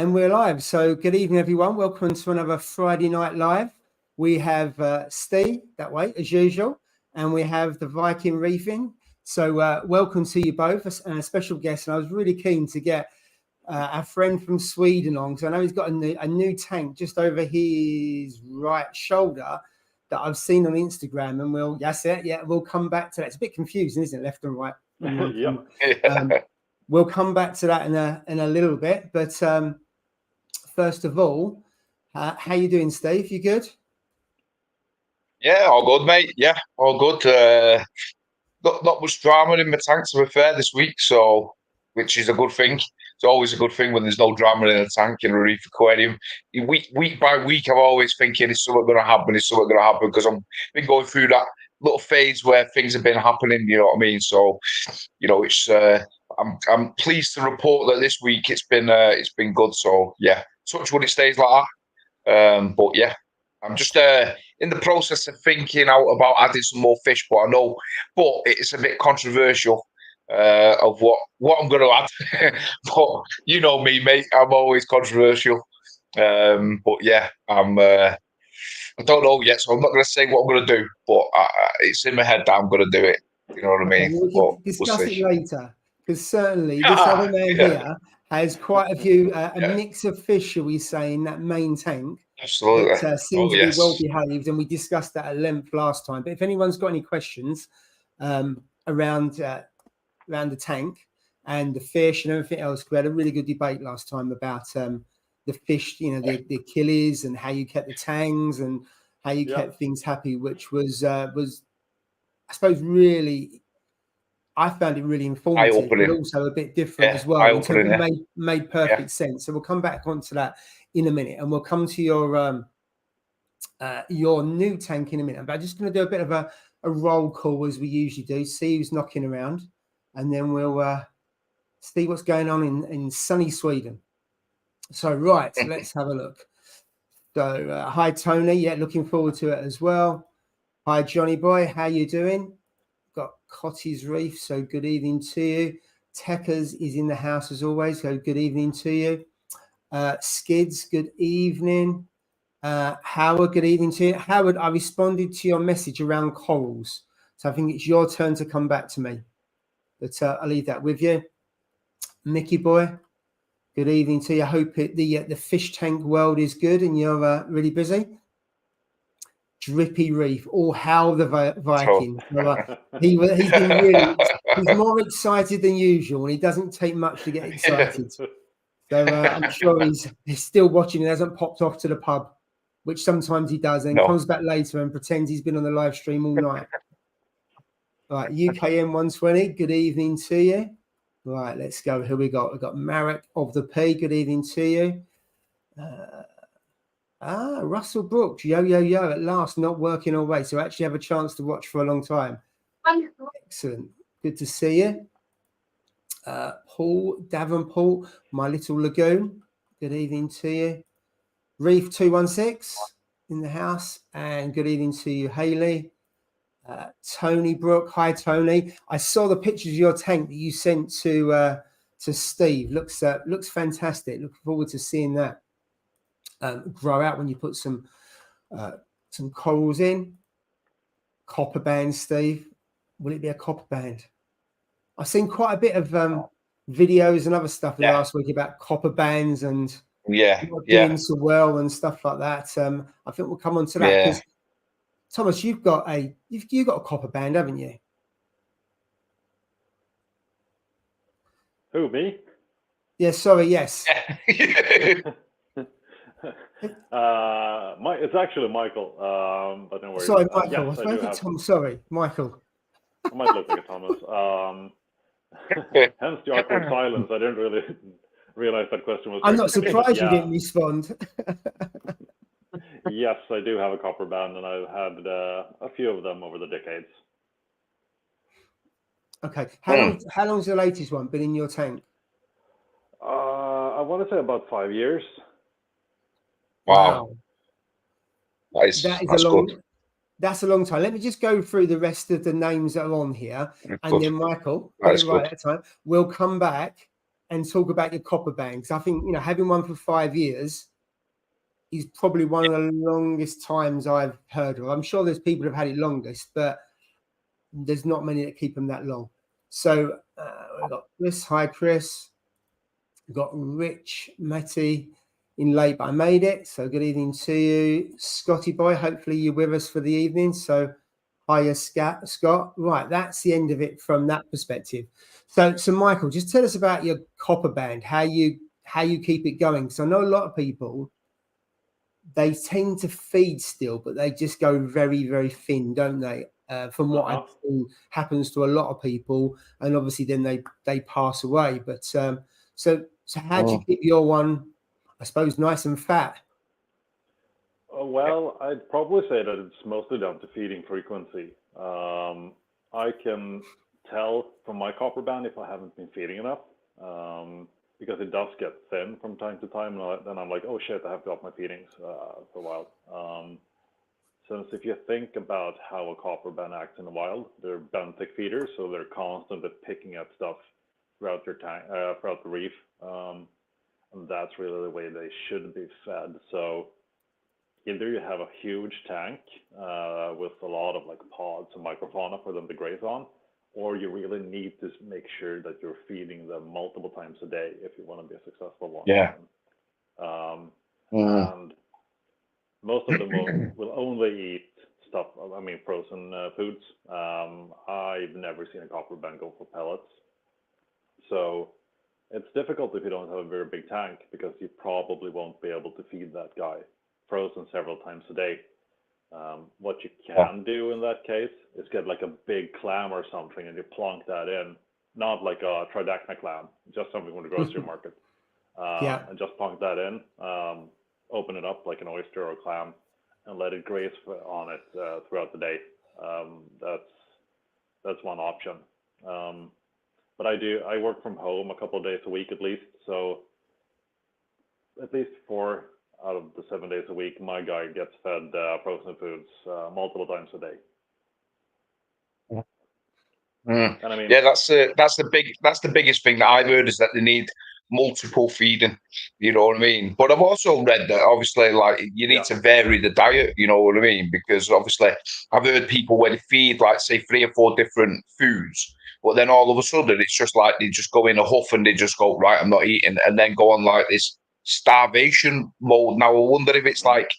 And we're live. So good evening, everyone. Welcome to another Friday Night Live. We have Steve that way, as usual, and we have the Viking Reefing. So welcome to you both, and a special guest. And I was really keen to get our friend from Sweden on, because I know he's got a new tank just over his right shoulder that I've seen on Instagram. And we'll come back to that. It's a bit confusing, isn't it? Left and right. We'll come back to that in a little bit. But first of all, how you doing, Steve? You good? Yeah, all good, mate. Yeah, all good. Not much drama in my tank, to be fair, this week, so which is a good thing. It's always a good thing when there's no drama in a tank in a reef aquarium. Week by week, I'm always thinking, is something going to happen? Is something going to happen? Because I've been going through that little phase where things have been happening. You know what I mean? So, it's I'm pleased to report that this week it's been good. So yeah, touch wood, it stays like that. But yeah, I'm just in the process of thinking out about adding some more fish, but it's a bit controversial of what I'm going to add. But you know me, mate, I'm always controversial. But yeah, I don't know yet, so I'm not going to say what I'm going to do, but it's in my head that I'm going to do it. You know what I mean? We can discuss it later, because certainly this other man here has quite a few, a mix of fish, shall we say, in that main tank. Absolutely. That seem to be well behaved, and we discussed that at length last time. But if anyone's got any questions around the tank and the fish and everything else, we had a really good debate last time about the fish, the Achilles, and how you kept the tangs and how you kept things happy, which was I suppose really, I found it really informative, but also a bit different as well. And so it made perfect sense. So we'll come back onto that in a minute, and we'll come to your new tank in a minute. But I'm just going to do a bit of a roll call, as we usually do, see who's knocking around, and then we'll see what's going on in sunny Sweden. So right, let's have a look. So hi Tony, looking forward to it as well. Hi Johnny boy, how you doing? Got Cotty's Reef, so good evening to you. Techers is in the house as always, so good evening to you. Skids, good evening. Howard, good evening to you. Howard, I responded to your message around corals, so I think it's your turn to come back to me, but I'll leave that with you. Mickey boy, good evening to you. I hope the fish tank world is good and you're really busy. Drippy Reef, how the Viking. So, he's more excited than usual, and he doesn't take much to get excited. So I'm sure he's still watching and hasn't popped off to the pub, which sometimes he does, and comes back later and pretends he's been on the live stream all night. Right, UKM 120, good evening to you. Right, let's go. Who we got? We've got Marek of the P, good evening to you. Russell Brooks, yo, at last, not working away. So actually have a chance to watch for a long time. Excellent. Good to see you. Paul Davenport, my little lagoon. Good evening to you. Reef 216 in the house. And good evening to you, Haley. Tony Brook. Hi, Tony. I saw the pictures of your tank that you sent to Steve. Looks fantastic. Looking forward to seeing that grow out when you put some corals in. Copper band, Steve. Will it be a copper band? I've seen quite a bit of videos and other stuff last week about copper bands and doing so well and stuff like that. I think we'll come on to that because Thomas, you've got a copper band, haven't you? Who, me? Yeah, sorry, yes. It's actually Michael, but no worries. Sorry, Michael. I think Tom. Sorry, Michael. I might look like a Thomas. Hence the awkward silence. I didn't really realize that question was. I'm not surprised you didn't respond. Yes, I do have a copper band, and I've had a few of them over the decades. Okay, how long's the latest one been in your tank? I want to say about 5 years. Wow. That's good. That's a long time. Let me just go through the rest of the names that are on here, and then Michael, get it right that time. We'll come back and talk about your copper bands. I think, you know, having one for 5 years is probably one of the longest times I've heard of. I'm sure there's people who've had it longest, but there's not many that keep them that long. So we've got Chris. Hi, Chris. We've got Rich Matty in late, but I made it. So good evening to you. Scotty boy, hopefully you're with us for the evening. So hiya, Scott. Right, that's the end of it from that perspective. So Michael, just tell us about your copper band, how you keep it going. So I know a lot of people, they tend to feed still, but they just go very, very thin, don't they? From what I've seen happens to a lot of people, and obviously then they pass away. But so how do you keep your one, I suppose, nice and fat? Well, I'd probably say that it's mostly down to feeding frequency. I can tell from my copper band if I haven't been feeding enough, because it does get thin from time to time, and then I'm like, oh shit, I have to up my feedings for a while. Since if you think about how a copper band acts in the wild, they're benthic feeders, so they're constantly picking up stuff throughout their tank, throughout the reef, and that's really the way they should be fed. So either you have a huge tank with a lot of like pods and microfauna for them to graze on, or you really need to make sure that you're feeding them multiple times a day if you want to be a successful one. Yeah. And most of them will only eat stuff, I mean, frozen foods. I've never seen a copper band go for pellets. So it's difficult if you don't have a very big tank, because you probably won't be able to feed that guy frozen several times a day. What you can do in that case is get like a big clam or something and you plonk that in, not like a tridacna clam, just something from the grocery market. And just plonk that in, open it up like an oyster or a clam, and let it graze on it throughout the day. That's one option. But I work from home a couple of days a week at least, so at least 4 out of the 7 days a week, my guy gets fed frozen foods multiple times a day. And I mean, yeah, that's the biggest thing that I've heard, is that they need multiple feeding. You know what I mean? But I've also read that obviously, like, you need to vary the diet. You know what I mean? Because obviously, I've heard people where they feed like say 3 or 4 different foods, but then all of a sudden it's just like they just go in a huff and they just go, right, I'm not eating, and then go on like this starvation mode. Now I wonder if it's like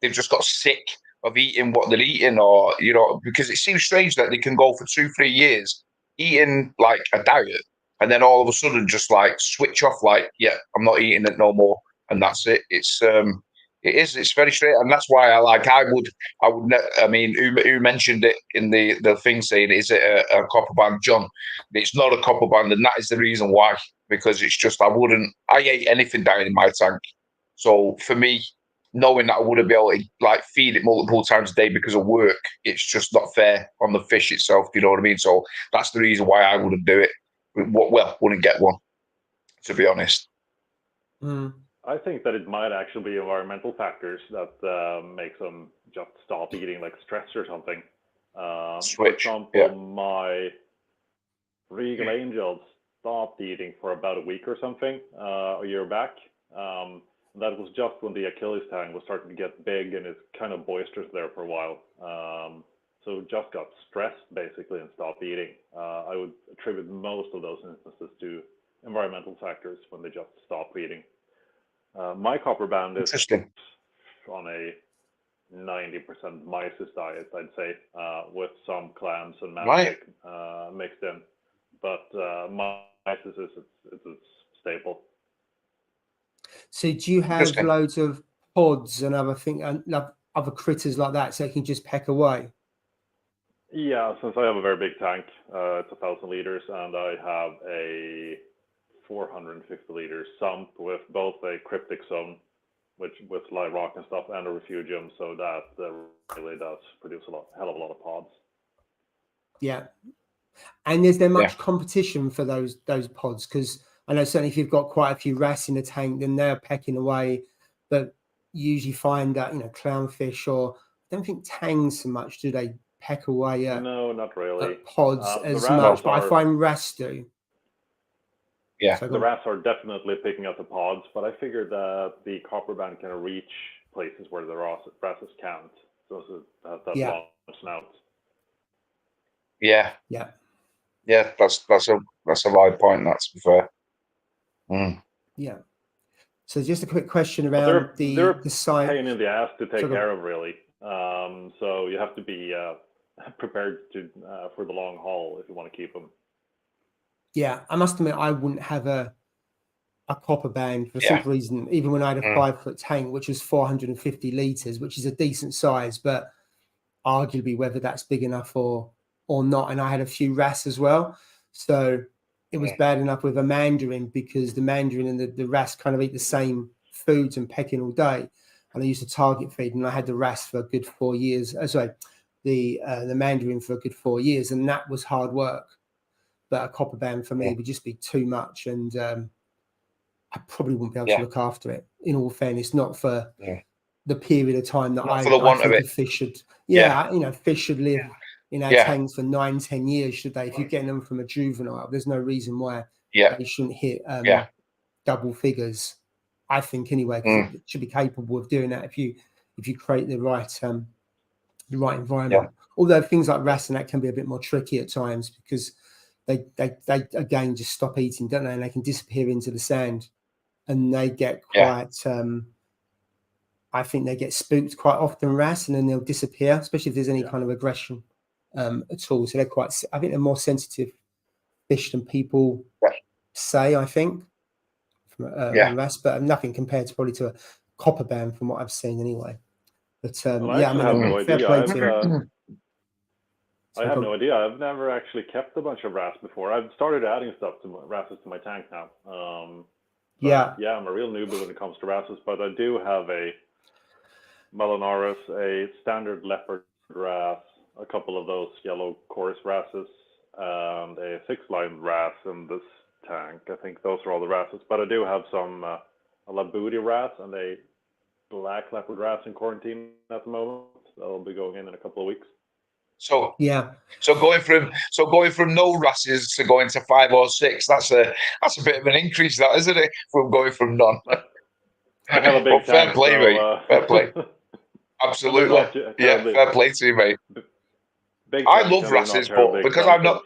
they've just got sick of eating what they're eating, or, you know, because it seems strange that they can go for 2-3 years eating like a diet, and then all of a sudden just like switch off, like, yeah, I'm not eating it no more, and that's it. It's very straight, and that's why I mean, who mentioned it in the thing, saying, is it a copper band, John? It's not a copper band, and that is the reason why, because it's just, I ate anything down in my tank. So for me, knowing that I wouldn't be able to like feed it multiple times a day because of work, it's just not fair on the fish itself. You know what I mean? So that's the reason why I wouldn't do it. Well, wouldn't get one, to be honest. I think that it might actually be environmental factors that makes them just stop eating, like stress or something. Switch. For example, my Regal Angels stopped eating for about a week or something a year back. That was just when the Achilles tang was starting to get big and it's kind of boisterous there for a while. So just got stressed basically and stopped eating. I would attribute most of those instances to environmental factors when they just stop eating. My copper band is on a 90% mysis diet, I'd say, with some clams and mantic mixed in. But mysis is it's a staple. So do you have loads of pods and other other critters like that, so it can just peck away? Yeah, since I have a very big tank, it's 1,000 liters, and I have a 450 liters sump with both a cryptic zone, with live rock and stuff, and a refugium, so that really does produce hell of a lot of pods. Yeah. And is there much competition for those pods? Because I know certainly if you've got quite a few wrasse in the tank, then they're pecking away. But you usually find that, you know, clownfish, or I don't think tangs so much, do they peck away at, no, not really, at pods as much, but I find wrasse do. Yeah. So The wrasse are definitely picking up the pods, but I figured that the copper band can reach places where the wrasses can't. So that long snout. Yeah. Yeah. Yeah. That's a valid point. That, to be fair. Mm. Yeah. So just a quick question around they're the size. pain in the ass to take care of, really. So you have to be prepared to for the long haul if you want to keep them. Yeah, I must admit, I wouldn't have a copper band for the simple reason. Even when I had a 5-foot tank, which was 450 liters, which is a decent size, but arguably whether that's big enough or not. And I had a few wrasse as well, so it was bad enough with a mandarin, because the mandarin and the wrasse kind of eat the same foods and pecking all day. And I used to target feed, and I had the wrasse for a good 4 years. Sorry, the mandarin for a good 4 years, and that was hard work. But a copper band for me would just be too much, and I probably wouldn't be able to look after it. In all fairness, not for the period of time that I think a fish should. Fish should live in our tanks for 9-10 years, should they? If you're getting them from a juvenile, there's no reason why they shouldn't hit double figures. I think anyway, because it should be capable of doing that if you create the right environment. Although things like wrasse and that can be a bit more tricky at times, because they again just stop eating, don't they? And they can disappear into the sand, and they get quite. I think they get spooked quite often, wrasse, and then they'll disappear, especially if there's any kind of aggression at all. So they're quite. I think they're more sensitive fish than people say. I think from wrasse, but nothing compared to probably to a copper band from what I've seen anyway. But I have no idea. I have no idea. I've never actually kept a bunch of wrasse before. I've started adding stuff to wrasses to my tank now. I'm a real newbie when it comes to wrasses, but I do have a Melanaris, a standard leopard wrasse, a couple of those yellow chorus wrasses, and a 6-line wrasse in this tank. I think those are all the wrasses, but I do have some a Labooty wrasse and a black leopard wrasse in quarantine at the moment. That'll be going in a couple of weeks. So going from no wrasses to going to 5 or 6, that's a bit of an increase, that, isn't it? From going from none. I have a big tank, fair play, mate. Fair play. Absolutely. Fair play to you, mate. I love wrasses, but because I'm not.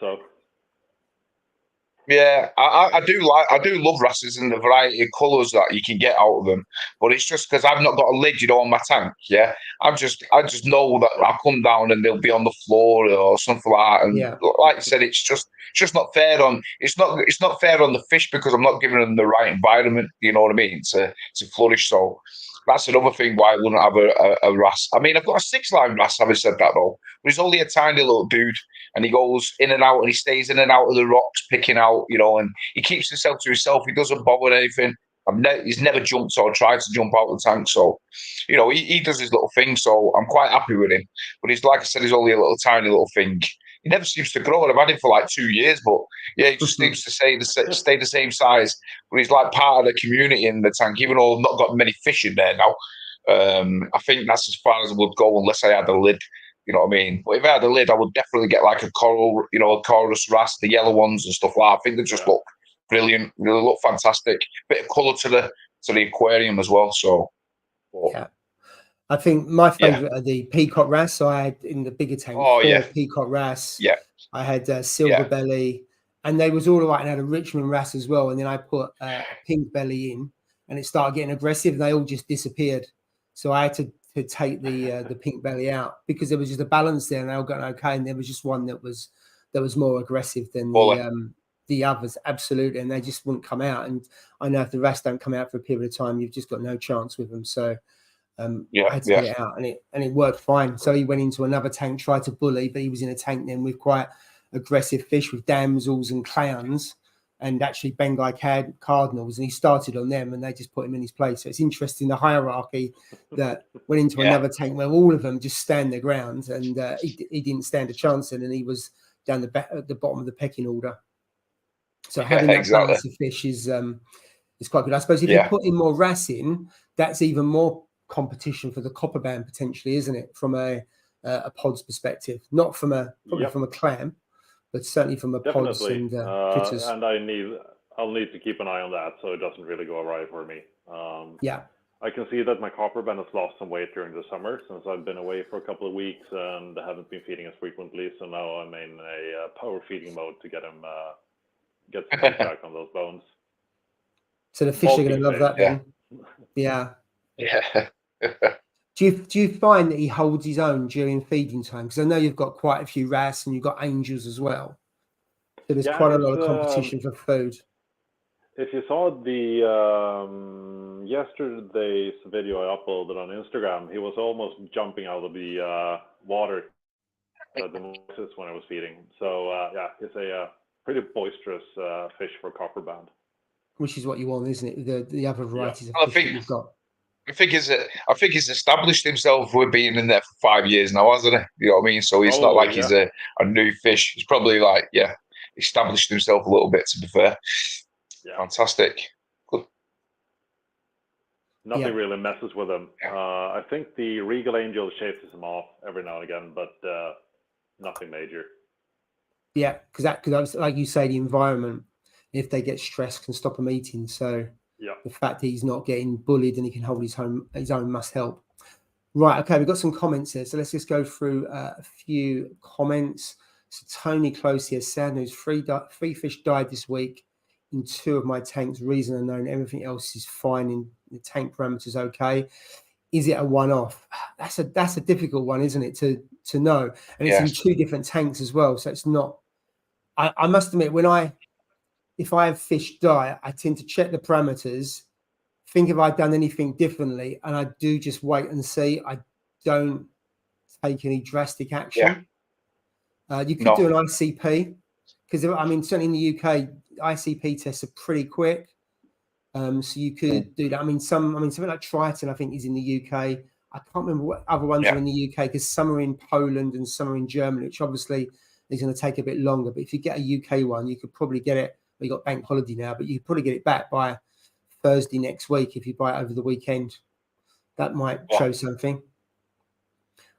Yeah, I do love wrasses and the variety of colours that you can get out of them, but it's just because I've not got a lid, on my tank. Yeah, I just know that I'll come down and they'll be on the floor or something like that. And like I said, it's just not fair it's not fair on the fish, because I'm not giving them the right environment. You know what I mean? To flourish. So that's another thing why I wouldn't have a wrasse. I mean, I've got a 6-line wrasse, having said that though, but he's only a tiny little dude, and he goes in and out, and he stays in and out of the rocks, picking out, and he keeps himself to himself. He doesn't bother anything. He's never jumped or tried to jump out of the tank. So, he does his little thing. So I'm quite happy with him. But he's, like I said, he's only a little tiny little thing. He never seems to grow. I've had him for like 2 years, but he just seems to stay the same size. But he's like part of the community in the tank, even though I've not got many fish in there now. I think that's as far as I would go unless I had a lid. You know what I mean? But if I had a lid, I would definitely get like a coral, a chorus wrasse, the yellow ones and stuff like that. I think they just look brilliant. They look fantastic. Bit of colour to the aquarium as well. So I think my favourite are the peacock wrasse. So I had in the bigger tank 4 peacock wrasse. Yeah. I had silver belly, and they was all right. And I had a Richmond wrasse as well. And then I put a pink belly in, and it started getting aggressive, and they all just disappeared. So I had to take the pink belly out, because there was just a balance there, and they all got okay. And there was just one that was more aggressive than the others, absolutely, and they just wouldn't come out. And I know if the wrasse don't come out for a period of time, you've just got no chance with them. So I had to get it out, and it worked fine. So he went into another tank, tried to bully, but he was in a tank then with quite aggressive fish, with damsels and clowns, and actually Bengal cardinals, and he started on them, and they just put him in his place. So it's interesting, the hierarchy that went into another tank where all of them just stand their ground, and he didn't stand a chance in, and he was down at the bottom of the pecking order. So having that balance of fish is quite good. I suppose if you put in more wrasse in, that's even more competition for the copper band potentially, isn't it? From a pods perspective, not from from a clam, but certainly from a pods and critters. And I I'll need to keep an eye on that so it doesn't really go awry for me. Yeah. I can see that my copper band has lost some weight during the summer since I've been away for a couple of weeks and haven't been feeding as frequently. So now I'm in a power feeding mode to get him get some feedback on those bones. So the fish are going to love that then. Yeah. Yeah. Do you find that he holds his own during feeding time? Because I know you've got quite a few wrasse and you've got angels as well. So there's quite a lot of competition for food. If you saw the yesterday's video I uploaded on Instagram, he was almost jumping out of the water at the noises when I was feeding. So yeah, it's a pretty boisterous fish for copperband. Which is what you want, isn't it? The other varieties of fish that you've got. I think he's established himself with being in there for 5 years now, hasn't he? You know what I mean? So it's not like he's a new fish. He's probably like, established himself a little bit, to be fair. Yeah. Fantastic. Good. Nothing really messes with him. I think the Regal Angel chases him off every now and again, but nothing major. Yeah, because like you say, the environment, if they get stressed, can stop them eating. So the fact that he's not getting bullied and he can hold his own must help. Right, okay, we've got some comments there. So let's just go through a few comments. So Tony Close here, sad news, three fish died this week in 2 of my tanks, reason unknown. Everything else is fine in the tank parameters okay. Is it a one-off? That's a difficult one, isn't it, to know? And it's in 2 different tanks as well. So it's not, I must admit, if I have fish die, I tend to check the parameters, think if I've done anything differently, and I do just wait and see. I don't take any drastic action. You could do an ICP, because I mean, certainly in the UK, ICP tests are pretty quick. So you could do that. I mean, something like Triton, I think, is in the UK. I can't remember what other ones are in the UK, because some are in Poland and some are in Germany, which obviously is going to take a bit longer. But if you get a UK one, you could probably get it. We got bank holiday now, but you could probably get it back by Thursday next week if you buy it over the weekend. That might show something.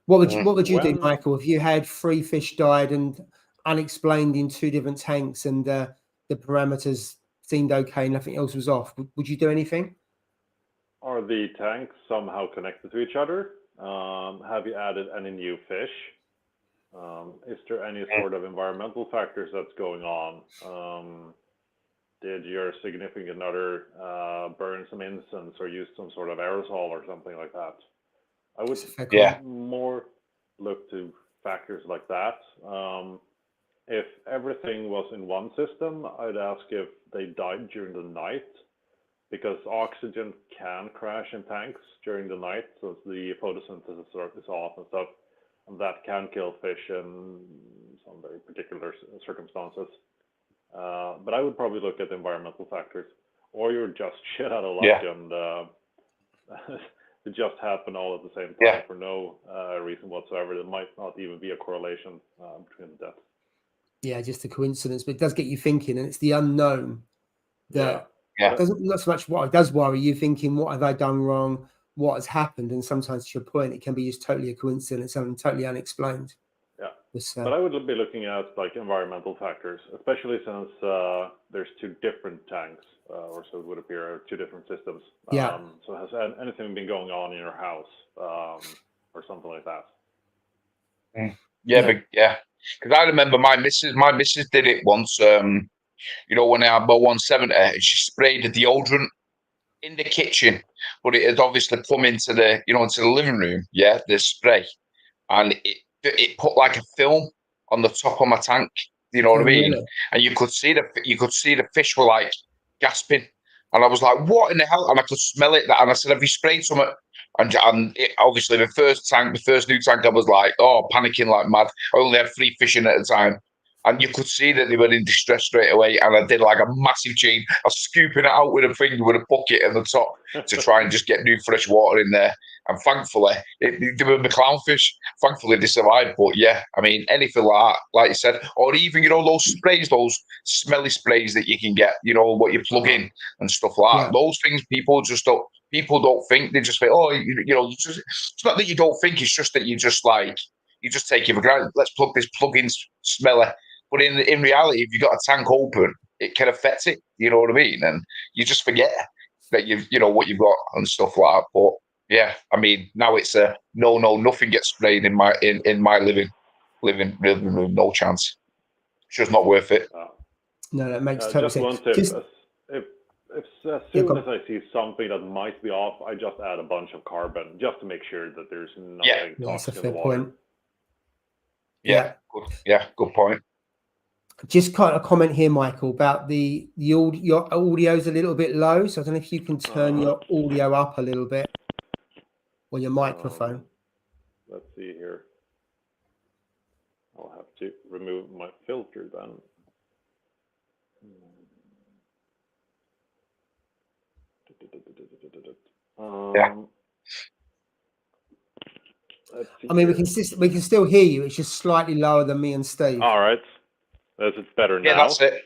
What would you do, Michael, if you had 3 fish died and unexplained in 2 different tanks and the parameters seemed okay, nothing else was off? Would you do anything? Are the tanks somehow connected to each other? Have you added any new fish? Is there any sort of environmental factors that's going on? Did your significant other burn some incense or use some sort of aerosol or something like that? I would more look to factors like that. If everything was in one system, I'd ask if they died during the night, because oxygen can crash in tanks during the night, so the photosynthesis is off and stuff, and that can kill fish in some very particular circumstances. But I would probably look at environmental factors, or you're just shit out of luck and it just happened all at the same time for no reason whatsoever. There might not even be a correlation between the deaths. Yeah, just a coincidence, but it does get you thinking, and it's the unknown that doesn't, not so much what it does worry you, thinking, what have I done wrong? What has happened? And sometimes, to your point, it can be just totally a coincidence and totally unexplained. But I would be looking at like environmental factors, especially since there's 2 different tanks, or so it would appear, 2 different systems. So has anything been going on in your house, or something like that? Because I remember my missus did it once. You know, when I had my 170, she sprayed a deodorant in the kitchen, but it had obviously come into the living room. The spray, and it put like a film on the top of my tank. You know what I mean? Really? And you could see the fish were like gasping, and I was like, "What in the hell?" And I could smell it. And I said, "Have you sprayed something?" And obviously the first new tank, I was like, panicking like mad. I only had 3 fish in at a time. And you could see that they were in distress straight away. And I did like a massive chain. I was scooping it out with a finger with a bucket at the top to try and just get new fresh water in there. And thankfully, they were the clownfish. Thankfully, they survived. But I mean, anything like that, like you said, or even, those sprays, those smelly sprays that you can get, what you plug in and stuff like that. Those things people don't think. They just think, it's not that you don't think, it's just that you just take it for granted. Let's plug this plug-in smeller. But in reality, if you've got a tank open, it can affect it. You know what I mean? And you just forget that you know what you've got and stuff like that. But yeah, I mean, now it's a no, nothing gets sprayed in my living, no chance. It's just not worth it. No, that makes total just sense. one tip. If as soon as I see something that might be off, I just add a bunch of carbon just to make sure that there's nothing toxic in the water. Point. Yeah, good point. Just kind of comment here, Michael, about your audio's a little bit low, so I don't know if you can turn your audio up a little bit, or your microphone. Let's see here. I'll have to remove my filter then. I mean, we can still hear you. It's just slightly lower than me and Steve. All right. Is it better now? Yeah, that's it.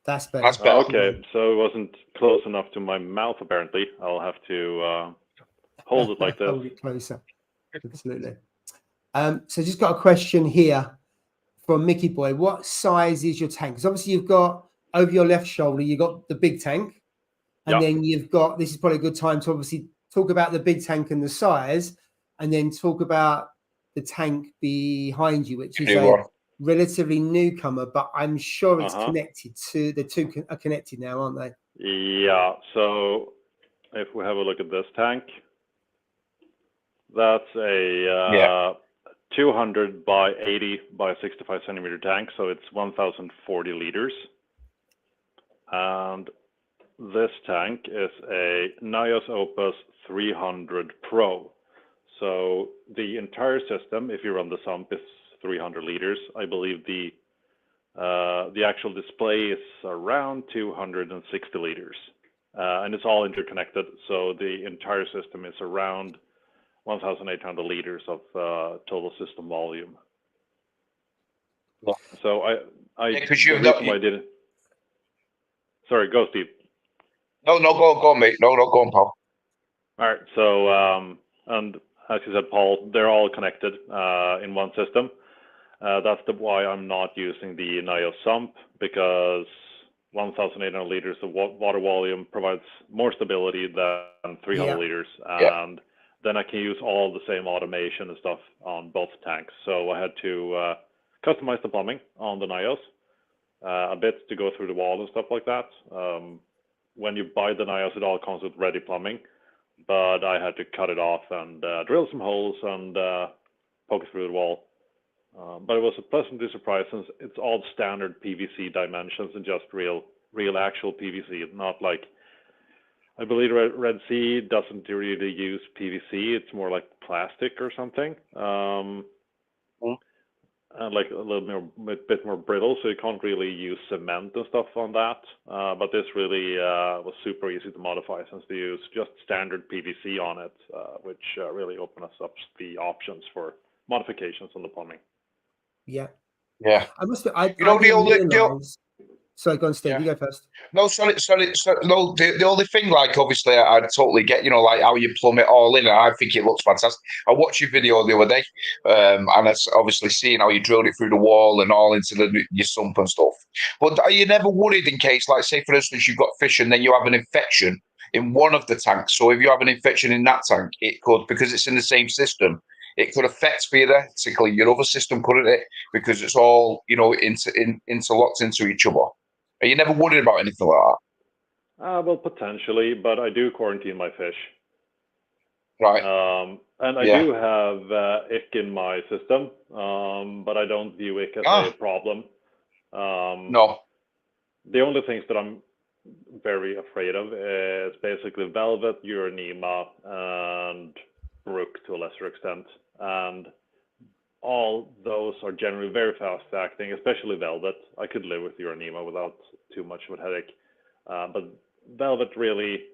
That's better. That's better. Okay, so it wasn't close enough to my mouth, apparently. I'll have to hold it like this. Hold it closer. Absolutely. So just got a question here from Mickey Boy. What size is your tank? Because obviously you've got, over your left shoulder, you've got the big tank. And then you've got, this is probably a good time to obviously talk about the big tank and the size, and then talk about the tank behind you, which is a relatively newcomer, but I'm sure it's connected to, the two are connected now, aren't they? Yeah, so if we have a look at this tank, that's a 200 by 80 by 65 centimeter tank, so it's 1,040 liters. And this tank is a NIOS Opus 300 Pro. So the entire system, if you run the sump, is 300 liters. I believe the actual display is around 260 liters, and it's all interconnected. So the entire system is around 1,800 liters of total system volume. So I didn't. Sorry, go Steve. No, go on, mate. No, go on, Paul. All right. So and as you said, Paul, they're all connected in one system. That's why I'm not using the NIOS sump, because 1,800 liters of water volume provides more stability than 300 liters, and then I can use all the same automation and stuff on both tanks. So I had to customize the plumbing on the NIOS a bit to go through the wall and stuff like that. When you buy the NIOS, it all comes with ready plumbing, but I had to cut it off and drill some holes and poke it through the wall. But it was a pleasantly surprise, since it's all standard PVC dimensions and just real actual PVC, not like, I believe Red Sea doesn't really use PVC. It's more like plastic or something. And like a little bit more brittle, so you can't really use cement and stuff on that. But this really was super easy to modify, since they use just standard PVC on it, which really opened us up the options for modifications on the plumbing. Yeah. I must. Sorry, go on, Steve. You go first. No, sorry. No, the only thing, like, obviously, I totally get, like how you plumb it all in, and I think it looks fantastic. I watched your video the other day, and it's obviously seeing how you drilled it through the wall and all into your sump and stuff. But are you never worried in case, like, say, for instance, you've got fish and then you have an infection in one of the tanks? So if you have an infection in that tank, it could, because it's in the same system, it could affect theoretically your other system, couldn't it? Because it's all, interlocked into each other. Are you never worried about anything like that? Well, potentially, but I do quarantine my fish. Right. And I do have ick in my system, but I don't view ick as a problem. No. The only things that I'm very afraid of is basically velvet, uranema, and brook to a lesser extent. And all those are generally very fast acting, especially velvet. I could live with uranema without too much of a headache. But velvet really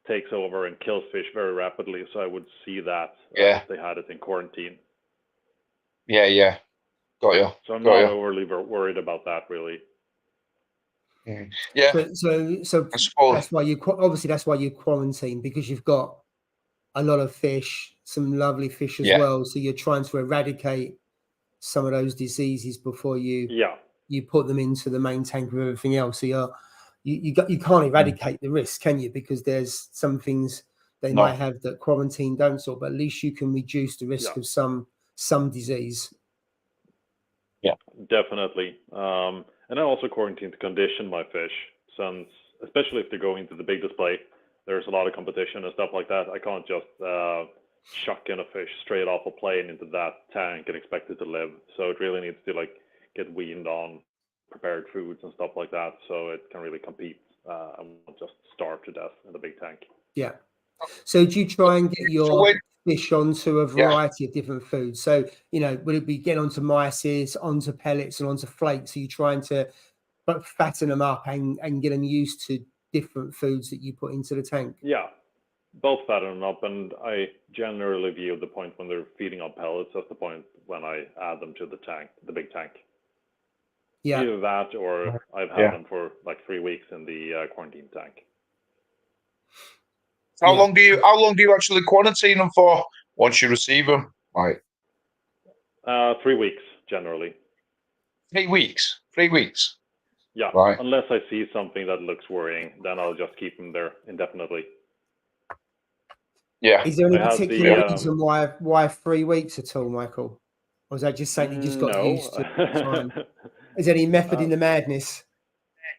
takes over and kills fish very rapidly. So I would see that if they had it in quarantine. Yeah. Got you. So I'm not overly worried about that, really. Yeah. So that's why that's why you quarantine, because you've got a lot of fish, some lovely fish as well. So you're trying to eradicate some of those diseases before you you put them into the main tank with everything else. So you can't eradicate the risk, can you? Because there's some things they might have that quarantine don't solve, but at least you can reduce the risk of some disease. Yeah, definitely. And I also quarantine to condition my fish, since especially if they're going to the big display, there's a lot of competition and stuff like that. I can't just chuck in a fish straight off a plane into that tank and expect it to live. So it really needs to like get weaned on prepared foods and stuff like that, so it can really compete and won't just starve to death in the big tank. Yeah. So do you try and get your fish onto a variety of different foods? So, you know, would it be getting onto myces, onto pellets, and onto flakes? Are you trying to fatten them up and get them used to different foods that you put into the tank? Yeah, both fatten them up, and I generally view the point when they're feeding on pellets as the point when I add them to the tank, the big tank. Yeah. Either that or I've had them for like 3 weeks in the quarantine tank. How long do you actually quarantine them for once you receive them? Right. 3 weeks generally. 3 weeks. 3 weeks. Yeah. Right. Unless I see something that looks worrying, then I'll just keep them there indefinitely. Yeah. Is there any particular reason why 3 weeks at all, Michael? Or is that just something you just got used to? Time? Is there any method in the madness?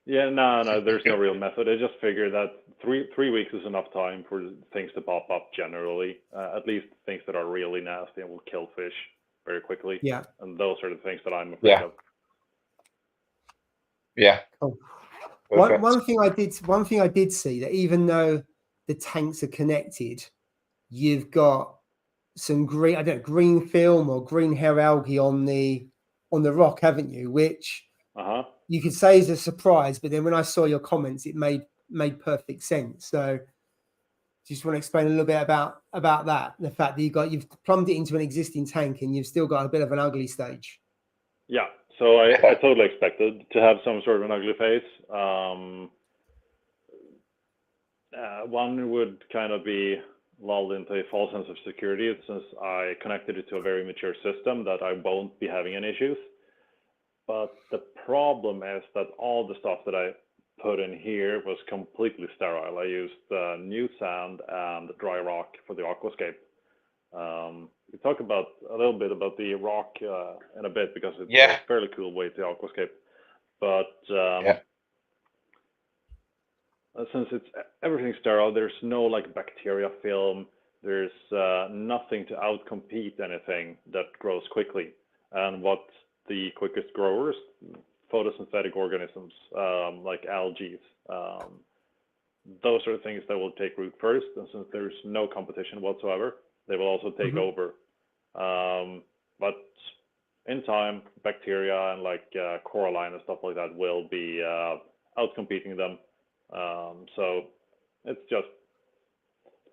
Yeah, no, there's no real method. I just figured that three weeks is enough time for things to pop up generally, at least things that are really nasty and will kill fish very quickly. Yeah. And those are the things that I'm afraid of. Yeah. Cool. One thing I did see, that even though the tanks are connected, you've got some green film or green hair algae on the rock, haven't you? Which you could say is a surprise, but then when I saw your comments, it made perfect sense. So just want to explain a little bit about that, the fact that you've plumbed it into an existing tank and you've still got a bit of an ugly stage. Yeah, so I totally expected to have some sort of an ugly face. One would kind of be lulled into a false sense of security since I connected it to a very mature system that I won't be having any issues. But the problem is that all the stuff that I put in here was completely sterile. I used new sand and dry rock for the aquascape. We talk about a little bit about the rock in a bit because it's a fairly cool way to aquascape. But since everything's sterile, there's no like bacteria film. There's nothing to outcompete anything that grows quickly. And what the quickest growers, photosynthetic organisms like algae, those are the things that will take root first. And since there's no competition whatsoever, they will also take over. But in time, bacteria and like coralline and stuff like that will be outcompeting them. So it's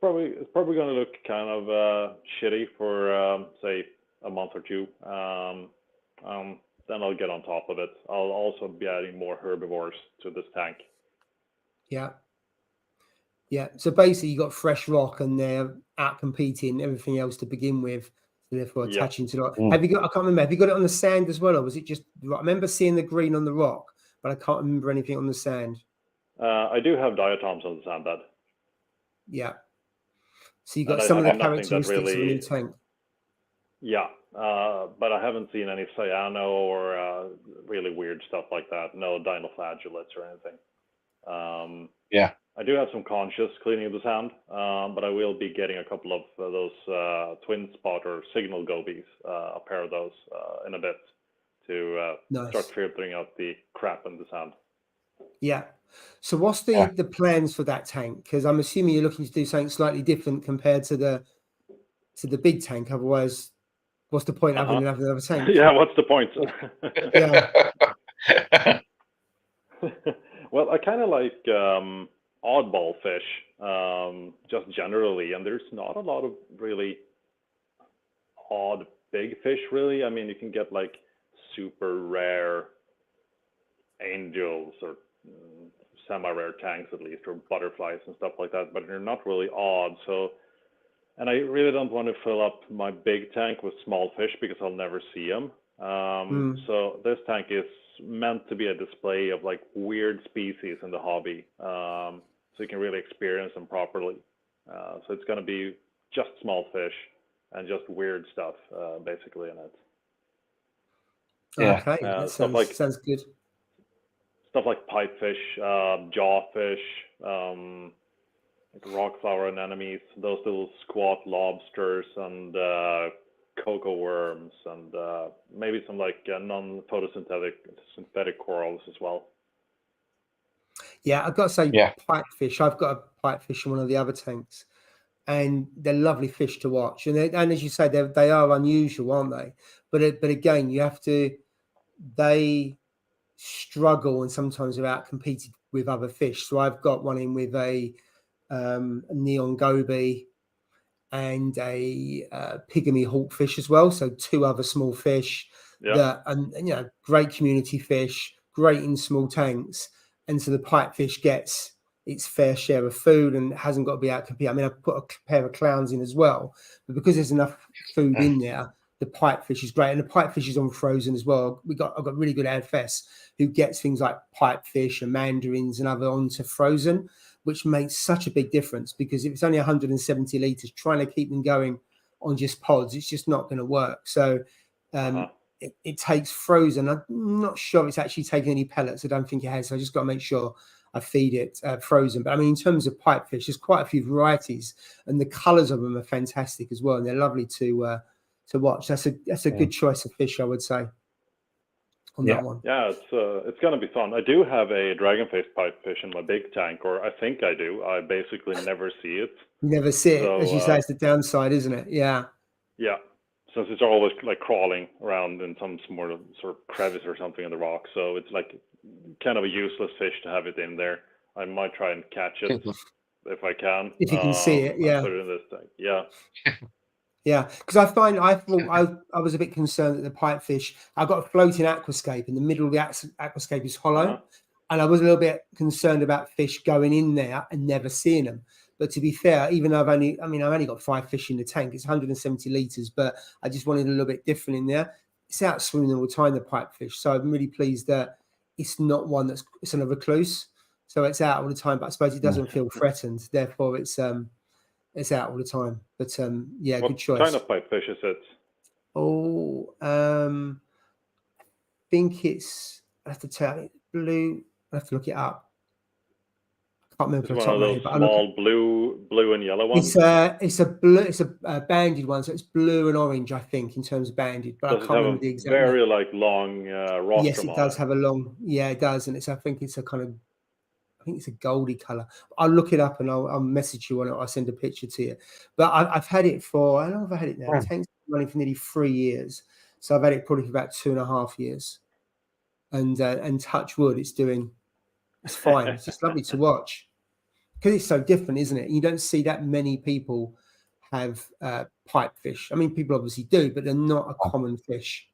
probably going to look kind of shitty for say a month or two. Then I'll get on top of it. I'll also be adding more herbivores to this tank. Yeah. Yeah. So basically, you got fresh rock, and they're out competing everything else to begin with. So therefore, attaching to that. Have you got? I can't remember. Have you got it on the sand as well, or was it just? I remember seeing the green on the rock, but I can't remember anything on the sand. I do have diatoms on the sand bed. Yeah. So you got some of the characteristics of a new tank. Yeah, but I haven't seen any cyano or really weird stuff like that. No dinoflagellates or anything. I do have some conscious cleaning of the sand, but I will be getting a couple of those twin spot or signal gobies, a pair of those in a bit to start filtering out the crap in the sand. Yeah. So what's the plans for that tank? Because I'm assuming you're looking to do something slightly different compared to the big tank. Otherwise, what's the point of having another tank? Yeah, what's the point? Well, I kind of like oddball fish, just generally, and there's not a lot of really odd big fish, really. I mean, you can get like super rare angels or semi-rare tanks at least, or butterflies and stuff like that, but they're not really odd. So, and I really don't want to fill up my big tank with small fish because I'll never see them. So this tank is meant to be a display of like weird species in the hobby, so you can really experience them properly. So it's going to be just small fish and just weird stuff, basically, in it. Yeah. Okay, that Stuff sounds good. Stuff like pipefish, jawfish, like rockflower anemones, those little squat lobsters, and cocoa worms, and maybe some like synthetic corals as well. Yeah, I've got to say, Yeah. pipefish. I've got a pipefish in one of the other tanks, and they're lovely fish to watch. And as you say, they are unusual, aren't they? But again, you have to. They struggle and sometimes are out competed with other fish. So I've got one in with a neon goby and a pygmy hawkfish as well. So 2 other small fish that, and you know, great community fish, great in small tanks. And so the pipefish gets its fair share of food and hasn't got to be out competing. I mean, I've put a pair of clowns in as well, but because there's enough food in there, the pipefish is great. And the pipefish is on frozen as well. I've got really good AFS who gets things like pipefish and mandarins and other onto frozen, which makes such a big difference, because if it's only 170 litres, trying to keep them going on just pods, it's just not going to work. So it takes frozen. I'm not sure it's actually taking any pellets. I don't think it has. So I just got to make sure I feed it frozen. But I mean, in terms of pipefish, there's quite a few varieties, and the colours of them are fantastic as well, and they're lovely to watch. That's a good choice of fish, I would say, on that one. Yeah, it's gonna be fun. I do have a dragonface pipefish in my big tank, or I think I do. I basically never see it. You never see it, as you say. It's the downside, isn't it? Yeah. Yeah, since it's always like crawling around in some sort of crevice or something in the rock, so it's like kind of a useless fish to have it in there. I might try and catch it if I can. If you can see it, yeah. Put it in this tank. Yeah. Yeah, because I thought I was a bit concerned that the pipefish. I've got a floating aquascape in the middle of the aquascape is hollow, and I was a little bit concerned about fish going in there and never seeing them. But to be fair, even though I've only got 5 fish in the tank, it's 170 litres, but I just wanted a little bit different in there. It's out swimming all the time, the pipefish, so I'm really pleased that it's not one it's a recluse, so it's out all the time. But I suppose it doesn't feel threatened, therefore it's out all the time. But yeah, good choice. What kind of pipefish is it? Oh, I think it's, I have to tell you, blue. I have to look it up. I can't remember. It's one of those small blue and yellow ones. It's a banded one, so it's blue and orange, I think, in terms of banded. But I can't remember the exact. Very like long rostrum. Yes, it does have a long. Yeah, it does, and I think it's a goldy color. I'll look it up and I'll message you on it. I'll send a picture to you. But I've had it for, I don't know if I had it now. The tank's been running for nearly 3 years, so I've had it probably for about 2.5 years. And touch wood, it's fine. It's just lovely to watch because it's so different, isn't it? You don't see that many people have pipefish. I mean, people obviously do, but they're not a common fish.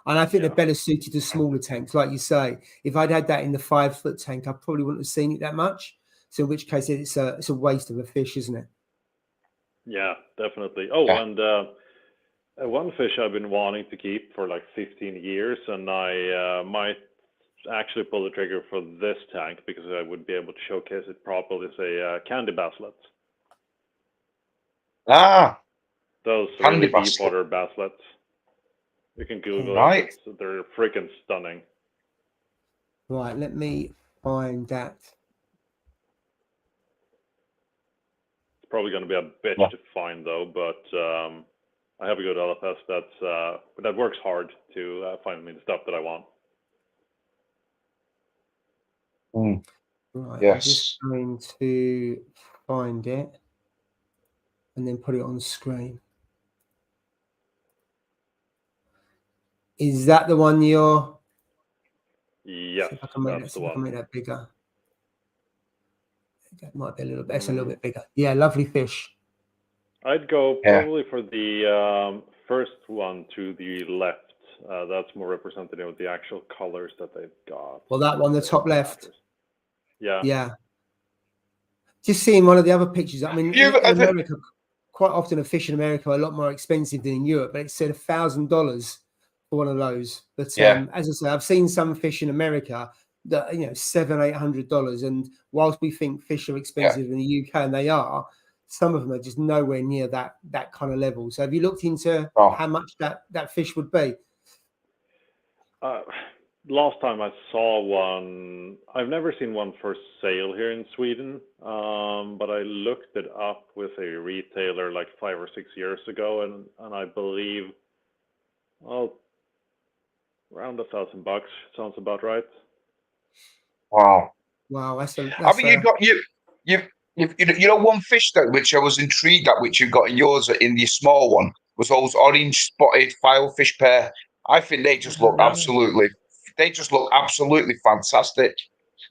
And I think they're better suited to smaller tanks, like you say. If I'd had that in the 5-foot tank, I probably wouldn't have seen it that much. So in which case, it's a waste of a fish, isn't it? Yeah, definitely. Oh, and one fish I've been wanting to keep for like 15 years, and I might actually pull the trigger for this tank because I would be able to showcase it properly. Is a candy basslet. Those really deep water basslets. You can Google it. They're freaking stunning. Right, let me find that. It's probably going to be a bitch to find though, but I have a good LFS that works hard to find me the stuff that I want. Right, I'm just going to find it and then put it on the screen. Is that the one you're? Yes, if I can make that bigger. That might be a little bit. It's a little bit bigger. Yeah, lovely fish. I'd go probably for the first one to the left. That's more representative of the actual colors that they've got. Well, that one, the top left. Yeah. Yeah. Just seeing one of the other pictures. I mean, in America, quite often a fish in America are a lot more expensive than in Europe, but it said $1,000 for one of those. But Yeah. as I say, I've seen some fish in America that $700-800, and whilst we think fish are expensive in the UK, and they are, some of them are just nowhere near that kind of level. So have you looked into how much that fish would be? Last time I saw one, I've never seen one for sale here in Sweden, but I looked it up with a retailer like 5 or 6 years ago, and I believe, well, around $1,000 sounds about right. Wow. That's I mean, you know one fish that which I was intrigued at, which you got in yours in your small one, was those orange spotted filefish pair. I think they just look absolutely fantastic.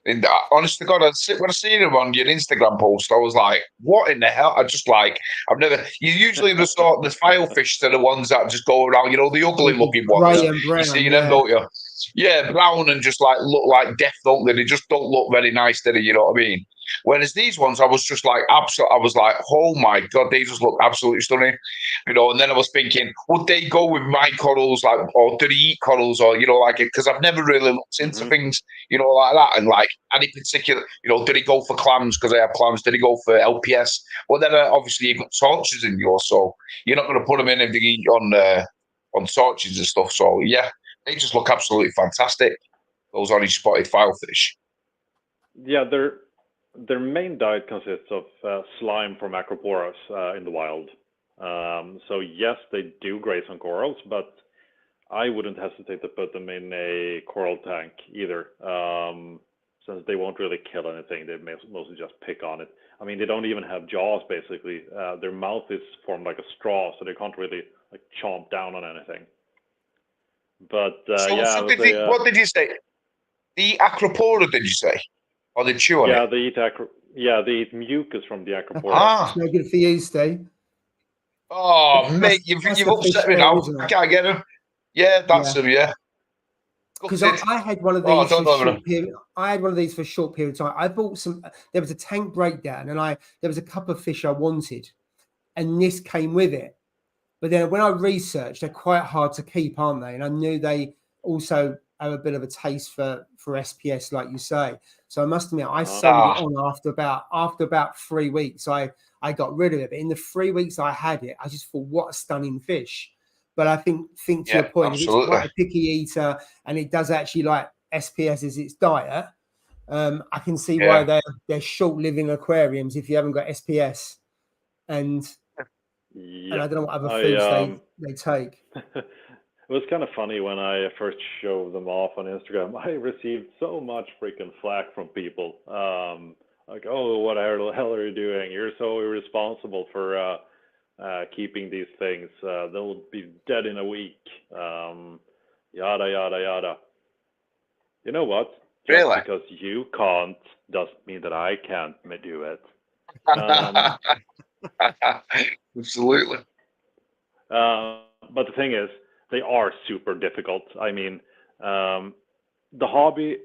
And honest to God, when I seen them on your Instagram post, I was like, "What in the hell?" I've never. You usually resort the filefish to the ones that just go around, the ugly looking ones. Grey and brown, you see them, don't you? Yeah, brown and just like look like death, don't they? They just don't look very nice, do they? You know what I mean? Whereas these ones, I was just like, I was like, oh my God, they just look absolutely stunning, And then I was thinking, would they go with my corals, or do they eat corals, or because I've never really looked into things, like that, and like any particular, do they go for clams because they have clams? Do they go for LPS? Well, then obviously you've got torches in yours, so you're not going to put them in if they eat on torches and stuff. So yeah, they just look absolutely fantastic. Those orange spotted filefish. Yeah, their main diet consists of slime from acroporas in the wild. So yes, they do graze on corals, but I wouldn't hesitate to put them in a coral tank either, since they won't really kill anything. They mostly just pick on it. I mean, they don't even have jaws, basically. Their mouth is formed like a straw, so they can't really like chomp down on anything. But what did you say? The acropora, did you say? Or they chew on it? They eat mucus from the acropora. It's no good for you, Steve. Oh, mate, you've upset me now. I can't get them. Yeah, that's them. Yeah. Because I had one of these for a short period. I had one of these for a short period of time. I bought some. There was a tank breakdown, and there was a couple of fish I wanted, and this came with it. But then when I researched, they're quite hard to keep, aren't they? And I knew they also have a bit of a taste for SPS, like you say. So I must admit, I sold it on after about 3 weeks. I got rid of it. But in the 3 weeks I had it, I just thought, what a stunning fish. But I think to your point, if it's quite a picky eater and it does actually like SPS as its diet, I can see why they're short-living aquariums if you haven't got SPS. And I don't know what other foods they take. It was kind of funny when I first showed them off on Instagram. I received so much freaking flack from people. Like, oh, what the hell are you doing? You're so irresponsible for keeping these things. They'll be dead in a week. Yada, yada, yada. You know what? Just because you can't doesn't mean that I can't do it. Absolutely. But the thing is, they are super difficult. I mean, the hobby,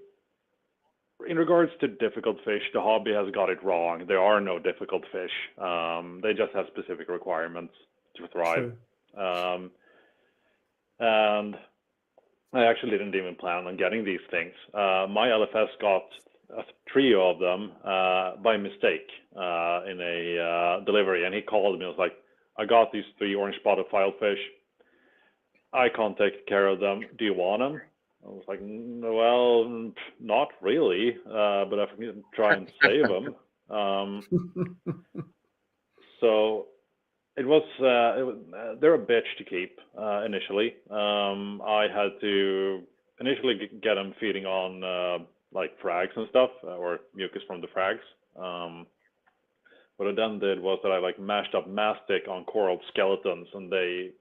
in regards to difficult fish, the hobby has got it wrong. There are no difficult fish. They just have specific requirements to thrive. And I actually didn't even plan on getting these things. My LFS got a trio of them by mistake in a delivery, and he called me and was like, I got these 3 orange spotted filefish. I can't take care of them. Do you want them? I was like, well, not really, but I can try and save them. So it was they're a bitch to keep initially. I had to initially get them feeding on like frags and stuff, or mucus from the frags. What I then did was that I like mashed up mastic on coral skeletons, and they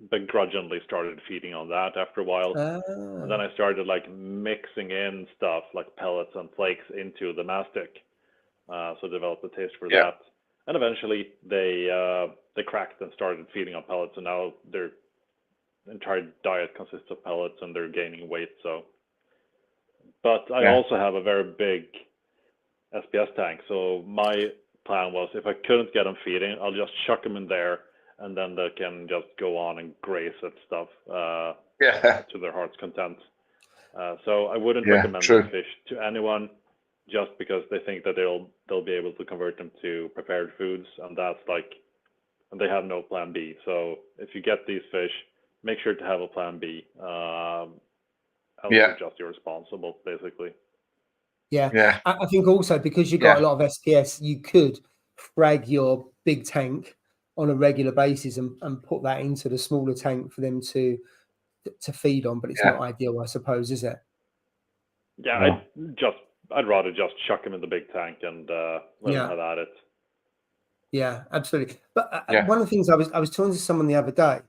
begrudgingly started feeding on that after a while. And then I started like mixing in stuff like pellets and flakes into the mastic, so developed a taste for that. And eventually they cracked and started feeding on pellets, and now their entire diet consists of pellets, and they're gaining weight. So, but I also have a very big SPS tank, so my plan was if I couldn't get them feeding, I'll just chuck them in there and then they can just go on and graze at stuff to their heart's content. So I wouldn't recommend true. the fish to anyone just because they think that they'll be able to convert them to prepared foods, and that's like, and they have no plan B. So if you get these fish, make sure to have a plan B. Else you're just irresponsible, basically. Yeah. I think also because you've got a lot of SPS, you could frag your big tank on a regular basis and put that into the smaller tank for them to feed on, but it's not ideal, I suppose, is it? Yeah, I'd rather just chuck them in the big tank and let them have at it. Yeah, absolutely. But one of the things I was talking to someone the other day,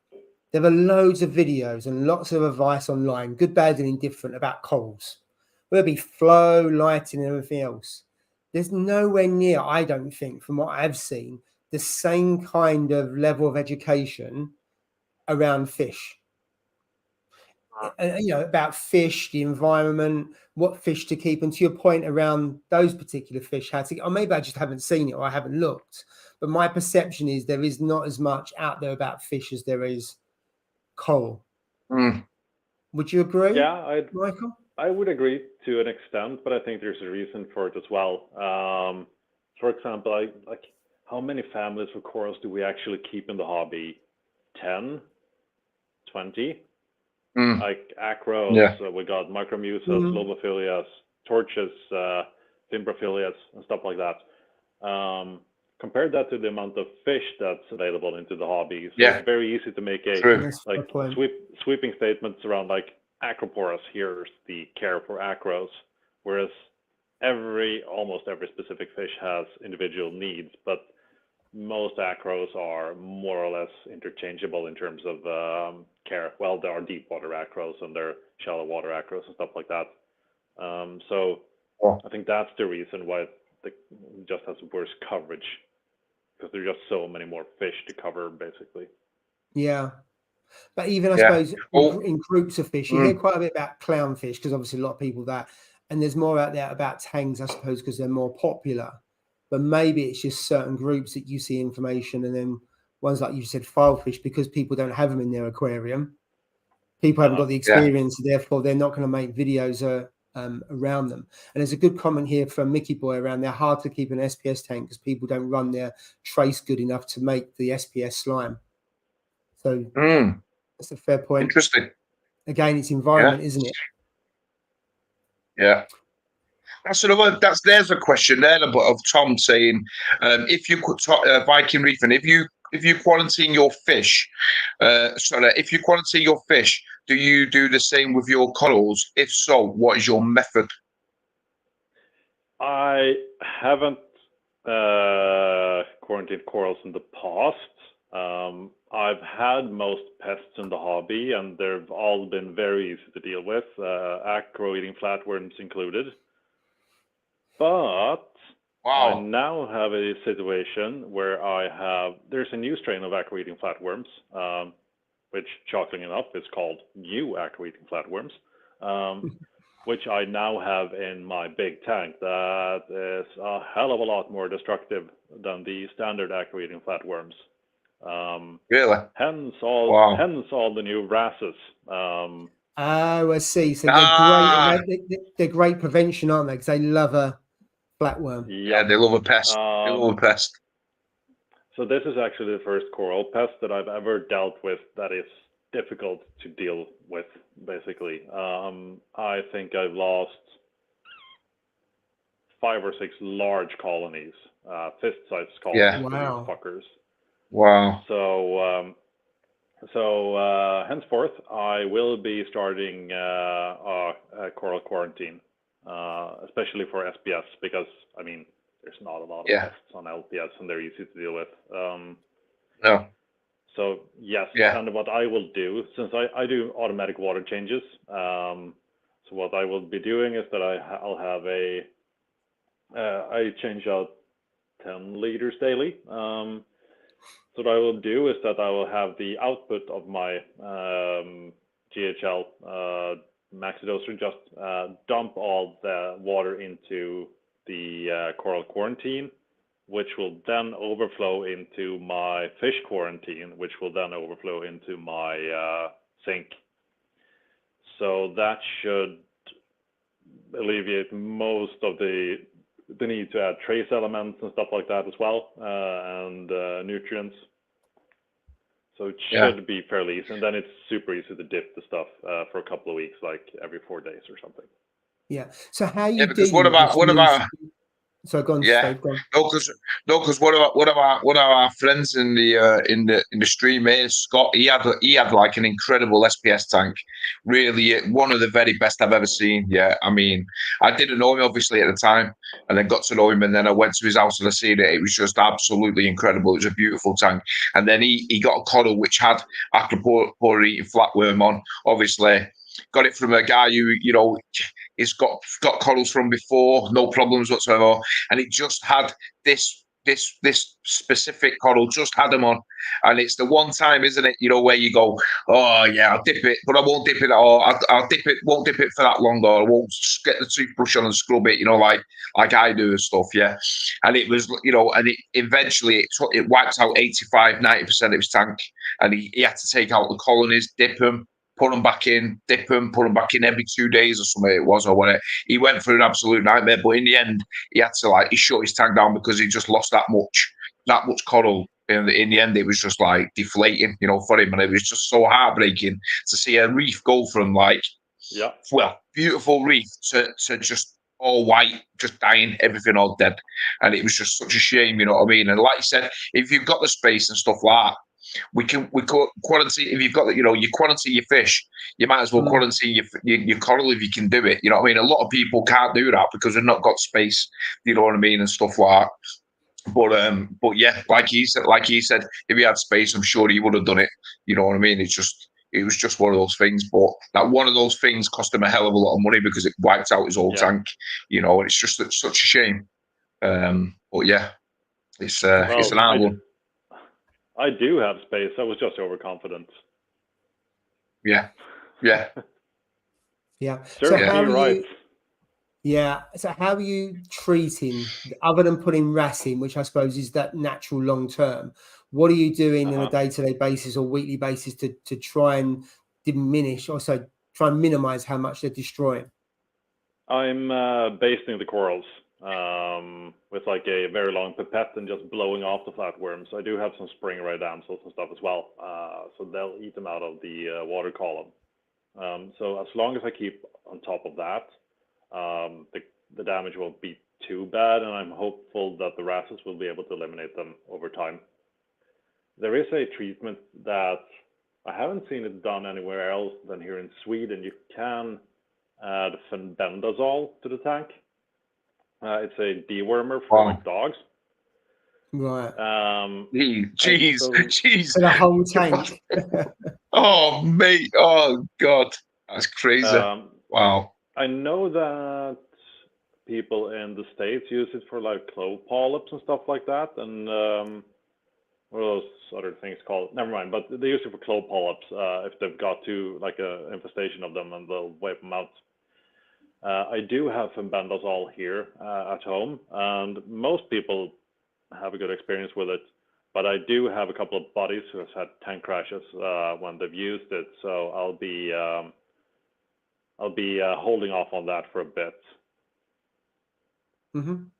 there are loads of videos and lots of advice online, good, bad, and indifferent, about corals. Whether it be flow, lighting, and everything else. There's nowhere near, I don't think, from what I've seen, the same kind of level of education around fish. About fish, the environment, what fish to keep, and to your point around those particular fish, how to, or maybe I just haven't seen it or I haven't looked. But my perception is there is not as much out there about fish as there is coral. Would you agree? Yeah, Michael? I would agree to an extent, but I think there's a reason for it as well. For example, like how many families of corals do we actually keep in the hobby? 10, 20? Like acros, we got micromusas, lobophilias, torches, fimbriphilias, and stuff like that. Compare that to the amount of fish that's available into the hobby. So it's very easy to make sweeping statements around like acroporus. Here's the care for acros, whereas almost every specific fish has individual needs, but most acros are more or less interchangeable in terms of care. Well, there are deep water acros and there are shallow water acros and stuff like that. So I think that's the reason why it just has worse coverage, because there are just so many more fish to cover, basically. Yeah. But even, I suppose, in groups of fish, you hear quite a bit about clownfish, because obviously a lot of people and there's more out there about tangs, I suppose, because they're more popular. But maybe it's just certain groups that you see information, and then ones like you said, filefish, because people don't have them in their aquarium. People haven't got the experience, therefore they're not going to make videos around them. And there's a good comment here from Mickey Boy around they're hard to keep an SPS tank because people don't run their trace good enough to make the SPS slime. So that's a fair point. Interesting. Again, it's environment, isn't it? Yeah. There's a question there of Tom saying, if you could Viking Reefing, if you quarantine your fish, if you quarantine your fish, do you do the same with your corals? If so, what is your method? I haven't quarantined corals in the past. I've had most pests in the hobby, and they've all been very easy to deal with, acro-eating flatworms included. But I now have a situation where there's a new strain of acro-eating flatworms, which, shockingly enough, is called new acro-eating flatworms, which I now have in my big tank. That is a hell of a lot more destructive than the standard acro-eating flatworms. Really? Hence all the new wrasses. Oh, I see. So they're great. They're great prevention, aren't they? Because they love a flatworm. Yeah, they love a pest. They love a pest. So this is actually the first coral pest that I've ever dealt with that is difficult to deal with, basically. I think I've lost 5 or 6 large colonies, fist-sized colonies for these fuckers. Wow. So henceforth, I will be starting a coral quarantine, especially for SPS, because, I mean, there's not a lot of pests on LPS, and they're easy to deal with. No. So, yes, and what I will do, since I do automatic water changes, so what I will be doing is that I'll have I change out 10 liters daily. So what I will do is that I will have the output of my GHL maxidoser just dump all the water into the coral quarantine, which will then overflow into my fish quarantine, which will then overflow into my sink. So that should alleviate most of the need to add trace elements and stuff like that as well, and nutrients. So it should be fairly easy, and then it's super easy to dip the stuff for a couple of weeks, like every 4 days or something. Yeah. So how you because dealing what about So go on, yeah. Steve, go on. No, because one of our friends in the stream here, Scott, he had like an incredible SPS tank, really one of the very best I've ever seen. Yeah, I mean, I didn't know him obviously at the time, and then got to know him, and then I went to his house and I seen it. It was just absolutely incredible. It was a beautiful tank, and then he got a coddle which had acropora eating flatworm on, obviously. Got it from a guy who, he's got coddles from before, no problems whatsoever, and it just had this specific coddle, just had them on, and it's the one time, isn't it? Where you go, oh yeah, I'll dip it, but I won't dip it, or I'll dip it, won't dip it for that long, or I won't get the toothbrush on and scrub it, like I do and stuff, yeah. And it was, and it eventually it wiped out 85-90% of his tank, and he had to take out the colonies, dip them, put them back in, dip them, put them back in every 2 days or something it was, or whatever. He went through an absolute nightmare, but in the end, he had to he shut his tank down because he just lost that much coral. In the end, it was just like deflating, for him, and it was just so heartbreaking to see a reef go from beautiful reef to just all white, just dying, everything all dead, and it was just such a shame, you know what I mean? And like you said, if you've got the space and stuff like that, we could quarantine. If you've got, you quarantine your fish, you might as well quarantine your coral if you can do it. You know what I mean? A lot of people can't do that because they've not got space. You know what I mean, and stuff like that. But yeah, like he said, if he had space, I'm sure he would have done it. You know what I mean? It was just one of those things. But that one of those things cost him a hell of a lot of money because it wiped out his whole tank. And it's just such a shame. But yeah, it's an hard one. I do have space. I was just overconfident. Yeah. Yeah. Sure, you're right. Yeah. So how are you treating, other than putting RAS in, which I suppose is that natural long term, what are you doing on a day-to-day basis or weekly basis to try and diminish, or try and minimize how much they're destroying? I'm basting the corals with like a very long pipette and just blowing off the flatworms. I do have some spring ray damsels and stuff as well, so they'll eat them out of the water column. So as long as I keep on top of that, the damage won't be too bad, and I'm hopeful that the wrasses will be able to eliminate them over time. There is a treatment that I haven't seen it done anywhere else than here in Sweden. You can add fenbendazole to the tank. It's a dewormer for like dogs. Right. Jeez. For the whole tank. Oh, mate. Oh, God. That's crazy. Wow. I know that people in the States use it for like clove polyps and stuff like that. And what are those other things called? Never mind. But they use it for clove polyps if they've got to like an infestation of them, and they'll wipe them out. I do have fenbendazole here at home, and most people have a good experience with it. But I do have a couple of buddies who have had tank crashes when they've used it, so I'll be holding off on that for a bit. And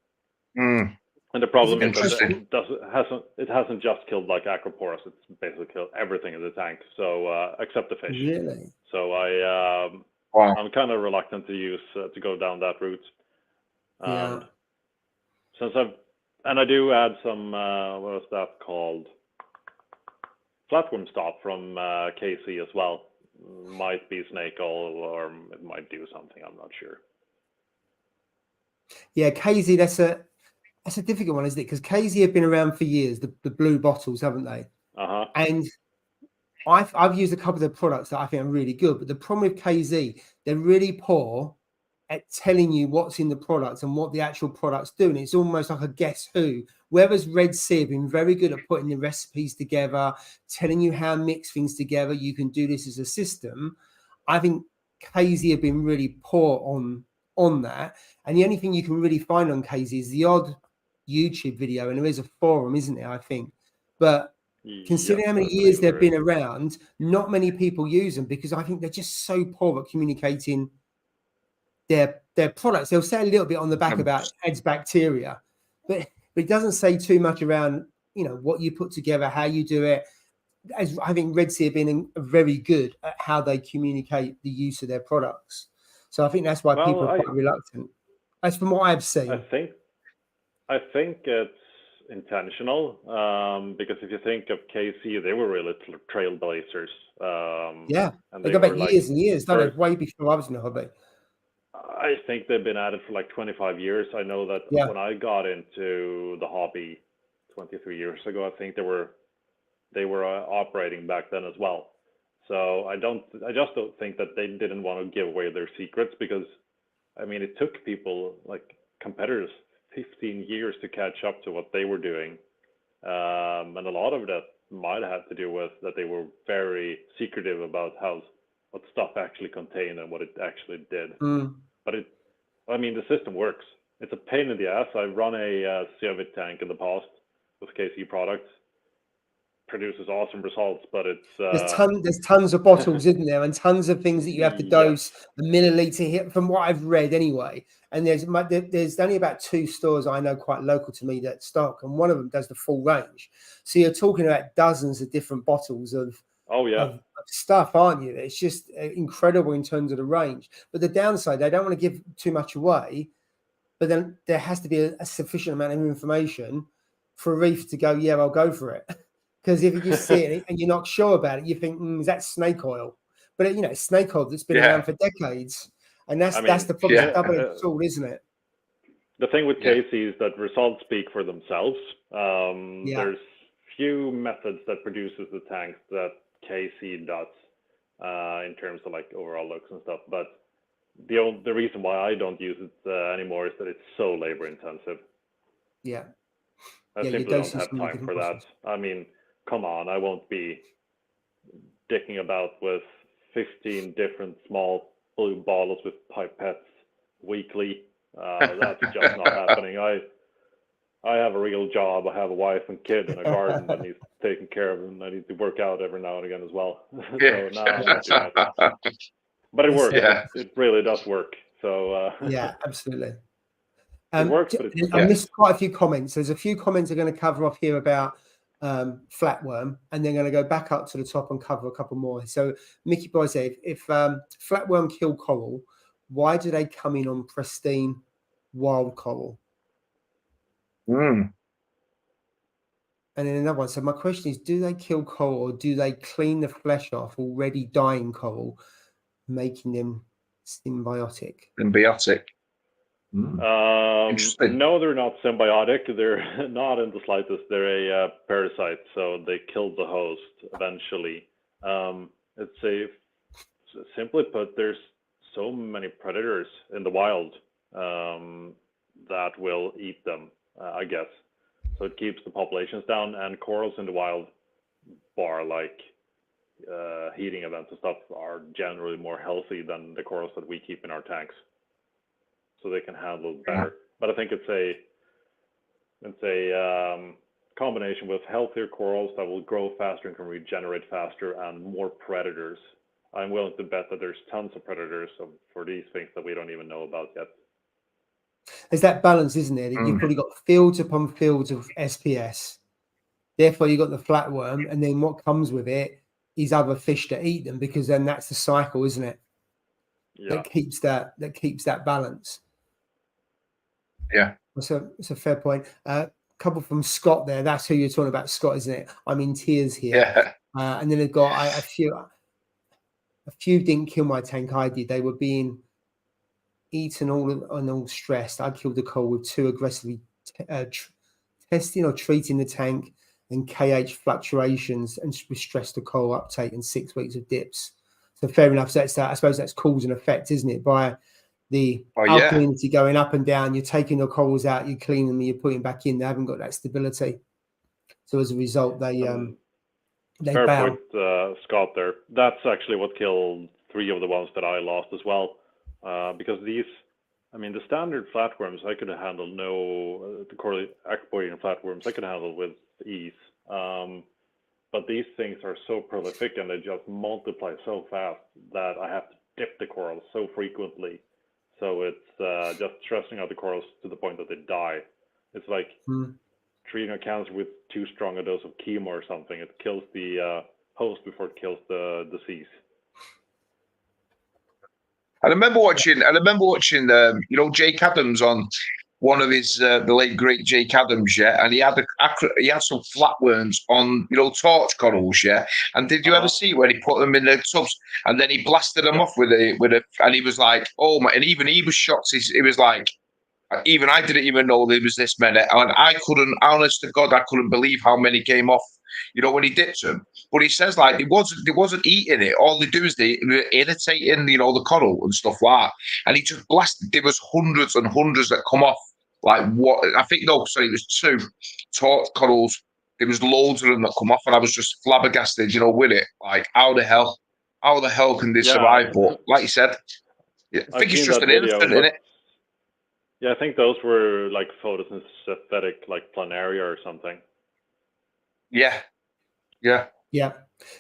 the problem is that it hasn't just killed like acroporas; it's basically killed everything in the tank, so except the fish. Really? So I'm kind of reluctant to go down that route. And I do add some what is that called? Flatworm stop from KC as well. Might be snake oil, or it might do something. I'm not sure. Yeah, KZ. That's a difficult one, isn't it? Because KZ have been around for years. The blue bottles, haven't they? And I've used a couple of their products that I think are really good, but the problem with KZ, they're really poor at telling you what's in the product and what the actual product's doing. It's almost like a guess who. Whereas Red Sea have been very good at putting the recipes together, telling you how to mix things together. You can do this as a system. I think KZ have been really poor on that. And the only thing you can really find on KZ is the odd YouTube video, and there is a forum, isn't there? I think, but considering Yes, how many I years believe they've there been is. around, not many people use them because I think they're just so poor at communicating their products. They'll say a little bit on the back about adds bacteria, but it doesn't say too much around, you know, what you put together, how you do it. As I think Red Sea have been very good at how they communicate the use of their products. So I think that's why people Well, are quite reluctant. That's from what I've seen. I think it's intentional, because if you think of KC, they were really trailblazers. Yeah, And they they go back were like years and years, don't first. they? Way before I was in the hobby. I think they've been at it for like 25 years. I know that Yeah. when I got into the hobby 23 years ago, I think they were operating back then as well. So I just don't think that they didn't want to give away their secrets, because I mean, it took people, like competitors, 15 years to catch up to what they were doing. And a lot of that might have to do with that they were very secretive about what stuff actually contained and what it actually did. But I mean, the system works. It's a pain in the ass. I've run a Ciavit tank in the past with KC products. Produces awesome results, but it's There's tons of bottles, isn't there, and tons of things that you have to dose yes. a milliliter here, from what I've read anyway. And there's only about 2 stores I know quite local to me that stock, and one of them does the full range. So you're talking about dozens of different bottles of stuff, aren't you? It's just incredible in terms of the range. But the downside, they don't want to give too much away, but then there has to be a sufficient amount of information for a reef to go, yeah, I'll go for it. Because if you just see it and you're not sure about it, you think, is that snake oil? But you know, it's snake oil that's been around for decades, and that's the problem. It's a double-edged sword, isn't it? The thing with KC is that results speak for themselves. There's few methods that produces the tanks that KC does in terms of like overall looks and stuff. But the reason why I don't use it anymore is that it's so labor intensive. Yeah. I simply don't have time for that. I mean, come on, I won't be dicking about with 15 different small blue bottles with pipettes weekly. That's just not happening. I have a real job. I have a wife and kid and a garden that needs taken care of, and I need to work out every now and again as well. So no, I'm not doing that. But it works. It really does work. So yeah, absolutely. It works, but I missed quite a few comments. There's a few comments I'm going to cover off here about flatworm, and then going to go back up to the top and cover a couple more. So Mickey Boy said, if flatworm kill coral, why do they come in on pristine wild coral? And then another one. So my question is, do they kill coral, or do they clean the flesh off already dying coral, making them symbiotic? No, they're not symbiotic. They're not in the slightest. They're a parasite, so they kill the host eventually. Simply put, there's so many predators in the wild that will eat them, I guess. So it keeps the populations down, and corals in the wild, bar like heating events and stuff, are generally more healthy than the corals that we keep in our tanks. So they can handle it better. But I think it's a combination with healthier corals that will grow faster and can regenerate faster, and more predators. I'm willing to bet that there's tons of predators for these things that we don't even know about yet. There's that balance, isn't there? You've probably got fields upon fields of SPS. Therefore, you've got the flatworm, and then what comes with it is other fish that eat them, because then that's the cycle, isn't it? Yeah. That keeps that balance. Yeah. It's a fair point. Couple from Scott there. That's who you're talking about, Scott, isn't it? I'm in tears here. Yeah. And then they've got a few didn't kill my tank. I did. They were being eaten all stressed. I killed the coral with too aggressively testing or treating the tank, and KH fluctuations, and stressed the coral uptake, and 6 weeks of dips. So fair enough. So that's I suppose that's cause and effect, isn't it? By the alkalinity going up and down, you're taking the corals out, you're cleaning them, you're putting back in. They haven't got that stability. So as a result, they fair bow. point, Scott. There, that's actually what killed 3 of the ones that I lost as well, because these I mean, the standard flatworms I could handle the coral aquapoid flatworms I could handle with ease. But these things are so prolific and they just multiply so fast that I have to dip the corals so frequently. So it's just stressing out the corals to the point that they die. It's like treating a cancer with too strong a dose of chemo or something. It kills the host before it kills the disease. I remember watching, you know, Jake Adams on one of his, the late great Jake Adams, yeah, and he had some flatworms on, you know, torch corals, yeah. And did you ever see where he put them in the tubs and then he blasted them off with a, and he was like, oh my, and even he was shocked. He was like, even I didn't even know there was this many, and I couldn't, honest to God, I couldn't believe how many came off, you know, when he dipped them. But he says like they wasn't eating it. All they do is they were irritating, you know, the coral and stuff like that. And he just blasted. There was hundreds and hundreds that come off. Like what? I think no, sorry, it was 2 torch corals. There was loads of them that come off, and I was just flabbergasted, you know, with it. Like how the hell can they survive? But like you said, I think it's just an infant, isn't it? Yeah, I think those were like photosynthetic, like planaria or something. Yeah.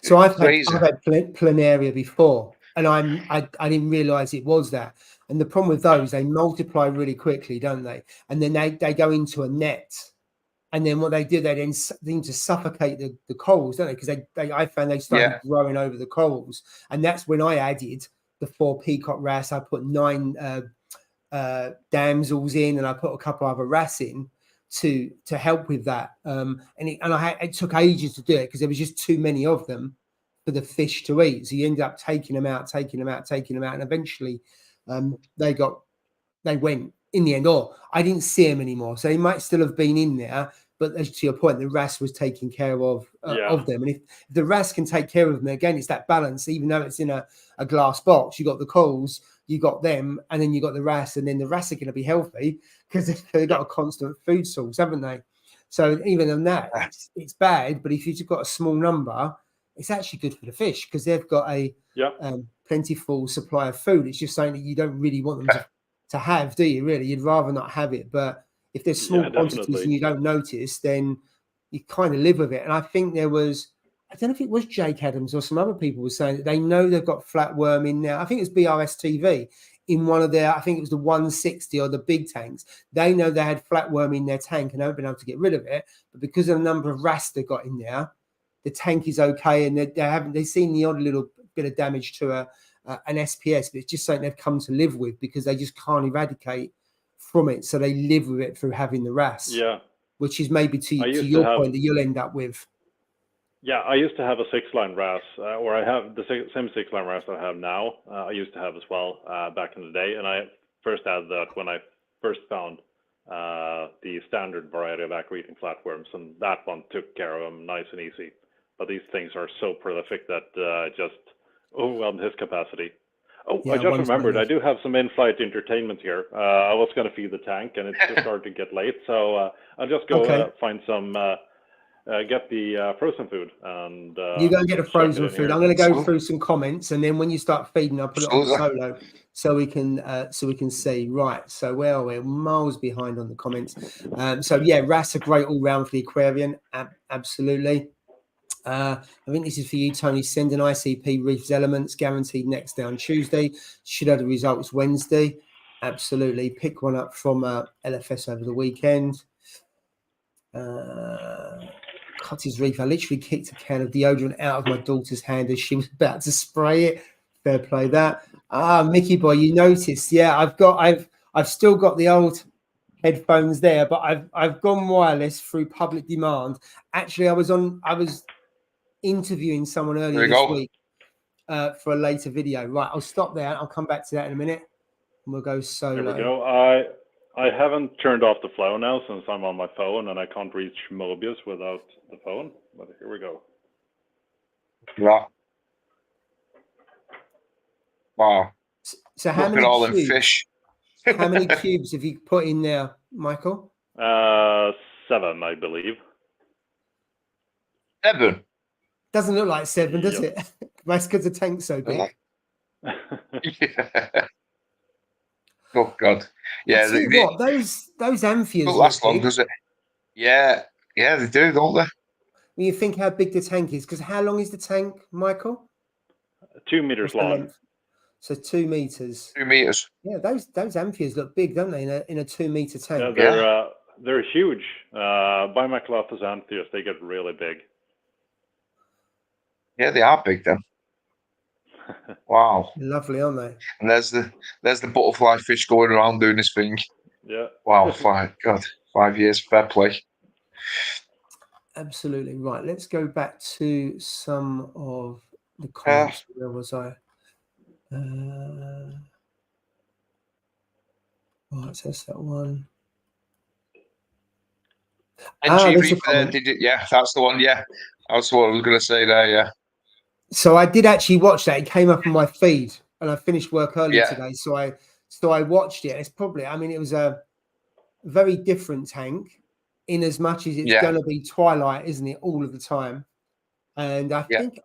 So I've had planaria before, and I didn't realise it was that. And the problem with those, they multiply really quickly, don't they? And then they go into a net, and then what they do, they then seem to suffocate the corals, don't they? Because I found they started growing over the corals, and that's when I added the 4 peacock wrasse. I put 9 damsels in, and I put a couple other wrasse in to help with that. It took ages to do it because there was just too many of them for the fish to eat. So you end up taking them out, and eventually they went in the end. Or I didn't see them anymore, so they might still have been in there. But as to your point, the wrasse was taking care of them, and if the wrasse can take care of them, again, it's that balance. Even though it's in a glass box, you got the corals, you got them, and then you got the wrasse, and then the wrasse are going to be healthy because they've got a constant food source, haven't they? So even on that, it's bad. But if you've just got a small number, it's actually good for the fish because they've got a plentiful supply of food. It's just something that you don't really want them to have, do you? Really, you'd rather not have it. But if there's small quantities and you don't notice, then you kind of live with it. And I think there was, I don't know if it was Jake Adams or some other people were saying that they know they've got flatworm in there. I think it was BRS TV in one of their, I think it was the 160 or the big tanks. They know they had flatworm in their tank and haven't been able to get rid of it. But because of the number of wrasse they got in there, the tank is okay, and they've seen the odd little bit of damage to an SPS, but it's just something they've come to live with because they just can't eradicate from it. So they live with it through having the wrasse. Yeah. Which is maybe to your point that you'll end up with. Yeah, I used to have a 6-line wrasse, or I have the same 6-line wrasse I have now. I used to have as well back in the day, and I first added that when I first found the standard variety of aqua-eating flatworms, and that one took care of them nice and easy. But these things are so prolific that just overwhelmed his capacity. Oh, yeah, I just remembered, I do have some in-flight entertainment here. I was going to feed the tank, and it's just starting to get late, so I'll just go find some, get the frozen food. And you go and get the frozen food. I'm going to go through some comments, and then when you start feeding, I'll put it on solo so we can see. Right, so where are we? Miles behind on the comments. So yeah, wrasse are great all round for the aquarium. Absolutely. I think this is for you, Tony. Send an ICP Reefs Elements guaranteed next day on Tuesday. Should have the results Wednesday. Absolutely. Pick one up from LFS over the weekend. Cottage Reef. I literally kicked a can of deodorant out of my daughter's hand as she was about to spray it. Fair play that. Mickey boy, you noticed? Yeah, I've still got the old headphones there, but I've gone wireless through public demand. Actually, I was interviewing someone earlier this week for a later video. Right, I'll stop there. I'll come back to that in a minute. And we'll go solo. There we go. I haven't turned off the flow now since I'm on my phone and I can't reach Mobius without the phone. But here we go. Right. Wow. So how many all cubes? Fish. How many cubes have you put in there, Michael? 7, I believe. 7. Doesn't look like 7, does it? That's because the tank's so big. Yeah. Oh God, yeah. I tell you what, those amphias don't look last long, big. does it? Yeah, yeah, they do, don't they? When you think how big the tank is, because how long is the tank, Michael? 2 meters What's the long. length? So 2 meters. 2 meters. Yeah, those amphias look big, don't they? In a 2 meter tank. Yeah, they're huge. Bimaculatus amphias, they get really big. Yeah, they are big then. Wow. Lovely, aren't they? And there's the butterfly fish going around doing this thing. Yeah. Wow, 5 years, fair play. Absolutely right. Let's go back to some of the comments. Where was I? Right, so that's that one. Yeah, that's the one. Yeah, that's what I was going to say there. Yeah. So I did actually watch that. It came up on my feed, and I finished work early today. So I watched it. It's probably, I mean, it was a very different tank, in as much as it's going to be twilight, isn't it, all of the time? And I think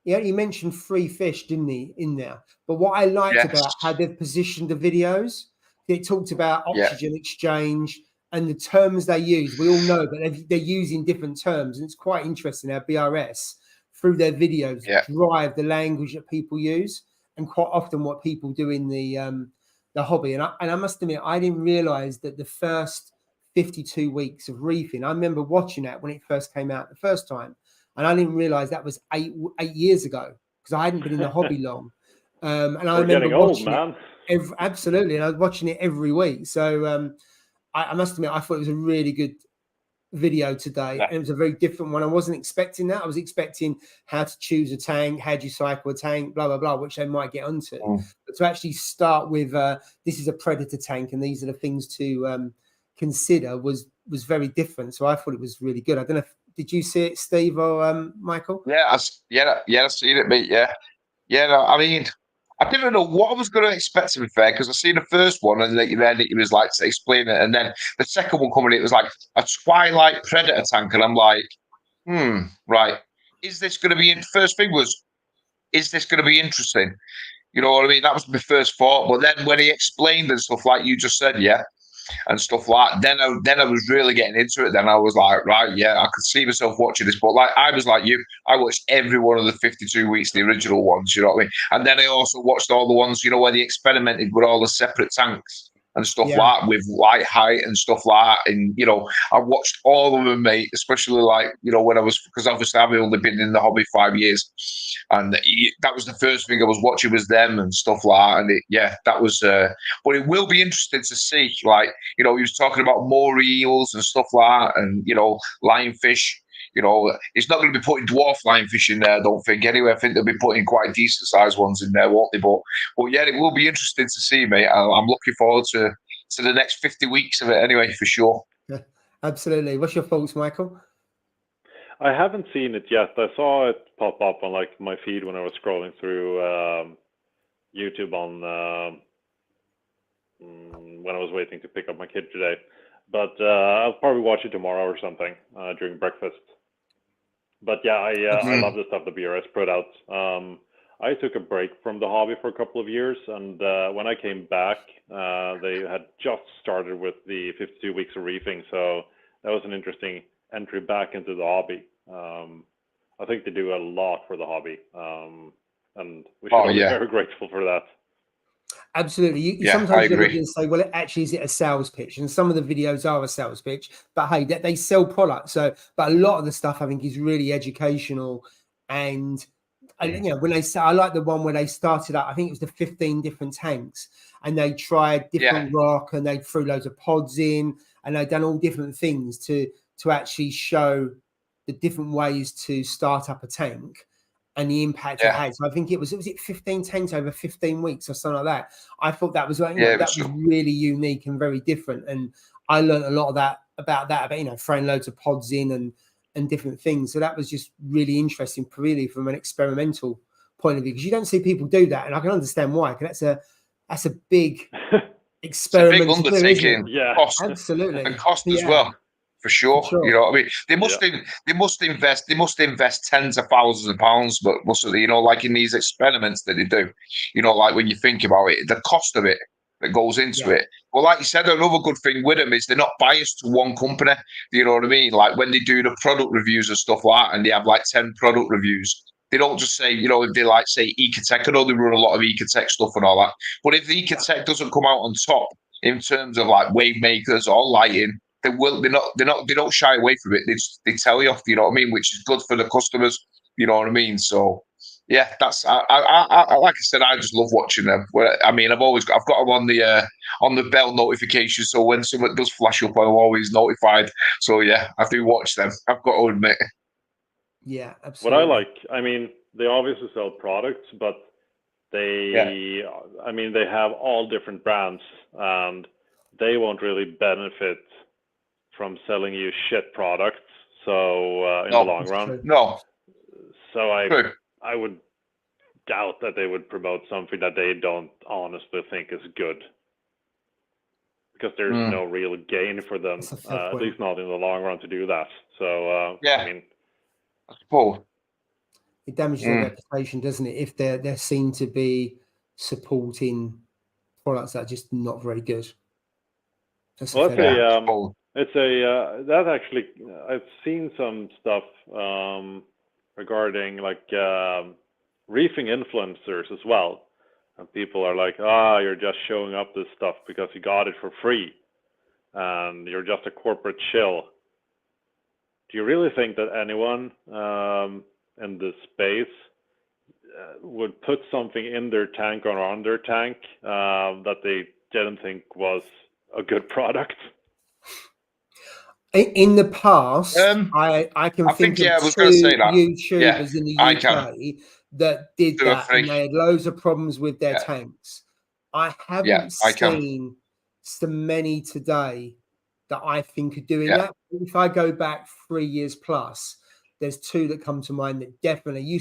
he mentioned 3 fish, didn't he, in there? But what I liked about how they've positioned the videos, it talked about oxygen exchange and the terms they use. We all know that they're using different terms, and it's quite interesting how BRS, through their videos, drive the language that people use, and quite often what people do in the hobby. And I must admit, I didn't realize that the first 52 weeks of reefing, I remember watching that when it first came out the first time, and I didn't realize that was eight years ago, because I hadn't been in the hobby long. And I remember watching it absolutely, and I was watching it every week. So I must admit, I thought it was a really good video today, and it was a very different one. I wasn't expecting that. I was expecting how to choose a tank, how do you cycle a tank, blah blah blah, which they might get onto. But to actually start with, this is a predator tank, and these are the things to consider, was very different. So I thought it was really good. I don't know did you see it, Steve or Michael? Yeah, I've seen it, mate. Yeah. No, I mean, I didn't know what I was going to expect, to be fair, because I seen the first one and then it was like to explain it, and then the second one coming, it was like a twilight predator tank, and I'm like, right, is this going to be? First thing was, is this going to be interesting? You know what I mean? That was my first thought. But then when he explained and stuff like you just said, and stuff like then I was really getting into it. Then I was like, right, I could see myself watching this. But like I was like you, I watched every one of the 52 weeks, the original ones, you know what I mean? And then I also watched all the ones, where they experimented with all the separate tanks and stuff like that, with light height and stuff like that. And I watched all of them, mate, especially like when I was, because obviously I've only been in the hobby 5 years, and that was the first thing I was watching, was them and stuff like that. And that was but it will be interesting to see, like he was talking about more eels and stuff like that, and lionfish. It's not going to be putting dwarf lionfish in there, I don't think. Anyway, I think they'll be putting quite decent sized ones in there, won't they? But it will be interesting to see, mate. I'm looking forward to the next 50 weeks of it, anyway, for sure. Yeah, absolutely. What's your thoughts, Michael? I haven't seen it yet. I saw it pop up on like my feed when I was scrolling through YouTube on when I was waiting to pick up my kid today. But I'll probably watch it tomorrow or something during breakfast. But I love the stuff the BRS put out. I took a break from the hobby for a couple of years, and when I came back, they had just started with the 52 weeks of reefing, so that was an interesting entry back into the hobby. I think they do a lot for the hobby, and we should be very grateful for that. Absolutely. Sometimes you're looking and say, well, actually, is it a sales pitch? And some of the videos are a sales pitch, but hey, they sell products. So, but a lot of the stuff I think is really educational. And when they say, I like the one where they started up, I think it was the 15 different tanks, and they tried different rock, and they threw loads of pods in, and they've done all different things to actually show the different ways to start up a tank and the impact it had. So I think it was 15 tanks over 15 weeks or something like that. I thought that was was really unique and very different. And I learned a lot of that about throwing loads of pods in and different things. So that was just really interesting, really, from an experimental point of view, because you don't see people do that, and I can understand why. Because that's a big experiment. It's a big undertaking. Cost. Absolutely, and cost as well. For sure. You know what I mean? They must invest tens of thousands of pounds, but like in these experiments that they do, like when you think about it, the cost of it, that goes into it. Well, like you said, another good thing with them is they're not biased to one company. You know what I mean? Like when they do the product reviews and stuff like that, and they have like 10 product reviews, they don't just say, you know, if they like say Ecotech, I know they run a lot of Ecotech stuff and all that. But if the Ecotech doesn't come out on top in terms of like wave makers or lighting, they don't shy away from it. They tell you, you know what I mean, which is good for the customers. You know what I mean? So yeah, that's I like I said, I just love watching them. I mean, I've got them on the bell notification, so when something does flash up, I'm always notified. So yeah, I do watch them. I've got to admit. Yeah, What absolutely. I like, I mean, they obviously sell products, but they, I mean, they have all different brands, and they won't really benefit from selling you shit products. So in the long run, no. So I would doubt that they would promote something that they don't honestly think is good, because there's no real gain for them, at least not in the long run, to do that. So I mean, I suppose it damages their reputation, doesn't it? If they're seen to be supporting products that are just not very good. Well, that actually, I've seen some stuff regarding like reefing influencers as well, and people are like, you're just showing up this stuff because you got it for free, and you're just a corporate shill. Do you really think that anyone in this space would put something in their tank or on their tank that they didn't think was a good product? In the past, I can think of two YouTubers in the UK that did that, and they had loads of problems with their tanks. I haven't seen so many today that I think are doing that. If I go back 3 years plus, there's two that come to mind that definitely you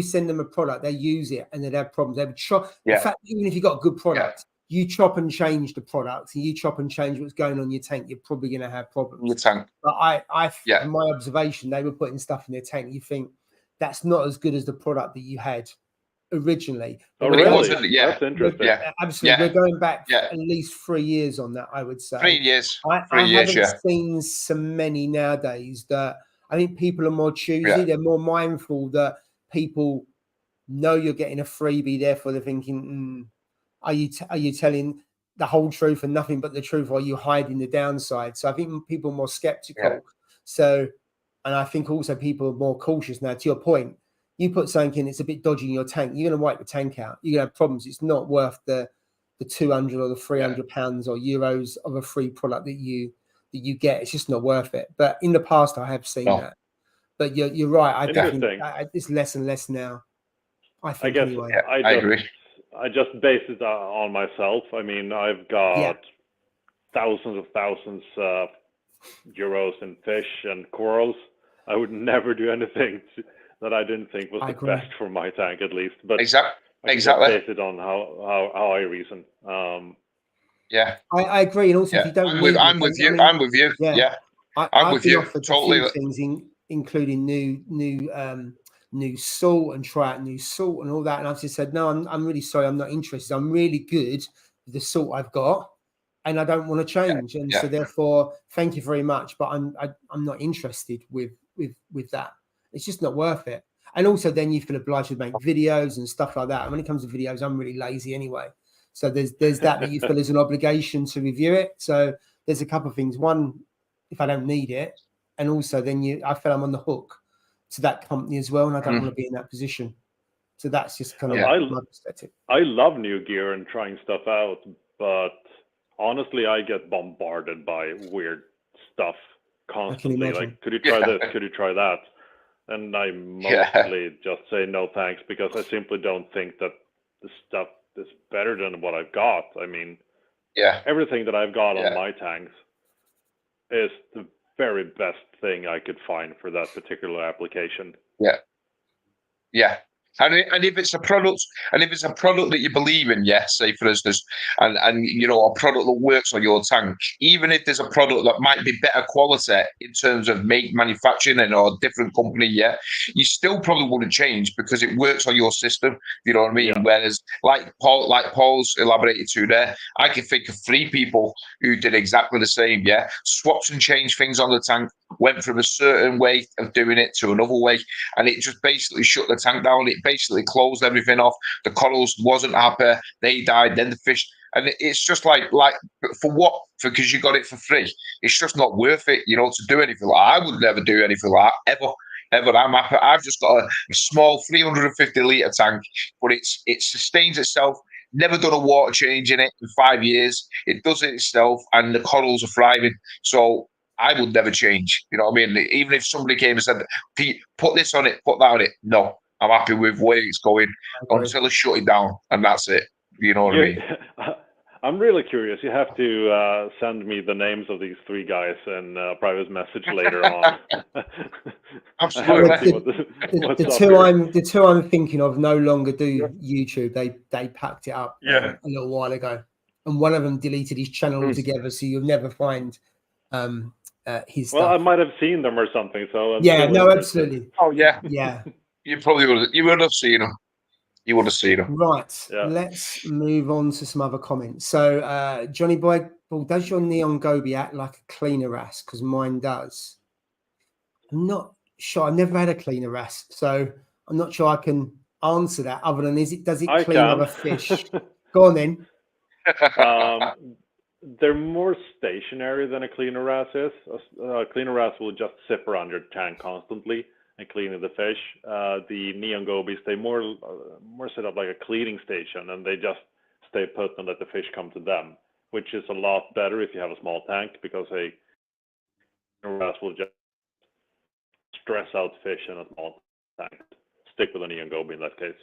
send them a product, they use it, and they'd have problems. They would in fact, even if you got a good product, you chop and change the product, and you chop and change what's going on in your tank, you're probably going to have problems. Your tank. But in my observation, they were putting stuff in their tank. You think that's not as good as the product that you had originally. Oh, really? That's interesting. Absolutely. We're going back at least 3 years on that, I would say. 3 years. I haven't seen so many nowadays that I think people are more choosy. They're more mindful that people know you're getting a freebie, therefore they're thinking, are you telling the whole truth and nothing but the truth, or are you hiding the downside? So I think people are more skeptical. So, and I think also people are more cautious now. To your point, you put something in, it's a bit dodgy in your tank, you're going to wipe the tank out. You're going to have problems. It's not worth the 200 or the 300 pounds or euros of a free product that you get. It's just not worth it. But in the past, I have seen that. But you're right. I think it's less and less now. I think anyway. I agree. I just base it on myself. I mean, I've got thousands of euros in fish and corals. I would never do anything that I didn't think was the best for my tank, at least. But exactly. I just base it on how I reason. I agree. And also, if you don't, I'm with you. I'm with you. Yeah, I'm with you. Totally. A few things, including new salt, and try out new salt and all that. And I've just said, no, I'm really sorry, I'm not interested. I'm really good with the salt I've got, and I don't want to change. And so therefore, thank you very much, but I'm not interested with that. It's just not worth it. And also then you feel obliged to make videos and stuff like that. And when it comes to videos, I'm really lazy anyway. So there's that you feel there's an obligation to review it. So there's a couple of things. One, if I don't need it, and also then I feel I'm on the hook to that company as well, and I don't want to be in that position. So that's just kind of my perspective. I love new gear and trying stuff out, but honestly, I get bombarded by weird stuff constantly. Like, could you try this? Could you try that? And I mostly just say no thanks, because I simply don't think that the stuff is better than what I've got. I mean, everything that I've got on my tanks is the very best thing I could find for that particular application. Yeah. And if it's a product, that you believe in, yes, say for instance, and you know, a product that works on your tank, even if there's a product that might be better quality in terms of manufacturing and or a different company, yeah, you still probably wouldn't change because it works on your system. You know what I mean? Yeah. Whereas, like Paul's elaborated to there, I can think of 3 people who did exactly the same. Yeah, swapped and changed things on the tank, went from a certain way of doing it to another way, and it just basically shut the tank down. It basically closed everything off. The corals wasn't happy. They died. Then the fish, and it's just like for what? Because you got it for free. It's just not worth it, you know, to do anything like that. I would never do anything like that ever. I'm happy. I've just got a small 350 litre tank, but it sustains itself. Never done a water change in it in 5 years. It does it itself, and the corals are thriving. So I would never change. You know what I mean? Even if somebody came and said, "Pete, put this on it, put that on it," no, I'm happy with where it's going until I shut it down, and that's it. You know what I mean? I'm really curious. You have to send me the names of these 3 guys in a private message later on. Absolutely. The two I'm thinking of no longer do YouTube. They packed it up a little while ago, and one of them deleted his channel altogether, so you'll never find his stuff. Well, I might have seen them or something. So absolutely. Oh yeah, yeah. You probably would. You would have seen them. You would have seen them. Right. Yeah. Let's move on to some other comments. So, Johnny Boy, does your neon goby act like a cleaner wrasse? Because mine does. I'm not sure. I've never had a cleaner wrasse, so I'm not sure I can answer that. Other than does it clean other fish? Go on then. They're more stationary than a cleaner wrasse is. A cleaner wrasse will just zip around your tank constantly and cleaning the fish. The neon gobies, they more set up like a cleaning station, and they just stay put and let the fish come to them, which is a lot better if you have a small tank, because a wrasse will just stress out fish in a small tank. Stick with a neon goby in that case.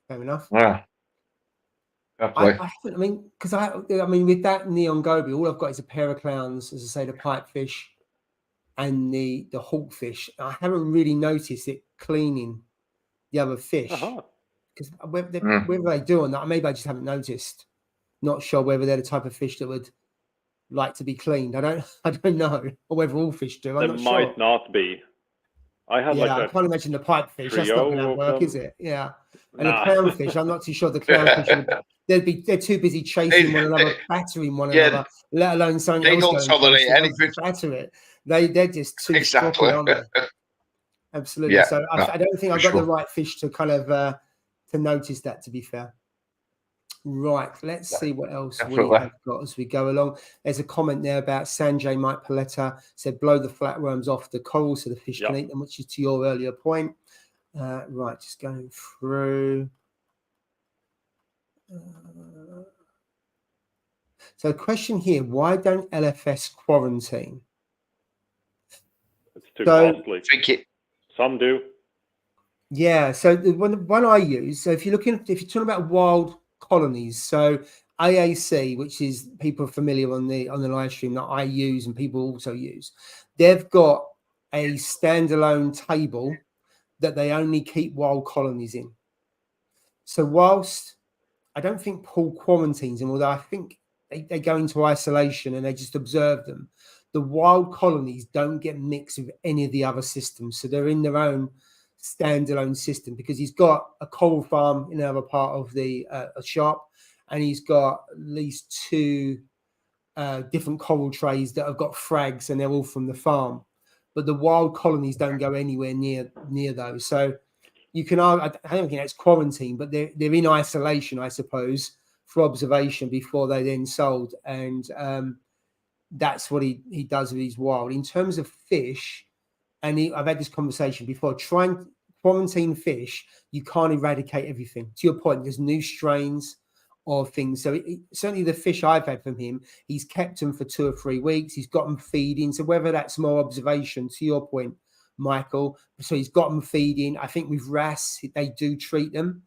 Fair enough. Yeah. I mean, because I mean, with that neon goby, all I've got is a pair of clowns, as I say, the pipefish and the hawkfish. I haven't really noticed it cleaning the other fish, because whether they do or not, maybe I just haven't noticed. Not sure whether they're the type of fish that would like to be cleaned. I don't know, or whether all fish do. There might not be. I can't imagine the pipefish. That's not going to work, is it? Yeah. And the clownfish, I'm not too sure the clownfish they're too busy chasing one another, battering one another, let alone something else. They don't tolerate anything. Batter it. They're just too sloppy, aren't they? Absolutely. Yeah, so I don't think I've got the right fish to kind of to notice that, to be fair. Right, let's see what else we have got as we go along. There's a comment there about Sanjay Mike Paletta said, blow the flatworms off the coral so the fish can eat them, which is to your earlier point. Right, just going through. So question here, why don't LFS quarantine? It's too costly. Some do. Yeah, so the one I use, so if you're talking about wild colonies, so AAC, which is people familiar on the live stream that I use and people also use, they've got a standalone table that they only keep wild colonies in. So whilst I don't think Paul quarantines them, although I think they go into isolation and they just observe them, the wild colonies don't get mixed with any of the other systems, so they're in their own standalone system, because he's got a coral farm in another part of the shop, and he's got at least 2 different coral trays that have got frags, and they're all from the farm, but the wild colonies don't go anywhere near those. So you can argue, I don't think that's quarantine, but they're in isolation, I suppose, for observation before they then sold, and that's what he does with his wild. In terms of fish, and I've had this conversation before, trying quarantine fish, you can't eradicate everything. To your point, there's new strains of things. So certainly the fish I've had from him, he's kept them for 2 or 3 weeks. He's got them feeding. So whether that's more observation, to your point, Michael, so he's got them feeding. I think with wrasse, they do treat them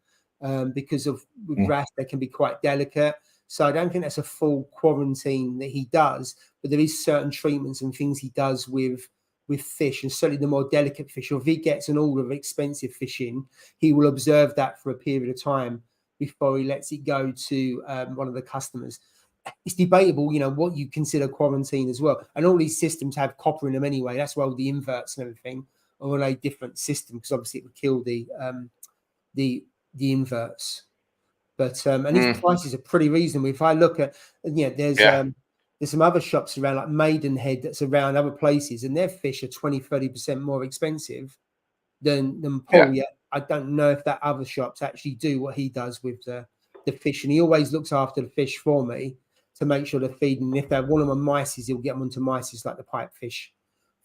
because with wrasse, they can be quite delicate. So I don't think that's a full quarantine that he does, but there is certain treatments and things he does with with fish, and certainly the more delicate fish, or if he gets an order of expensive fish in, he will observe that for a period of time before he lets it go to one of the customers. It's debatable, you know, what you consider quarantine as well. And all these systems have copper in them anyway. That's why all the inverts and everything are on a different system, because obviously it would kill the inverts. But and these prices are pretty reasonable. If I look at, you know, there's some other shops around like Maidenhead that's around other places, and their fish are 20-30% more expensive than Paul. Yet I don't know if that other shops actually do what he does with the fish, and he always looks after the fish for me to make sure they're feeding. And if they want them on mices, he'll get them onto mices like the pipefish,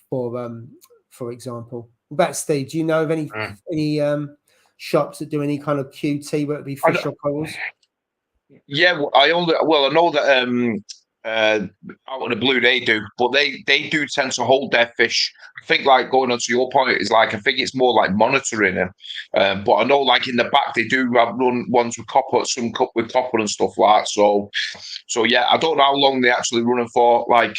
for example. What about Steve? Do you know of any shops that do any kind of QT, whether it be fish or corals? Yeah, I know that out of the blue they do, but they do tend to hold their fish. I think, like, going on to your point, is like, I think it's more like monitoring them. But I know, like, in the back they do run ones with copper, some with copper and stuff like that. So yeah, I don't know how long they actually run them for. Like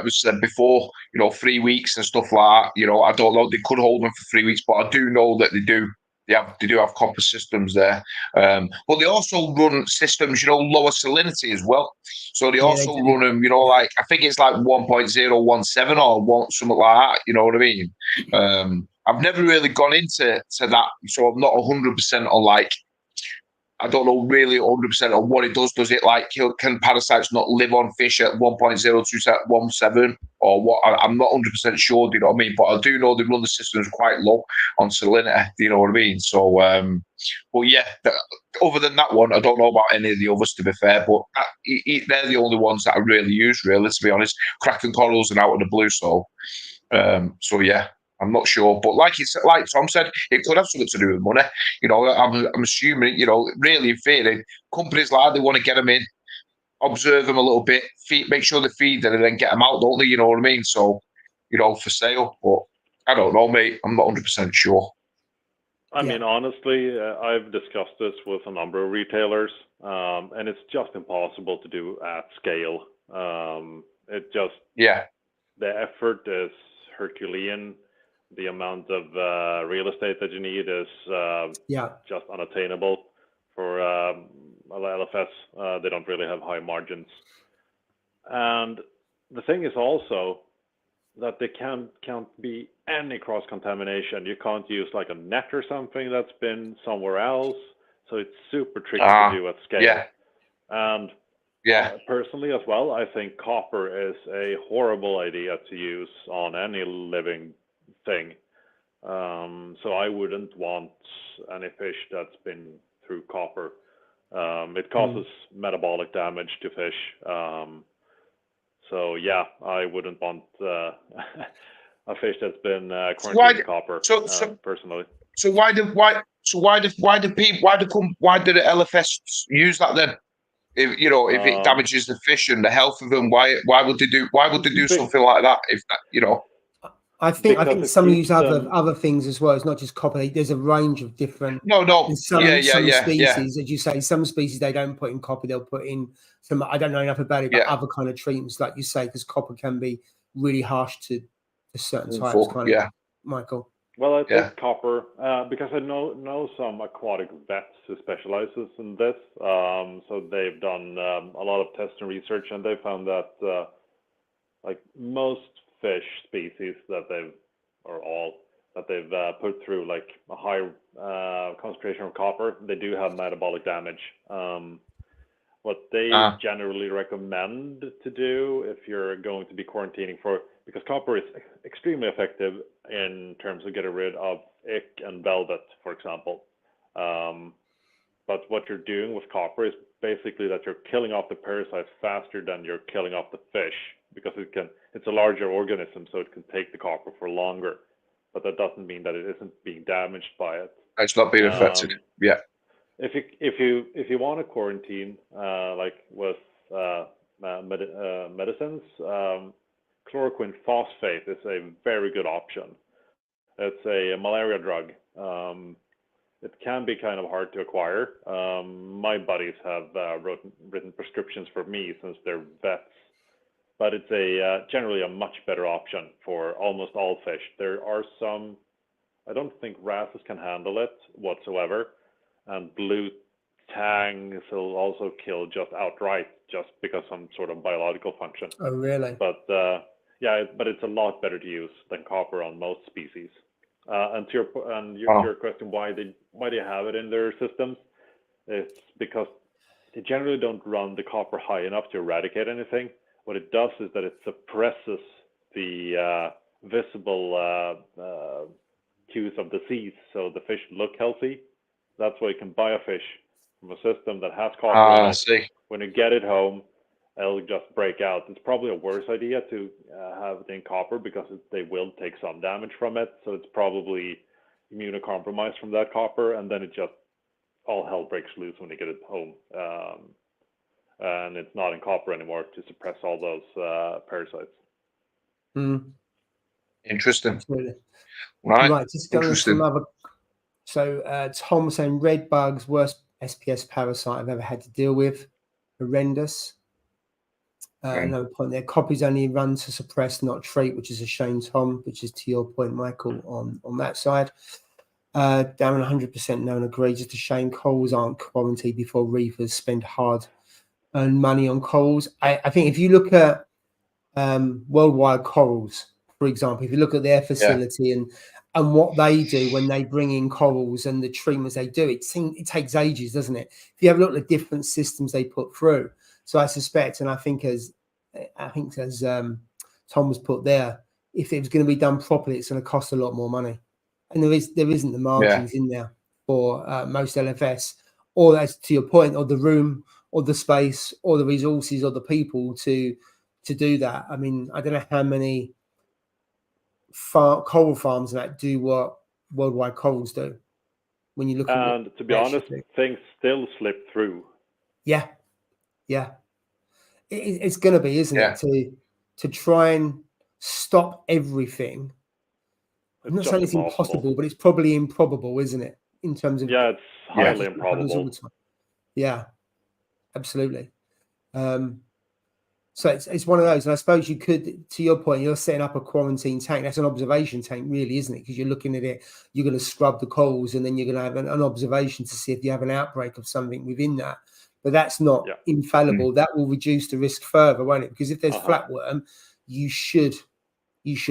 we said before, you know, 3 weeks and stuff like that. You know, I don't know. They could hold them for 3 weeks, but I do know that they do. They do have copper systems there, but they also run systems, you know, lower salinity as well. So they also run them, you know, like, I think it's like 1.017 or something like that. You know what I mean? I've never really gone into that, so I'm not 100% on, like, I don't know really 100% on what it does. Does it, like, can parasites not live on fish at 1.017 or what? I'm not 100% sure, do you know what I mean? But I do know they run the systems quite low on salinity, do you know what I mean? So, but yeah, other than that one, I don't know about any of the others, to be fair, but they're the only ones that I really use, really, to be honest. Kraken corals and out of the blue, so yeah. I'm not sure, but like Tom said, it could have something to do with money. You know, I'm assuming, you know, really in theory, companies like, they want to get them in, observe them a little bit, make sure they feed them, and then get them out, don't they? You know what I mean? So, you know, for sale. But I don't know, mate. I'm not 100% sure. I mean, honestly, I've discussed this with a number of retailers, and it's just impossible to do at scale. The effort is Herculean. The amount of real estate that you need is just unattainable for LFS. They don't really have high margins. And the thing is also that there can't be any cross-contamination. You can't use like a net or something that's been somewhere else. So it's super tricky to do at scale. And personally as well, I think copper is a horrible idea to use on any living thing. So I wouldn't want any fish that's been through copper. It causes metabolic damage to fish. So yeah, I wouldn't want a fish that's been quarantined with copper. Personally. So why do the LFS use that then? If, you know, if it damages the fish and the health of them, why would they do something like that? If that, you know, I think some use other things as well. It's not just copper. There's a range of different. Some species, as you say, some species they don't put in copper. They'll put in some. I don't know enough about it, but other kind of treatments, like you say, because copper can be really harsh to certain types. Michael. Well, I think copper, because I know some aquatic vets who specializes in this. So they've done a lot of tests and research, and they found that like most fish species that they've put through like a high concentration of copper, they do have metabolic damage. What they generally recommend to do if you're going to be quarantining because copper is extremely effective in terms of getting rid of ick and velvet, for example. But what you're doing with copper is basically that you're killing off the parasites faster than you're killing off the fish, because it's a larger organism, so it can take the copper for longer. But that doesn't mean that it isn't being damaged by it. It's not being affected. If you want to quarantine, like with medicines, chloroquine phosphate is a very good option. It's a malaria drug. It can be kind of hard to acquire. My buddies have written prescriptions for me, since they're vets. but it's generally a much better option for almost all fish. There are some, I don't think wrasses can handle it whatsoever, and blue tangs will also kill just outright, just because some sort of biological function. Oh, really? But yeah, but it's a lot better to use than copper on most species. And to your question, why they have it in their systems, it's because they generally don't run the copper high enough to eradicate anything. What it does is that it suppresses the visible cues of disease, so the fish look healthy. That's why you can buy a fish from a system that has copper in it. See. When you get it home, it'll just break out. It's probably a worse idea to have it in copper, because they will take some damage from it. So it's probably immunocompromised from that copper, and then it just all hell breaks loose when you get it home. And it's not in copper anymore to suppress all those parasites. Interesting. Absolutely. Right. Just going to some other. So Tom saying red bugs, worst SPS parasite I've ever had to deal with. Horrendous. Another point there, copies only run to suppress, not treat, which is a shame, Tom, which is to your point, Michael, on that side. Darren, 100% no one agrees. Just a shame corals aren't quarantined before reefers spend hard-earned money on corals. I think if you look at worldwide corals, for example, if you look at their facility and what they do when they bring in corals and the treatments they do, it takes ages, doesn't it? If you have a look at the different systems they put through. So I suspect, and I think as Tom was put there, if it was going to be done properly, it's going to cost a lot more money, and there isn't the margins in there for most LFS, or that's to your point, or the room, or the space, or the resources, or the people to do that. I mean, I don't know how many coral farms that do what worldwide corals do. When you look at and to be honest, things still slip through. Yeah. It's going to be, isn't it, to try and stop everything. I'm not saying it's impossible, but it's probably improbable, isn't it? In terms of it's highly improbable. All the time. Yeah, absolutely. So it's one of those, and I suppose you could, to your point, you're setting up a quarantine tank. That's an observation tank, really, isn't it? Because you're looking at it, you're going to scrub the corals, and then you're going to have an observation to see if you have an outbreak of something within that. But that's not infallible. That will reduce the risk further, won't it? Because if there's flatworm, you should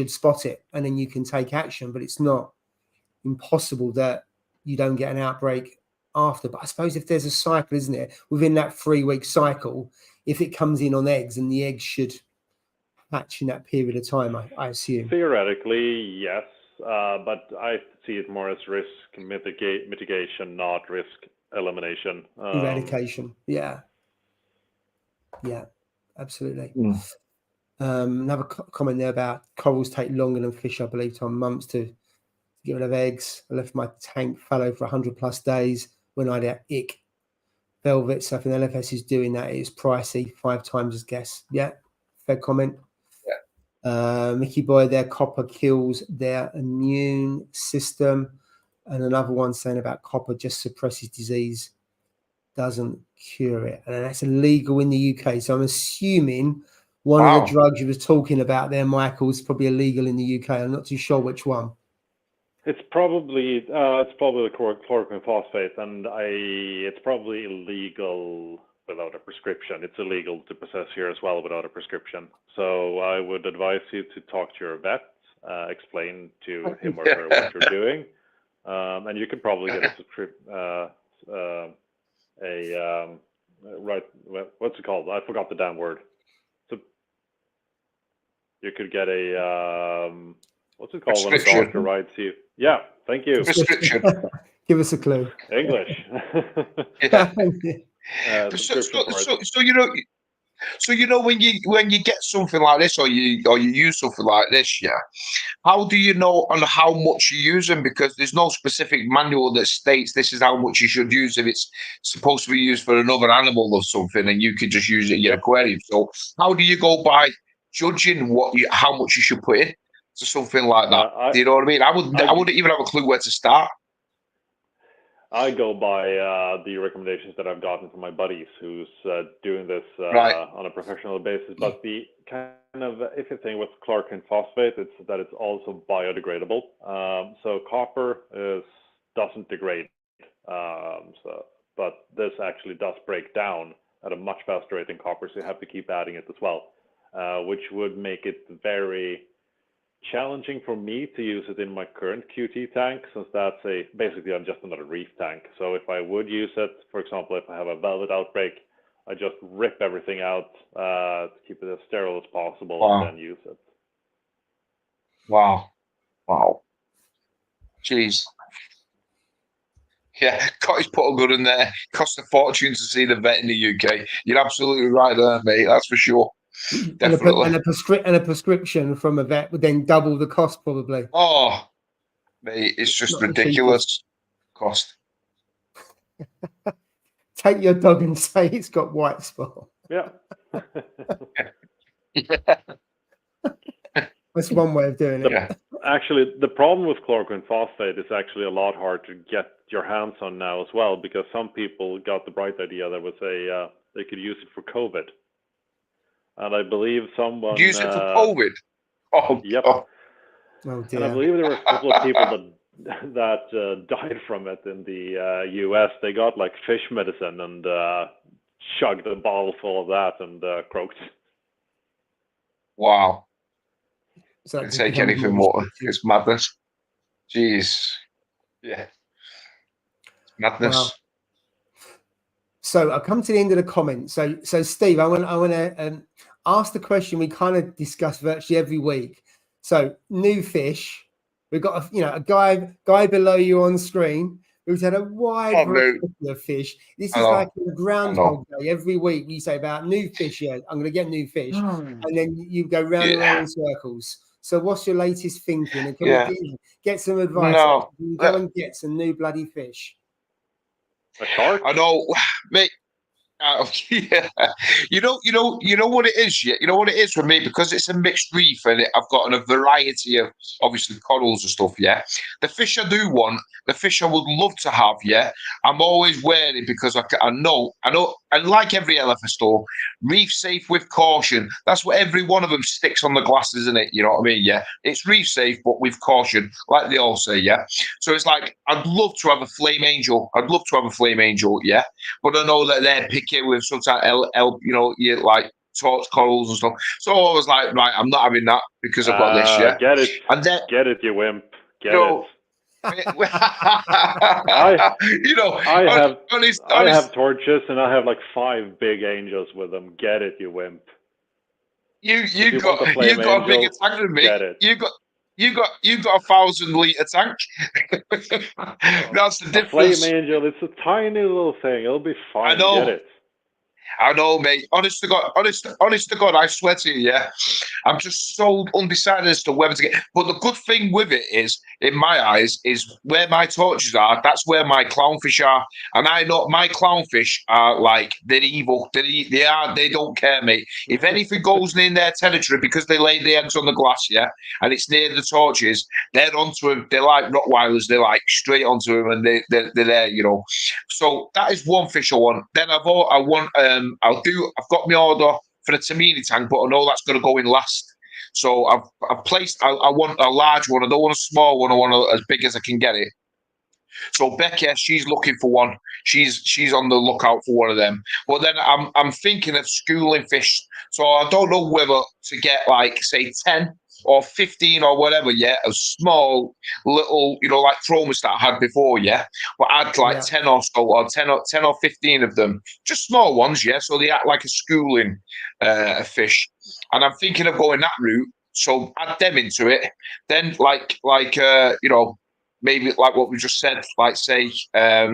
spot it, and then you can take action. But it's not impossible that you don't get an outbreak after. But I suppose if there's a cycle, isn't it, within that 3-week cycle, if it comes in on eggs, and the eggs should hatch in that period of time, I assume. Theoretically, yes, but I see it more as risk mitigation, not risk elimination. Eradication. Yeah, absolutely. Another comment there about corals take longer than fish, I believe, Tom, months to get rid of eggs. I left my tank fallow for 100+ days when I had ick velvet. So if an LFS is doing that, it's pricey, 5 times as guess. Yeah, fair comment. Mickey Boy there, copper kills their immune system. And another one saying about copper just suppresses disease, doesn't cure it. And that's illegal in the UK. So I'm assuming one of the drugs you were talking about there, Michael, is probably illegal in the UK. I'm not too sure which one. It's probably the chloroquine phosphate, and it's probably illegal without a prescription. It's illegal to possess here as well without a prescription. So I would advise you to talk to your vet, explain to him or her what you're doing, and you could probably get what's it called? I forgot the damn word. So you could get a what's it called when a doctor writes you? Yeah, thank you. Prescription. Give us a clue. English. So when you get something like this, or you use something like this, how do you know on how much you're using? Because there's no specific manual that states this is how much you should use if it's supposed to be used for another animal or something, and you can just use it in your aquarium. So how do you go by judging how much you should put in to something like that? Do you know what I mean? I wouldn't even have a clue where to start. I go by the recommendations that I've gotten from my buddies who's doing this Right. on a professional basis. But the kind of iffy thing with chloroquine phosphate is that it's also biodegradable. So copper doesn't degrade. But this actually does break down at a much faster rate than copper, so you have to keep adding it as well, which would make it very challenging for me to use it in my current QT tank, since that's basically I'm just another reef tank. So if I would use it, for example, if I have a velvet outbreak, I just rip everything out to keep it as sterile as possible. Wow. And then use it. Wow. Jeez. Yeah, cottage put a good in there. Cost a fortune to see the vet in the UK. You're absolutely right there, mate. That's for sure. Definitely. And a prescription from a vet would then double the cost, probably. Oh, mate, it's just ridiculous cost. Take your dog and say it's got white spot. Yeah. That's one way of doing it. Yeah. Actually, the problem with chloroquine phosphate is actually a lot hard to get your hands on now as well, because some people got the bright idea that was they could use it for COVID. And I believe someone Use it for COVID. Oh, yep. God. Oh dear. And I believe there were a couple of people that died from it in the US. They got like fish medicine and chugged a bottle full of that and croaked. Wow. So Can't take anything more. It's madness. Jeez. Yeah. It's madness. Wow. So I've come to the end of the comments. So Steve, I want to ask the question we kind of discuss virtually every week. So new fish. We've got a guy below you on screen who's had a wide variety of fish. This is like a Groundhog Day. Every week we say about new fish. Yeah, I'm going to get new fish, and then you go round and round in circles. So what's your latest thinking? And can we get some advice? No. Go and get some new bloody fish. A shark? I know, mate. Yeah. You know what it is. Yeah, you know what it is for me, because it's a mixed reef and I've got a variety of obviously corals and stuff. Yeah, the fish I do want, the fish I would love to have. Yeah, I'm always wary because I know, and like every LFS store, reef safe with caution. That's what every one of them sticks on the glass, isn't it? You know what I mean? Yeah, it's reef safe but with caution, like they all say. Yeah, so it's like I'd love to have a flame angel. Yeah, but I know that they're picky with sometimes like torch corals and stuff. So I was like, right, I'm not having that because I've got this. Yeah, get it, and then get it, you wimp, get it. I have torches and I have like 5 big angels with them. Get it, you wimp. You got a bigger tank than me. Get it. You got a 1,000-liter tank. That's the difference. Flame angel, it's a tiny little thing. It'll be fine. I know. Get it. I know, mate. Honest to God, I swear to you, yeah. I'm just so undecided as to whether to get. But the good thing with it is, in my eyes, is where my torches are. That's where my clownfish are, and I know my clownfish are like they're evil. They don't care, mate. If anything goes in their territory because they lay the eggs on the glass, yeah, and it's near the torches, they're onto them. They're like Rottweilers. They're like straight onto them, and they're there, you know. So that is one fish I want. Then I've got my order for the Tamini tank, but I know that's going to go in last. So I've placed. I want a large one. I don't want a small one. I want as big as I can get it. So Becky, she's looking for one. She's on the lookout for one of them. But then I'm thinking of schooling fish. So I don't know whether to get like say 10 or 15 or whatever, yeah, a small little, like chromas that I had before, yeah. But I'd like 10 or so, or 10 or 15 of them, just small ones, yeah. So they act like a schooling fish, and I'm thinking of going that route. So add them into it, then maybe like what we just said, like say a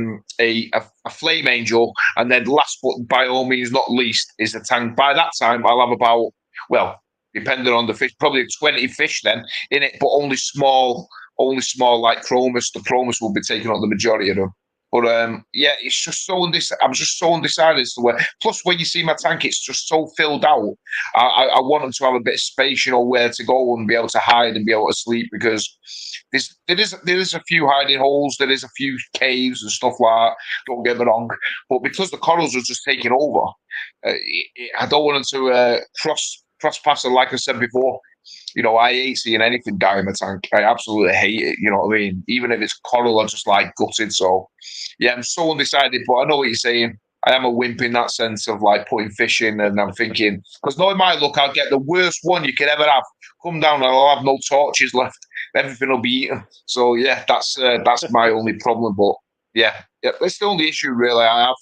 flame angel, and then last but by all means not least is the tank. By that time, I'll have about, well, depending on the fish, probably 20 fish then in it, but only small like chromas. The chromas will be taking on the majority of them. But yeah, it's just so I'm just so undecided as to where. Plus, when you see my tank, it's just so filled out. I want them to have a bit of space, you know, where to go and be able to hide and be able to sleep, because there is a few hiding holes, there is a few caves and stuff like that. Don't get me wrong, but because the corals are just taking over, I don't want them to cross pass it. Like I said before, you know, I hate seeing anything die in my tank. I absolutely hate it. You know what I mean? Even if it's coral, I just like gutted. So, yeah, I'm so undecided. But I know what you're saying. I am a wimp in that sense of like putting fish in, and I'm thinking, because knowing my luck, I'll get the worst one you could ever have. Come down, and I'll have no torches left. Everything will be eaten. So yeah, that's my only problem. But yeah, that's the only issue really I have,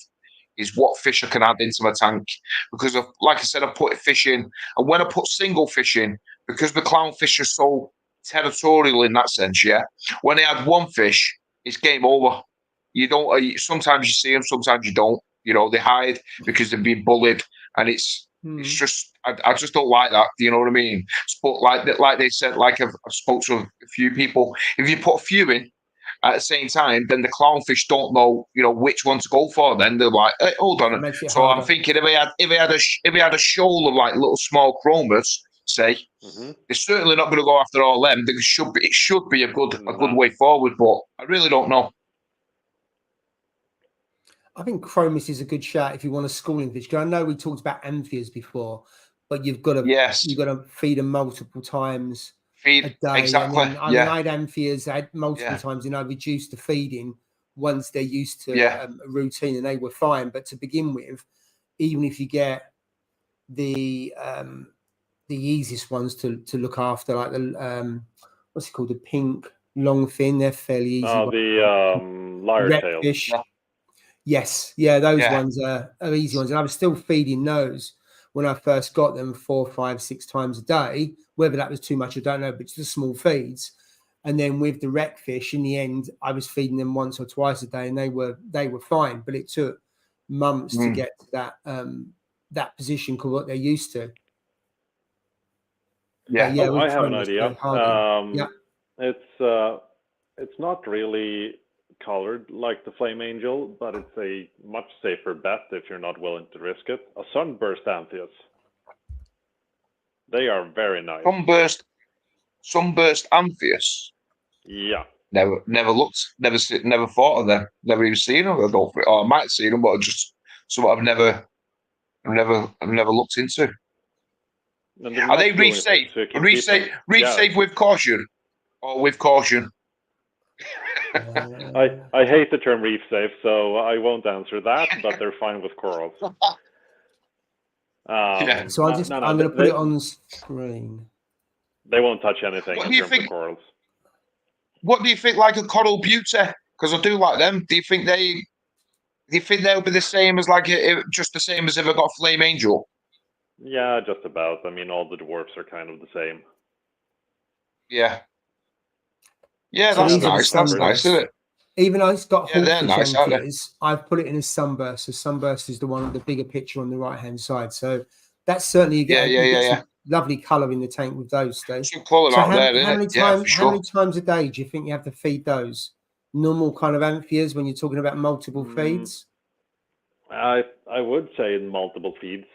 is what fish I can add into my tank, because of, like I said, I put fish in, and when I put single fish in, because the clownfish are so territorial in that sense, yeah. When they add one fish, it's game over. You don't. Sometimes you see them, sometimes you don't. You know, they hide because they've been bullied, and it's just I just don't like that. Do you know what I mean? But like they said, like I've spoke to a few people. If you put a few in at the same time, then the clownfish don't know, you know, which one to go for. Then they're like, hey, hold on. Makes it So harder. I'm thinking if he had a shoal of like little small chromas, say, they're certainly not going to go after all them. It should be a good way forward, but I really don't know. I think chromis is a good shout if you want a schooling fish. I know we talked about amphias before, but you've got to feed them multiple times a day. Exactly. And then, I mean, I had amphias, I had multiple times, and I reduced the feeding once they're used to a routine, and they were fine. But to begin with, even if you get the easiest ones to look after, like the what's it called, the pink long fin, they're fairly easy. Oh, the lyre tail. Fish. Yes, yeah, those ones are easy ones, and I was still feeding those when I first got them 4, 5, 6 times a day. Whether that was too much, I don't know, but just small feeds. And then with the wreck fish, in the end, I was feeding them once or twice a day, and they were fine. But it took months to get to that position called what they're used to. Yeah, I have an idea. It's not really colored like the flame angel, but it's a much safer bet if you're not willing to risk it. A sunburst amphias. They are very nice. Sunburst amphias. Yeah. Never thought of them. Never even seen them. I don't think, or I might have seen them, but just something I've never looked into. Are they reef safe? Reef safe with caution, or with caution? I hate the term reef safe, so I won't answer that. But they're fine with corals. So I'm going to put it on the screen. They won't touch anything in terms of corals. What do you think, like a coral beauty? Because I do like them. Do you think they'll be the same as just the same as if I got flame angel? Yeah, just about. I mean, all the dwarfs are kind of the same. Yeah. Yeah, so that's nice. That's nice, isn't it? Even though it's got hawkfish nice, amphias, I've put it in a sunburst. So sunburst is the one with the bigger picture on the right-hand side. So that's certainly some lovely colour in the tank with those, Steve. Some colour out there, how many times a day do you think you have to feed those normal kind of amphias when you're talking about multiple feeds? I would say in multiple feeds.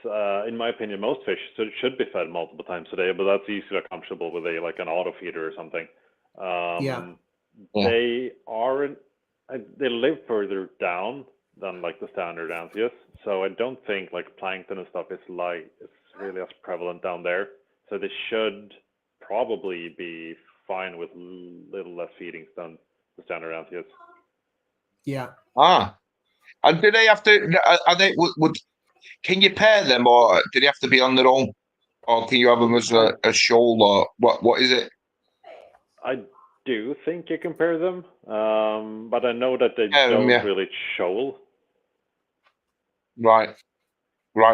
In my opinion, most fish should be fed multiple times a day, but that's easily accomplishable with an auto feeder or something. They live further down than like the standard amphias, so I don't think like plankton and stuff is really as prevalent down there. So they should probably be fine with little less feedings than the standard amphias. Yeah. And do they have to? Are they? Can you pair them, or do they have to be on their own, or can you have them as a shoal, or what is it? I do think you can pair them, but I know that they don't really shoal. Right.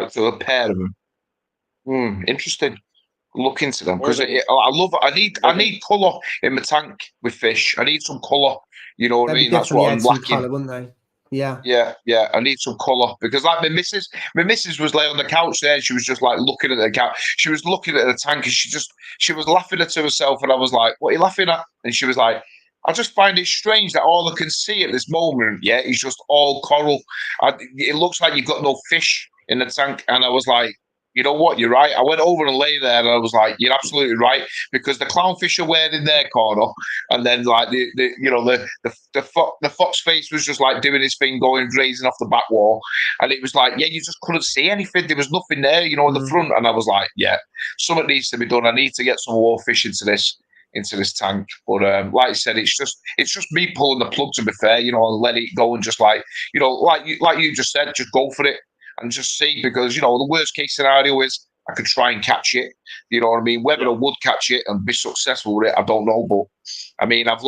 So a pair of them. Interesting. Look into them, because I need colour in my tank with fish. I need some colour. You know what I mean? That's what I'm lacking. Colour, wouldn't they? Yeah. I need some colour, because like my missus was laying on the couch there, and she was just like looking at the couch. She was looking at the tank, and she was laughing to herself, and I was like, "What are you laughing at?" And she was like, I just find it strange that all I can see at this moment, is just all coral. It looks like you've got no fish in the tank, and I was like, you know what, you're right. I went over and lay there, and I was like, you're absolutely right, because the clownfish are weird in their corner, and then like the fox face was just like doing his thing, going grazing off the back wall, and it was like, you just couldn't see anything. There was nothing there, in the front, and I was like, something needs to be done. I need to get some more fish into this tank. But like I said, it's just me pulling the plug, to be fair, and let it go, and just like like you just said, just go for it and just see, because the worst case scenario is I could try and catch it, you know what I mean? Whether I would catch it and be successful with it, I don't know. But I mean, I've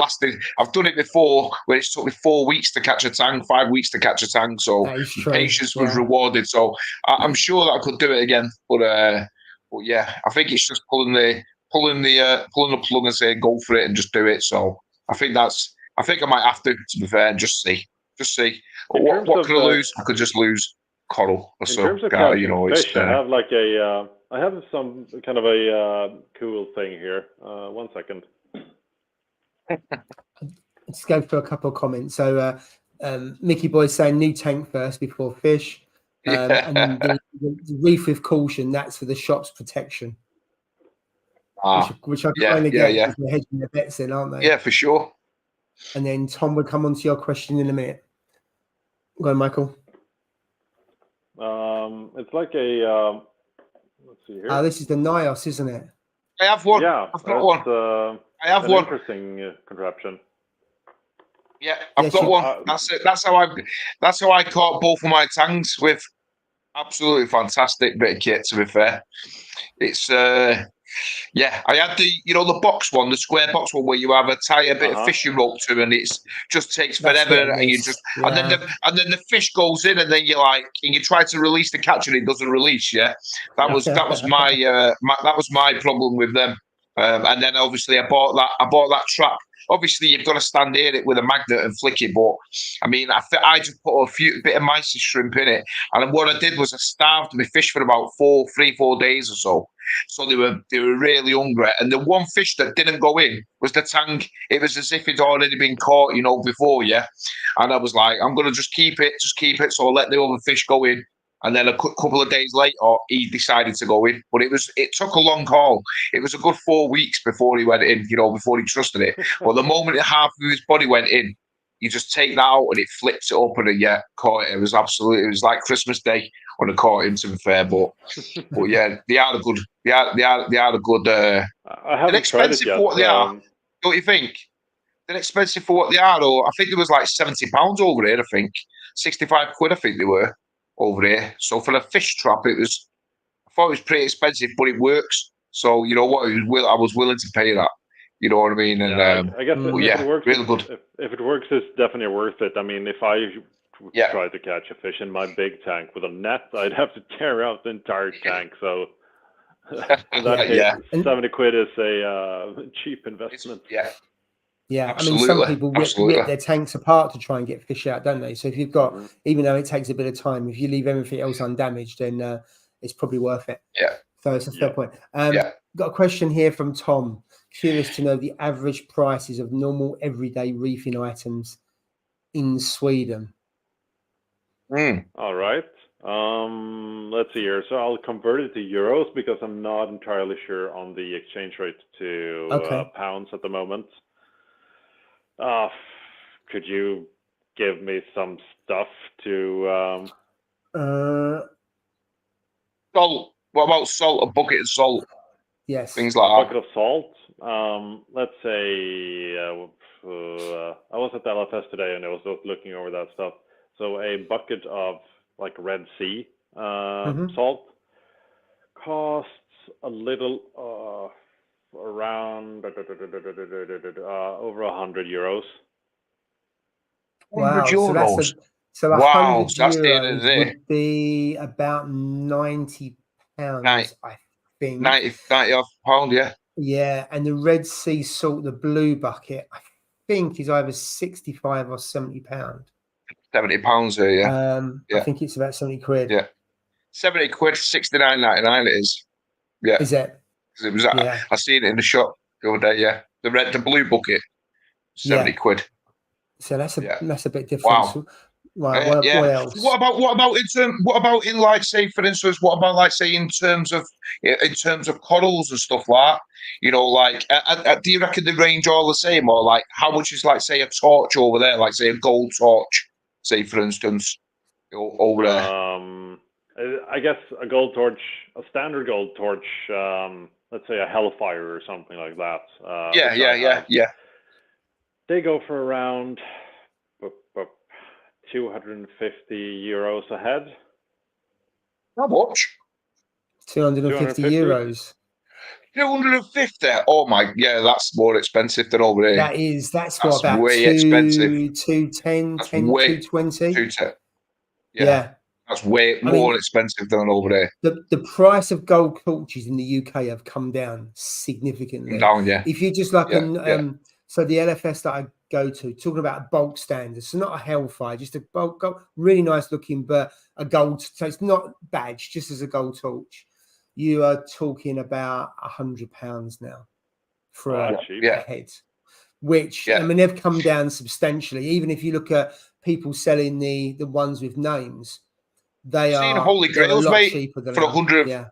done it before, where it's took me 4 weeks to catch a tang, 5 weeks to catch a tang, so patience was rewarded. So I'm sure that I could do it again. But I think it's just pulling the plug and saying go for it and just do it. So I think I might have to be fair, and just see. What could I lose? I could just lose coral or so. In terms of catching fish, I have some kind of a cool thing here. 1 second. Let's go for a couple of comments. So Mickey Boy's saying new tank first before fish. And then the reef with caution, that's for the shop's protection. Which I kind of get, because they're hedging their bets in, aren't they? Yeah, for sure. And then Tom will come on to your question in a minute. Go on, Michael. It's like a let's see here. This is the Nios, isn't it? I have one. Yeah, I've got one. I have one. Interesting contraption. Yeah, I've got one. That's how I caught both of my tangs, with absolutely fantastic bit of kit, to be fair. It's I had the box one, the square box one, where you have tie a bit of fishing rope to, and it's just takes forever, and you just and then the fish goes in, and then you try to release the catch, and it doesn't release. Yeah, that was my problem with them. And then obviously I bought that trap. Obviously, you've got to stand near it with a magnet and flick it. But I mean, I just put a bit of mice shrimp in it, and what I did was I starved my fish for about 4 days or so. So they were really hungry. And the one fish that didn't go in was the tang. It was as if it'd already been caught, before. Yeah, and I was like, I'm gonna just keep it. So I let the other fish go in. And then a couple of days later, he decided to go in. But it took a long haul. It was a good 4 weeks before he went in, before he trusted it. But the moment half of his body went in, you just take that out and it flips it up, and caught it. It was like Christmas Day when I caught him, to be fair. But yeah, they are a good. They are a good. I haven't expensive tried it yet, for what they are. Don't you think? They're expensive for what they are. Or I think it was like £70 over here. I think £65. I think they were over here. So for a fish trap, I thought it was pretty expensive, but it works. So you know what, I was willing to pay that. You know what I mean? And I guess if it works, really good. If it works, it's definitely worth it. I mean, if I tried to catch a fish in my big tank with a net, I'd have to tear out the entire tank. So in that case, 70 quid is a cheap investment. Yeah, absolutely. I mean, some people rip their tanks apart to try and get fish out, don't they? So if you've got, even though it takes a bit of time, if you leave everything else undamaged, then it's probably worth it. Yeah. So it's a fair point. Got a question here from Tom. Curious to know the average prices of normal everyday reefing items in Sweden. All right. Let's see here. So I'll convert it to euros, because I'm not entirely sure on the exchange rate to pounds at the moment. Could you give me some stuff to salt? What about salt? A bucket of salt? Yes. Things like a bucket of salt. Let's say I was at the LFS today, and I was looking over that stuff. So a bucket of like Red Sea salt costs a little around over 100 euros. Wow. 100 euros. So 100 euros would be about £90, I think. 90 £90, yeah. Yeah, and the Red Sea salt, the blue bucket, I think is either £65 or £70. £70 there, yeah. I think it's about 70 quid. Yeah. 70 quid, 69.99 it is. Yeah. Is it? It was I seen it in the shop the other day, yeah. The blue bucket. 70 quid. So that's a bit different. Wow. So, right. What else? What about in like, say, for instance, what about like, say, in terms of corals and stuff like that? You know, like, do you reckon they range all the same, or like how much is like, say, a torch over there, like say a gold torch, say for instance, over there? I guess a gold torch, a standard gold torch, let's say a Hellfire or something like that. Yeah. They go for around 250 euros a head. How much? 250 euros. 250. Oh my, yeah, that's more expensive than over here. That's what, about way expensive. 210, That's 220. 210. Yeah. That's way more expensive than over there. The price of gold torches in the UK have come down significantly. Down, yeah. If you just like so the LFS that I go to, talking about a bulk standard, so not a Hellfire, just a bulk gold, really nice looking, but a gold, so it's not badged, just as a gold torch. You are talking about £100 now for a head, which I mean they've come down substantially. Even if you look at people selling the ones with names, they are Holy Grails, a lot mate, cheaper than for 100. Yeah.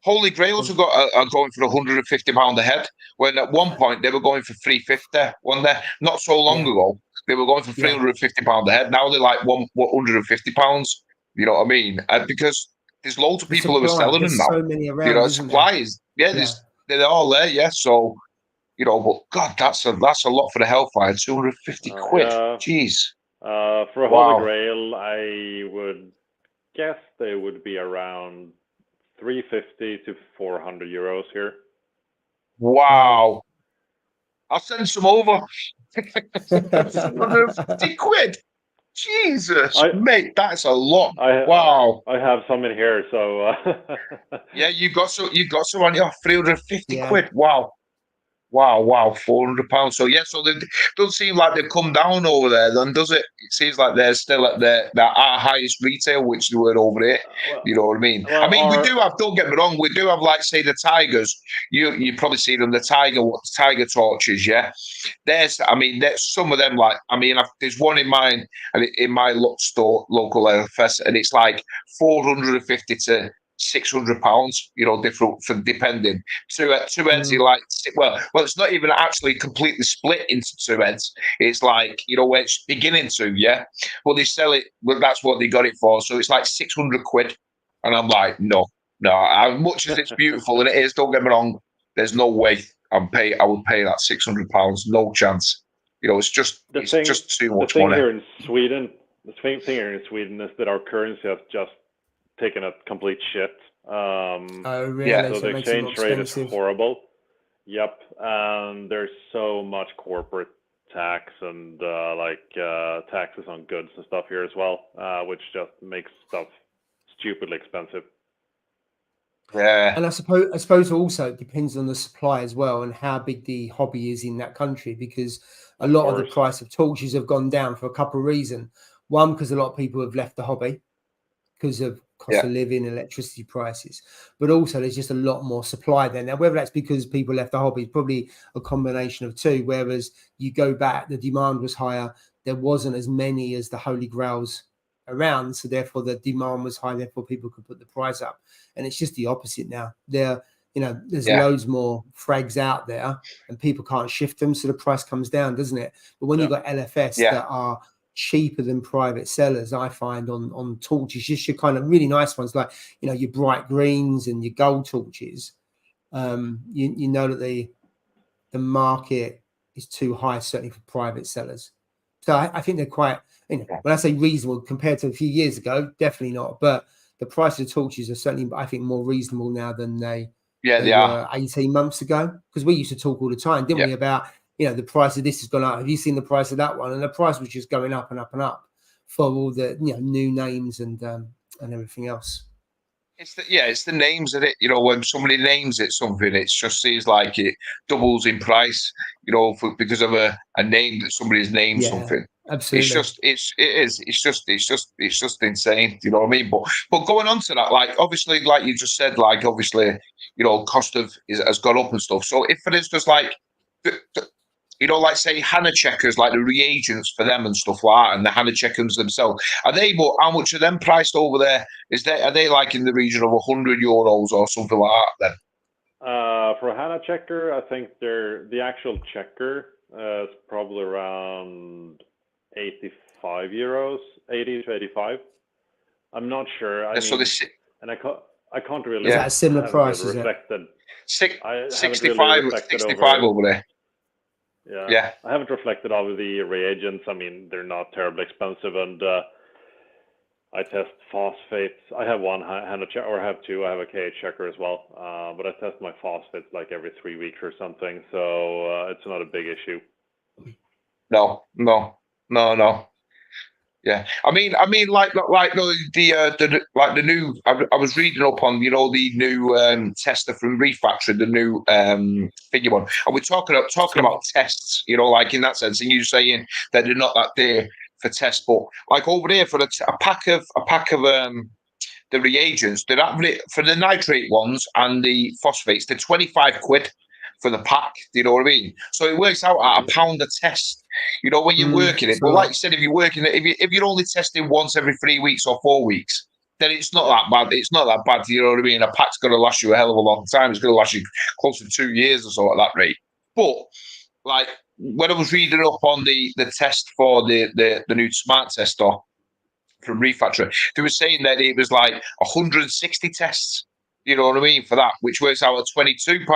Holy Grails are going for £150 a head. When at one point they were going for £350. One there, not so long ago, they were going for £350 a head. Now they're like £150. You know what I mean? Because there's loads of people who are selling them now. So many around, you know, supplies. They're all there. Yeah, so you know, but God, that's a lot for the Hellfire. 250 quid. Jeez. For a Holy Grail, I would guess they would be around 350 to 400 euros here. Wow. I'll send some over. 150 quid. Jesus, mate, that's a lot. Wow. I have some in here, so yeah, you got some on your 350 quid. Wow. Wow, £400. So so it doesn't seem like they've come down over there, then, does it? It seems like they're still at our highest retail, which they were over here. You know what I mean? Well, I mean, we do have. Don't get me wrong, we do have, like, say, the Tigers. You probably see them, the Tiger torches. Yeah, there's some of them. Like, I mean, there's one in mine, in my store, local LFS, and it's like 450 to £600, you know, different for depending. Two heads, you like, well, it's not even actually completely split into two heads. It's like, you know, where it's beginning to, well, they sell it, well, that's what they got it for. So it's like 600 quid. And I'm like, no, as much as it's beautiful, and it is, don't get me wrong, there's no way I would pay that £600, no chance. You know, it's just too much money. Here in Sweden, the thing here in Sweden is that our currency has just taken a complete shit. Really? So the exchange rate is horrible. Yep. And there's so much corporate tax and taxes on goods and stuff here as well, which just makes stuff stupidly expensive. Yeah. And I suppose also it depends on the supply as well and how big the hobby is in that country, because a lot of the price of torches have gone down for a couple of reasons. One, because a lot of people have left the hobby because of cost of living, electricity prices, but also there's just a lot more supply there. Now, whether that's because people left the hobby, is probably a combination of two. Whereas you go back, the demand was higher. There wasn't as many as the Holy Grails around, so therefore the demand was high. Therefore, people could put the price up. And it's just the opposite now. There's loads more frags out there, and people can't shift them, so the price comes down, doesn't it? But when you've got LFS that are cheaper than private sellers, I find on torches, just your kind of really nice ones, like your bright greens and your gold torches, you know that the market is too high, certainly for private sellers. So I think they're quite, when I say reasonable compared to a few years ago, definitely not, but the price of torches are certainly, I think, more reasonable now than they were 18 months ago, because we used to talk all the time, didn't we, about the price of this has gone up. Have you seen the price of that one? And the price was just going up and up and up for all the new names and everything else. It's the names of it. When somebody names it something, it just seems like it doubles in price. Because of a name that somebody's named something. Absolutely. It's just insane. You know what I mean? But going on to that, like, obviously, like you just said, like, obviously, cost has gone up and stuff. So if, for instance, like, like say Hannah checkers, like the reagents for them and stuff like that, and the Hannah checkers themselves, are they more? How much are them priced over there? Are they like in the region of €100 or something like that? Then for a Hannah checker, I think the actual checker is probably around €85, 80 to 85. I'm not sure. I so mean, this, and I can't really. Is that a similar haven't price? Really Is it? reflected. I haven't 65, really reflected 65 over there. Yeah, I haven't reflected over the reagents. I mean, they're not terribly expensive, and I test phosphates. I have one Hannah checker, or I have two. I have a KH checker as well, but I test my phosphates like every 3 weeks or something, so it's not a big issue. No. Yeah, I mean, like the new. I was reading up on the new tester from Reef Factory, the new figure one, and we're talking about tests, like in that sense, and you saying that they're not that there for tests, but like over there for a pack of the reagents, they're actually, for the nitrate ones and the phosphates, they're £25 for the pack. Do you know what I mean? So it works out at £1 a test. When you're working it. But like you said, if you're working it, if you're only testing once every 3 weeks or 4 weeks, then it's not that bad. It's not that bad. You know what I mean? A pack's going to last you a hell of a long time. It's going to last you close to 2 years or so at that rate. But like when I was reading up on the test for the new smart tester from Reef Factory, they were saying that it was like 160 tests. You know what I mean, for that, which works out at £22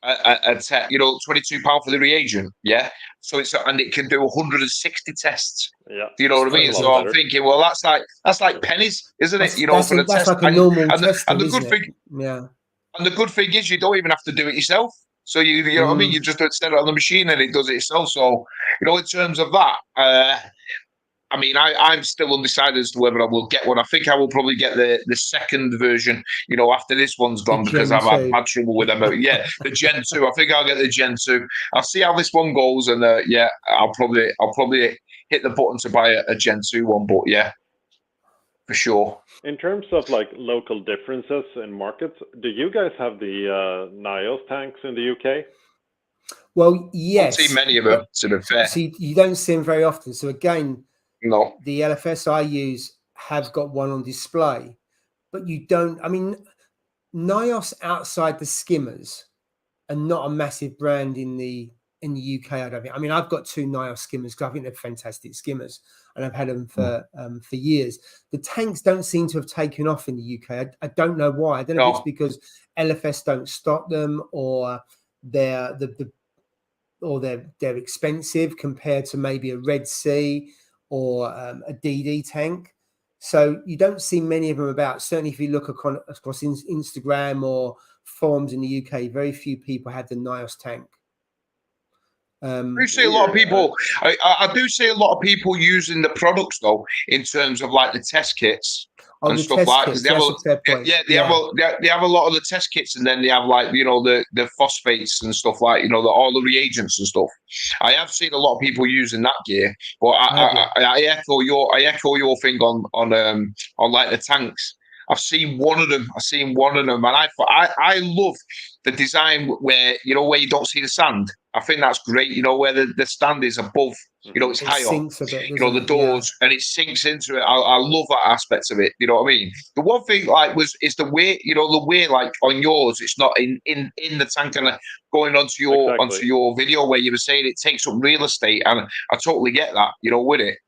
£22 for the reagent. Yeah, so and it can do 160 tests. Yeah, do you know what I mean? So I'm thinking, well, that's like pennies, isn't it? For the test. Like a normal testing, and the good thing, and the good thing is you don't even have to do it yourself. So you know what I mean? You just set it on the machine and it does it itself. So in terms of that, I mean, I'm still undecided as to whether I will get one. I think I will probably get the second version, after this one's gone, because I've had bad trouble with them. Yeah, the Gen 2. I think I'll get the Gen 2. I'll see how this one goes, and I'll probably hit the button to buy a Gen 2 one. But yeah, for sure. In terms of like local differences in markets, do you guys have the NIOS tanks in the UK? Well, yes. I don't see many of them, to be fair. See, you don't see them very often. So again, no, the LFS I use have got one on display, but you don't. I mean, NIOS outside the skimmers are not a massive brand in the UK. I don't think. I mean, I've got 2 NIOS skimmers because I think they're fantastic skimmers, and I've had them for years. The tanks don't seem to have taken off in the UK. I don't know why. I don't know if it's because LFS don't stock them, or they're they're expensive compared to maybe a Red Sea or a DD tank. So you don't see many of them about. Certainly if you look across Instagram or forums in the UK, very few people have the NIOS tank. I do see a lot of people. I do see a lot of people using the products though, in terms of like the test kits and stuff like that. They have a lot of the test kits, and then they have like the phosphates and stuff like all the reagents and stuff. I have seen a lot of people using that gear, but I echo your thing on like the tanks. I've seen one of them. And I love the design where where you don't see the sand. I think that's great. Where the stand is above. It's higher. Sinks a bit, the doors, and it sinks into it. I love that aspect of it. You know what I mean? The one thing is the way. The way like on yours, it's not in the tank and going onto your video where you were saying it takes up real estate, and I totally get that. With it,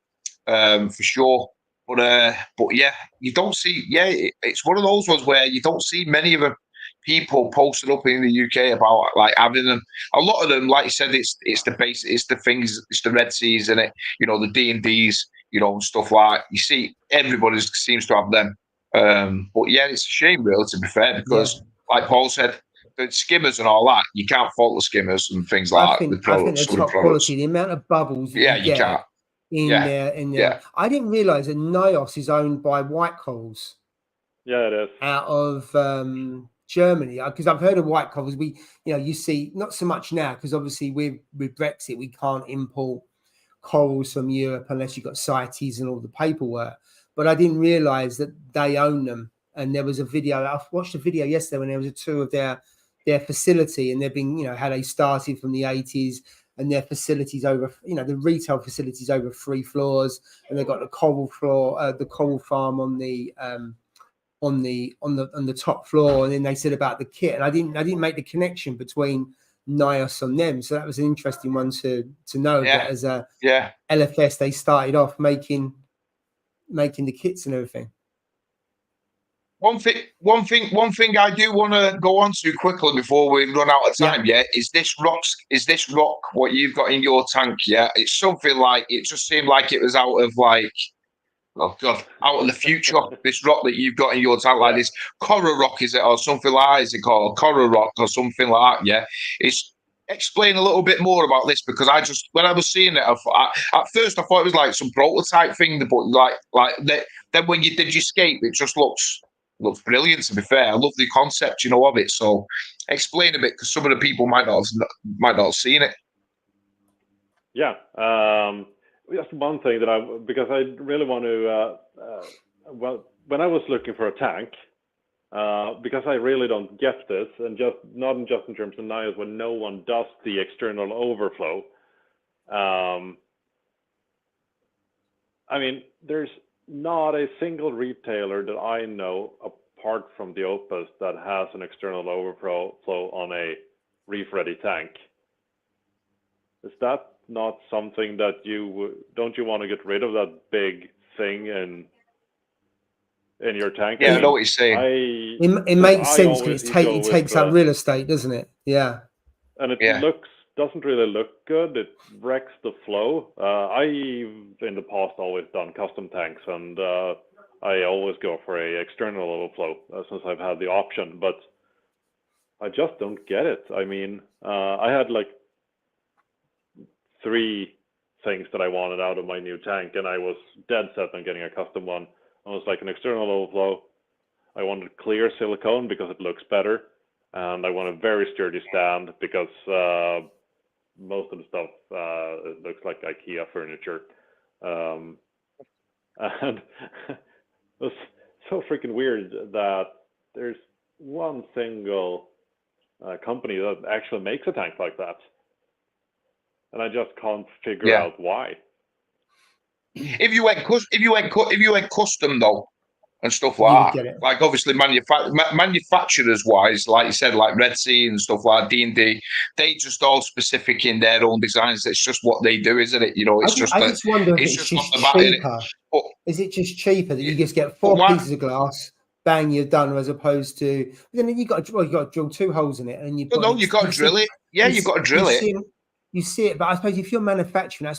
for sure. But yeah, you don't see. Yeah, it's one of those ones where you don't see many of them people posted up in the UK about like having them. A lot of them, like you said, it's the base, it's the things, it's the Red Seas and it. The D&Ds, and stuff like. You see, everybody seems to have them. But yeah, it's a shame, really, to be fair, because like Paul said, the skimmers and all that, you can't fault the skimmers and things like that. I think they're top quality. The amount of bubbles, you can't. In there. I didn't realize that NIOS is owned by White Coals. Yeah, it is. Out of Germany, because I've heard of White Coals. You see, not so much now, because obviously with Brexit, we can't import corals from Europe unless you've got CITES and all the paperwork. But I didn't realize that they own them. And there was a video, I watched a video yesterday when there was a tour of their facility, and they've been, how they started from the 80s. and their facilities over, the retail facilities over 3 floors, and they've got the coral floor, the coral farm on the top floor. And then they said about the kit, and I didn't make the connection between NIOS on them, so that was an interesting one to know. Yeah. That as a Yeah. LFS, they started off making the kits and everything. One thing I do want to go on to quickly before we run out of time, is this rock what you've got in your tank? Yeah, it's something like, it just seemed like it was out of like, oh God, out of the future. This rock that you've got in your tank, like this coral rock, is it, or something like that? Is it called coral rock or something like that? Yeah, explain a little bit more about this, because when I was seeing it, at first I thought it was like some prototype thing, but then when you did your scape, it just looks brilliant. To be fair, I love the concept, of it. So explain a bit, because some of the people might not have seen it. Yeah, just one thing because I really want to. When I was looking for a tank, because I really don't get this, and not just in terms of NIOS, when no one does the external overflow. I mean, there's not a single retailer that I know, apart from the Opus, that has an external overflow on a reef-ready tank. Is that not something that don't you want to get rid of that big thing in your tank? Yeah, I know what you're saying. It makes sense, because it takes up real estate, doesn't it? Yeah. And it doesn't really look good. It wrecks the flow. I've in the past always done custom tanks, and I always go for a external overflow since I've had the option, but I just don't get it. I mean, I had like 3 things that I wanted out of my new tank, and I was dead set on getting a custom one. I was like, an external overflow. I wanted clear silicone because it looks better, and I want a very sturdy stand because most of the stuff it looks like IKEA furniture, and it was so freaking weird that there's one single company that actually makes a tank like that, and I just can't figure out why. If you went custom though, and stuff like that, like obviously manufacturers wise, like you said, like Red Sea and stuff like D&D, they just all specific in their own designs. It's just what they do, isn't it? I just wonder if it's just cheaper. Is it just cheaper that you just get 4 pieces of glass, bang, you're done, as opposed to then you got to drill 2 holes in it, and you've got to drill it. Yeah, you've got to drill it. You see it, but I suppose if you're manufacturing,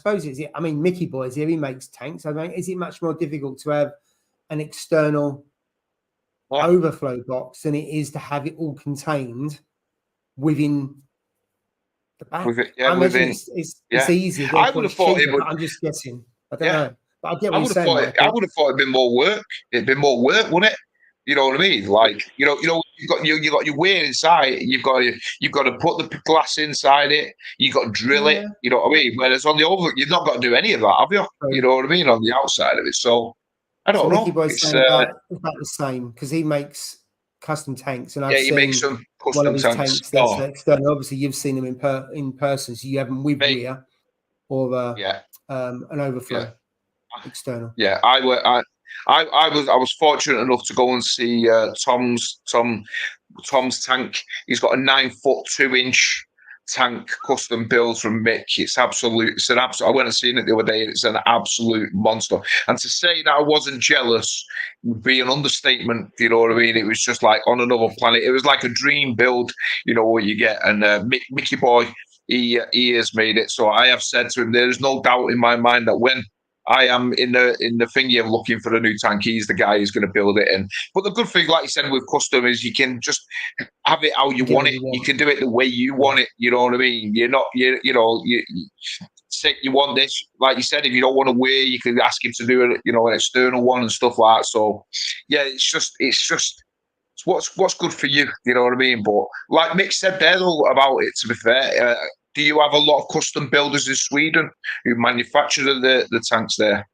Mickey Boys here, he makes tanks. I mean, is it much more difficult to have an external overflow box than it is to have it all contained within the back? I imagine it's easier. I would have thought it would. I'm just guessing. I don't know. But I get what you're saying. I would have thought it'd been more work. It'd been more work, wouldn't it? You know what I mean? Like, you got your weir inside. You've got to put the glass inside it. You got to drill it. You know what I mean? Whereas on the over, you've not got to do any of that, have you? Right. You know what I mean? On the outside of it. So I don't know. Mickey Boy's saying about the same, because he makes custom tanks, and I've seen makes some custom one of his tanks that's external. Obviously, you've seen them in person, so you have them with weir or an overflow external. Yeah, I was fortunate enough to go and see Tom's tank. He's got a 9-foot 2-inch tank custom build from Mick. It's an absolute. I went and seen it the other day. It's an absolute monster. And to say that I wasn't jealous would be an understatement. You know what I mean? It was just like on another planet. It was like a dream build. You know what you get. And Mickey Boy, he has made it. So I have said to him, there is no doubt in my mind that when I am in the thingy of looking for a new tank, he's the guy who's going to build it in. But the good thing, like you said, with custom is you can just have it how you want it. You can do it the way you want it. You know what I mean? You're not, you say you want this, like you said. If you don't want to wear, you can ask him to do it, an external one and stuff like that. So yeah, it's just what's good for you. You know what I mean? But like Mick said there though about it, to be fair. Do you have a lot of custom builders in Sweden who manufacture the tanks there?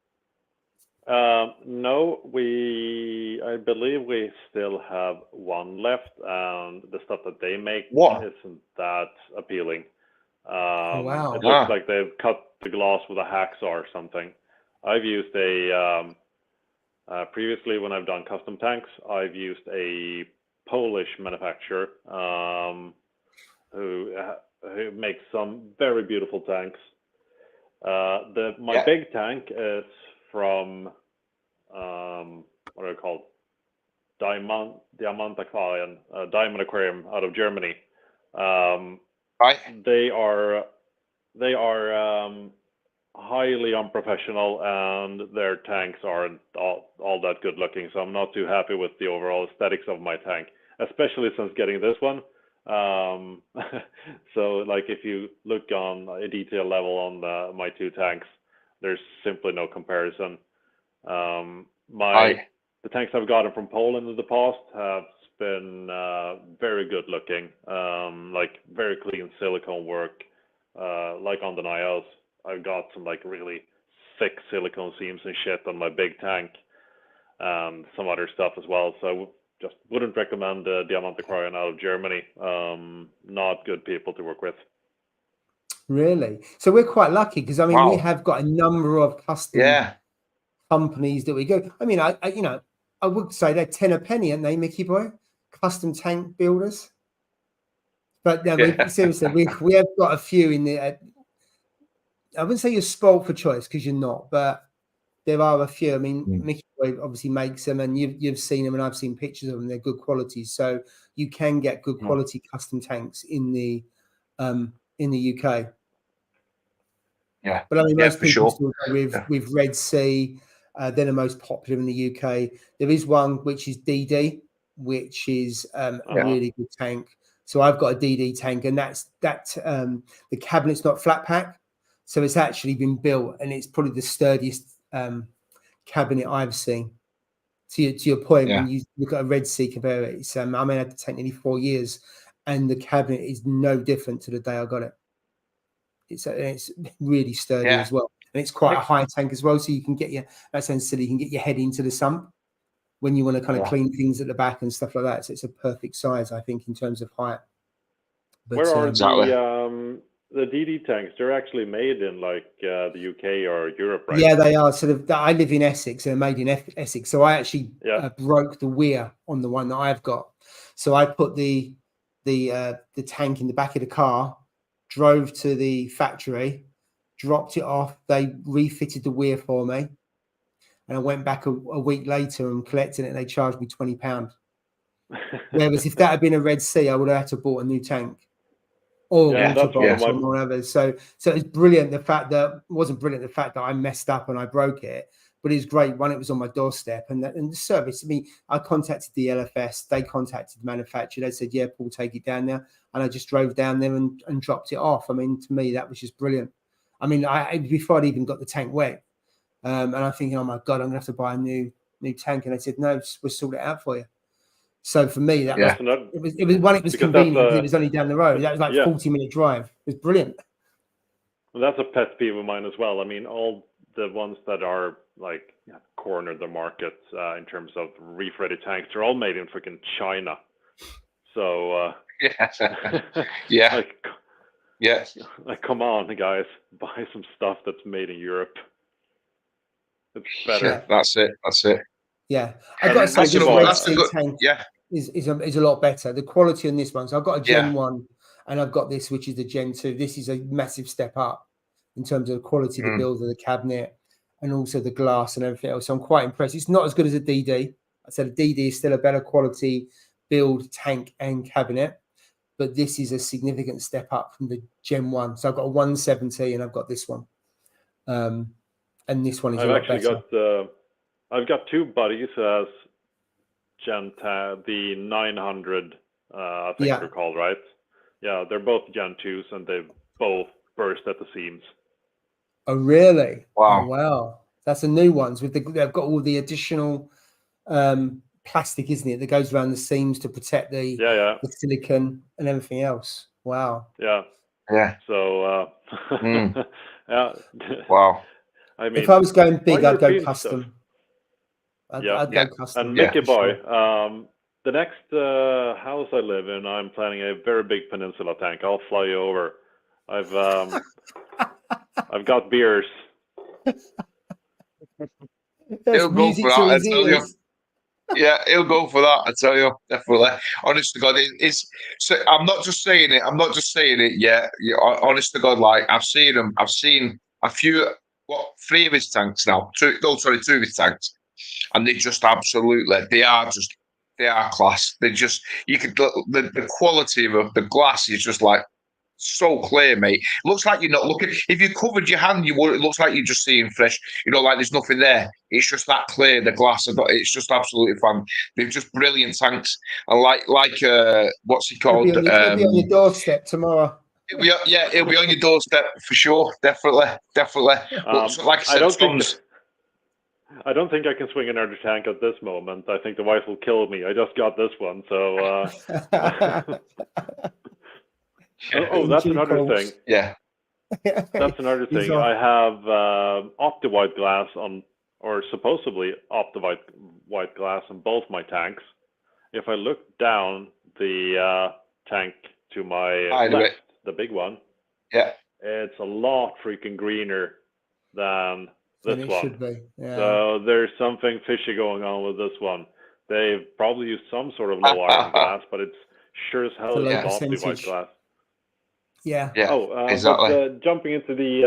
No, I believe we still have one left, and the stuff that they make isn't that appealing. Wow. It looks like they've cut the glass with a hacksaw or something. I've used previously when I've done custom tanks, I've used a Polish manufacturer who makes some very beautiful tanks. My big tank is from what are they called? Diamant Aquarium, Diamond Aquarium out of Germany. They are highly unprofessional, and their tanks aren't all that good looking. So I'm not too happy with the overall aesthetics of my tank, especially since getting this one. So like if you look on a detail level on my two tanks, there's simply no comparison. The tanks I've gotten from Poland in the past have been very good looking, like very clean silicone work, like on the Nios. I've got some like really thick silicone seams and shit on my big tank, and some other stuff as well. So I just wouldn't recommend Diamant Aquarium out of Germany. Not good people to work with. Really? So we're quite lucky because I mean we have got a number of custom companies that we go. I mean, I would say they're 10 a penny, aren't they, Mickey boy? Custom tank builders. But no, seriously, we have got a few in the. I wouldn't say you're spoiled for choice because you're not, but there are a few. I mean, Mickey boy obviously makes them, and you've seen them, and I've seen pictures of them. They're good quality, so you can get good quality custom tanks in the UK. Yeah, but I mean, most people sure. still go with Red Sea. They're the most popular in the UK. There is one which is DD, which is a really good tank. So I've got a DD tank, and the cabinet's not flat pack, so it's actually been built, and it's probably the sturdiest cabinet I've seen. To your point, when you look at a Red Sea compare it, it's I mean, I had the tank nearly 4 years, and the cabinet is no different to the day I got it. It's really sturdy as well, and it's quite a high tank as well. So you can get that sounds silly. You can get your head into the sump when you want to kind of clean things at the back and stuff like that. So it's a perfect size, I think, in terms of height. But, where are the DD tanks? They're actually made in like the UK or Europe, right? Yeah, they are. I live in Essex. They're made in Essex. So I actually broke the weir on the one that I've got. So I put the tank in the back of the car, drove to the factory, dropped it off. They refitted the weir for me, and I went back a week later and collected it. And they charged me £20. Whereas if that had been a Red Sea, I would have had to bought a new tank or water box or whatever. So it's brilliant. The fact that it wasn't brilliant. The fact that I messed up and I broke it, but it's great. One, it was on my doorstep, and the service. I mean, I contacted the LFS. They contacted the manufacturer. They said, "Yeah, Paul, take it down there." And I just drove down there and dropped it off. I mean, to me, that was just brilliant. I mean, before I'd even got the tank wet, and I'm thinking, "Oh my God, I'm gonna have to buy a new tank." And they said, "No, we'll sort it out for you." So for me, that was it was convenient because it was only down the road. That was like 40-minute drive. It was brilliant. Well, that's a pet peeve of mine as well. I mean, all the ones that are like cornered the market in terms of reef-ready tanks, they're all made in freaking China. So like come on, guys, buy some stuff that's made in Europe. It's better. Yeah, that's it. Yeah, I got to say, this Red Sea tank is a lot better. The quality on this one. So I've got a Gen 1 and I've got this, which is the Gen 2. This is a massive step up in terms of the quality of the build of the cabinet and also the glass and everything else. So I'm quite impressed. It's not as good as a DD. I said a DD is still a better quality build, tank and cabinet, but this is a significant step up from the Gen 1. So I've got a 170 and I've got this one. And this one is a lot better. I've got two buddies who has the 900, I think they're called, right? Yeah, they're both Gen 2s, and they've both burst at the seams. Oh, really? Wow. Oh, wow. That's the new ones. They've got all the additional plastic, isn't it, that goes around the seams to protect the silicon and everything else. Wow. Yeah. So, wow. I mean, if I was going big, I'd go custom. Stuff. I'd go custom. And Mickey boy, the next house I live in, I'm planning a very big peninsula tank. I'll fly you over. I've got beers. That's He'll go music for to that, I his tell you. ears. Yeah, he'll go for that. I tell you, definitely. Honest to God, it's. So I'm not just saying it. I'm not just saying it. Yeah, honest to God, like I've seen him. I've seen a few. What, 3 of his tanks now? 2. No, sorry, 2 of his tanks, and they just absolutely. They are class. They just. You could the quality of the glass is just like so clear, mate. Looks like you're not looking. If you covered your hand, you would. It looks like you're just seeing fresh. You know, like there's nothing there. It's just that clear. The glass. It's just absolutely fun. They're just brilliant tanks. And like what's he called? It'll be on your doorstep tomorrow. It'll be on your doorstep for sure. Definitely. Looks like I said, I don't think I can swing another tank at this moment. I think the wife will kill me. I just got this one, so. Oh, that's another thing. Yeah. That's another thing. I have OptiWhite glass on, or supposedly OptiWhite glass on both my tanks. If I look down the tank to my left, the big one, yeah, it's a lot freaking greener than this one. Should be. Yeah. So there's something fishy going on with this one. They've probably used some sort of low iron glass, but it's sure as hell is OptiWhite glass. Yeah. Oh, exactly. But jumping into the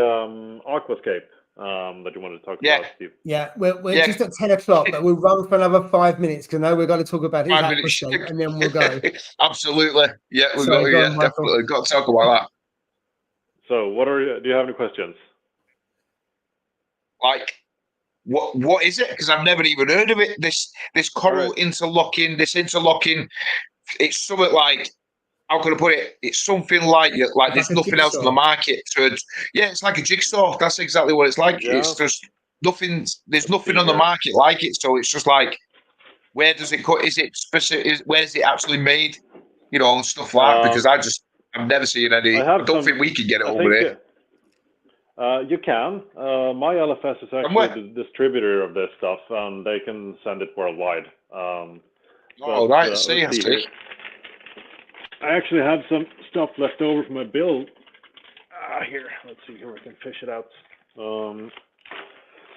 aquascape that you wanted to talk about, Steve. Yeah, we're just at 10 o'clock, but we'll run for another 5 minutes because I know we've got to talk about his aquascape and then we'll go. Absolutely. Yeah, we've got definitely got to talk about that. So, do you have any questions? Like, what is it? Because I've never even heard of it. This coral interlocking, it's something like, how can I put it? It's something like there's nothing else on the market. It's like a jigsaw. That's exactly what it's like. Yeah. It's just nothing. There's nothing on the market like it. So it's just like, where does it cut? Is it specific? Where is it actually made? You know, and stuff like that. Because I've never seen any. I don't think we can get it over here. You can. My LFS is actually the distributor of this stuff, and they can send it worldwide. I see. I actually have some stuff left over from my build. Here, let's see here. I can fish it out. So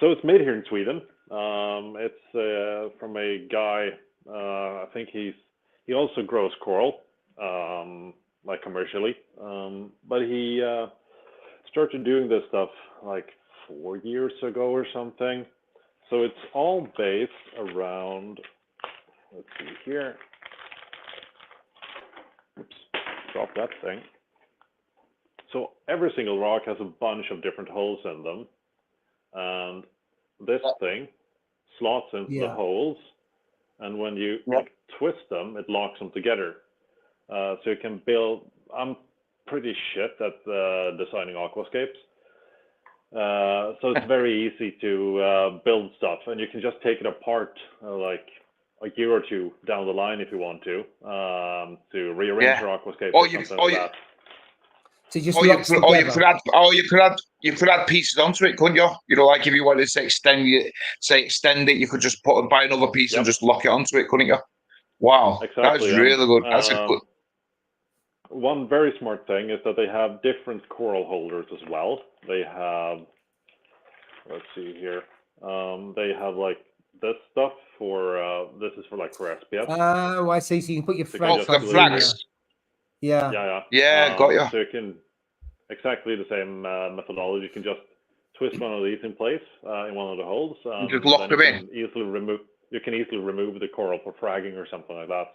it's made here in Sweden. It's from a guy. I think he also grows coral, like commercially. But he started doing this stuff like 4 years ago or something. So it's all based around. Let's see here. Oops, drop that thing. So every single rock has a bunch of different holes in them. And this thing slots into the holes. And when you twist them, it locks them together. So you can build, I'm pretty shit at designing aquascapes. So it's very easy to build stuff. And you can just take it apart like a year or two down the line if you want to rearrange your aquascape or something like that. So you could add pieces onto it, couldn't you? You know, like if you wanted to extend it, you could just buy another piece and just lock it onto it, couldn't you? Wow, exactly. That's really good. That's a good. One very smart thing is that they have different coral holders as well. They have, let's see here, they have like this stuff for this is for SPS. Oh, I see. So you can put your flags. Yeah. Got you. So you can exactly the same methodology. You can just twist one of these in place in one of the holes. Just lock them in. You can easily remove the coral for fragging or something like that.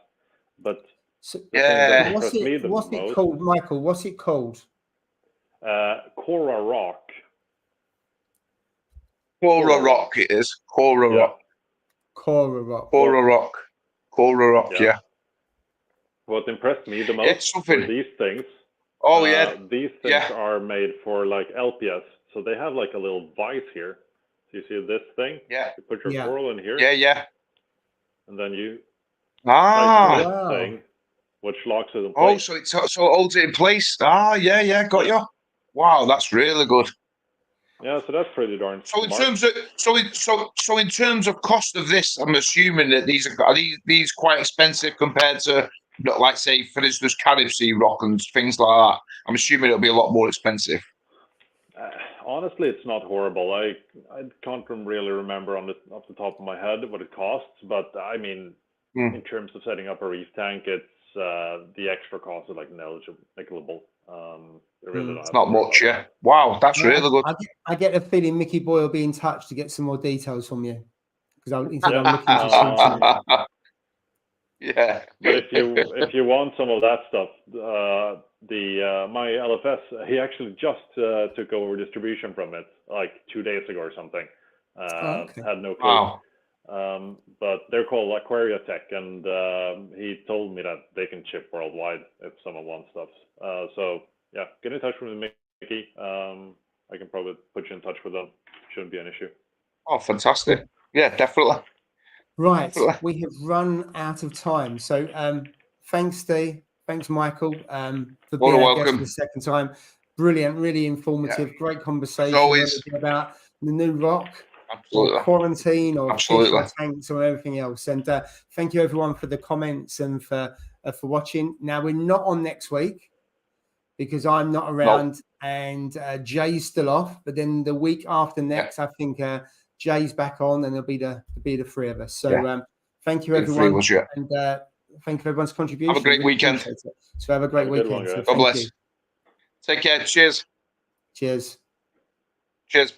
But what's it called, Michael? What's it called? Coral rock. Coral rock. It is coral rock. Coral rock. Coral rock. Coral rock. Yeah. What impressed me the most were these things. These things are made for like LPS. So they have like a little vise here. So you see this thing? Yeah. You put your coral in here. Yeah. And then you this thing, which locks it in Oh, place. so it holds it in place. Got you. Wow, that's really good. Yeah, so that's pretty darn So in smart. terms of cost of this, I'm assuming that these are these quite expensive compared to like say, for instance, Carib Sea rock and things like that? I'm assuming it'll be a lot more expensive. Honestly, it's not horrible. I can't really remember off the top of my head what it costs, but I mean, in terms of setting up a reef tank, it's the extra cost is like negligible. Really It's not much, yeah. that. Wow, that's really good. I get a feeling Mickey Boy will be in touch to get some more details from you, because I'm looking to shoot something. Yeah. But if you want some of that stuff, my LFS, he actually just took over distribution from it like 2 days ago or something. Okay. Had no clue. Wow. But they're called Aquariatech, and he told me that they can ship worldwide if someone wants stuff. So yeah, get in touch with Mickey. I can probably put you in touch with them. Shouldn't be an issue. Oh, fantastic. Yeah, definitely. Right, we have run out of time. So thanks, Steve. Thanks, Michael, for being our guest for the second time. Brilliant, really informative, great conversation. Always. About the new rock, Absolutely. or quarantine, or Absolutely. fish or tanks, or everything else. And thank you, everyone, for the comments and for watching. Now, we're not on next week because I'm not around, and Jay's still off. But then the week after next, I think Jay's back on, and there'll be the three of us. So thank you, everyone, and thank you for everyone's contribution. Have a great weekend. So have a great weekend. One, so God bless. Take care. Cheers. Cheers. Cheers.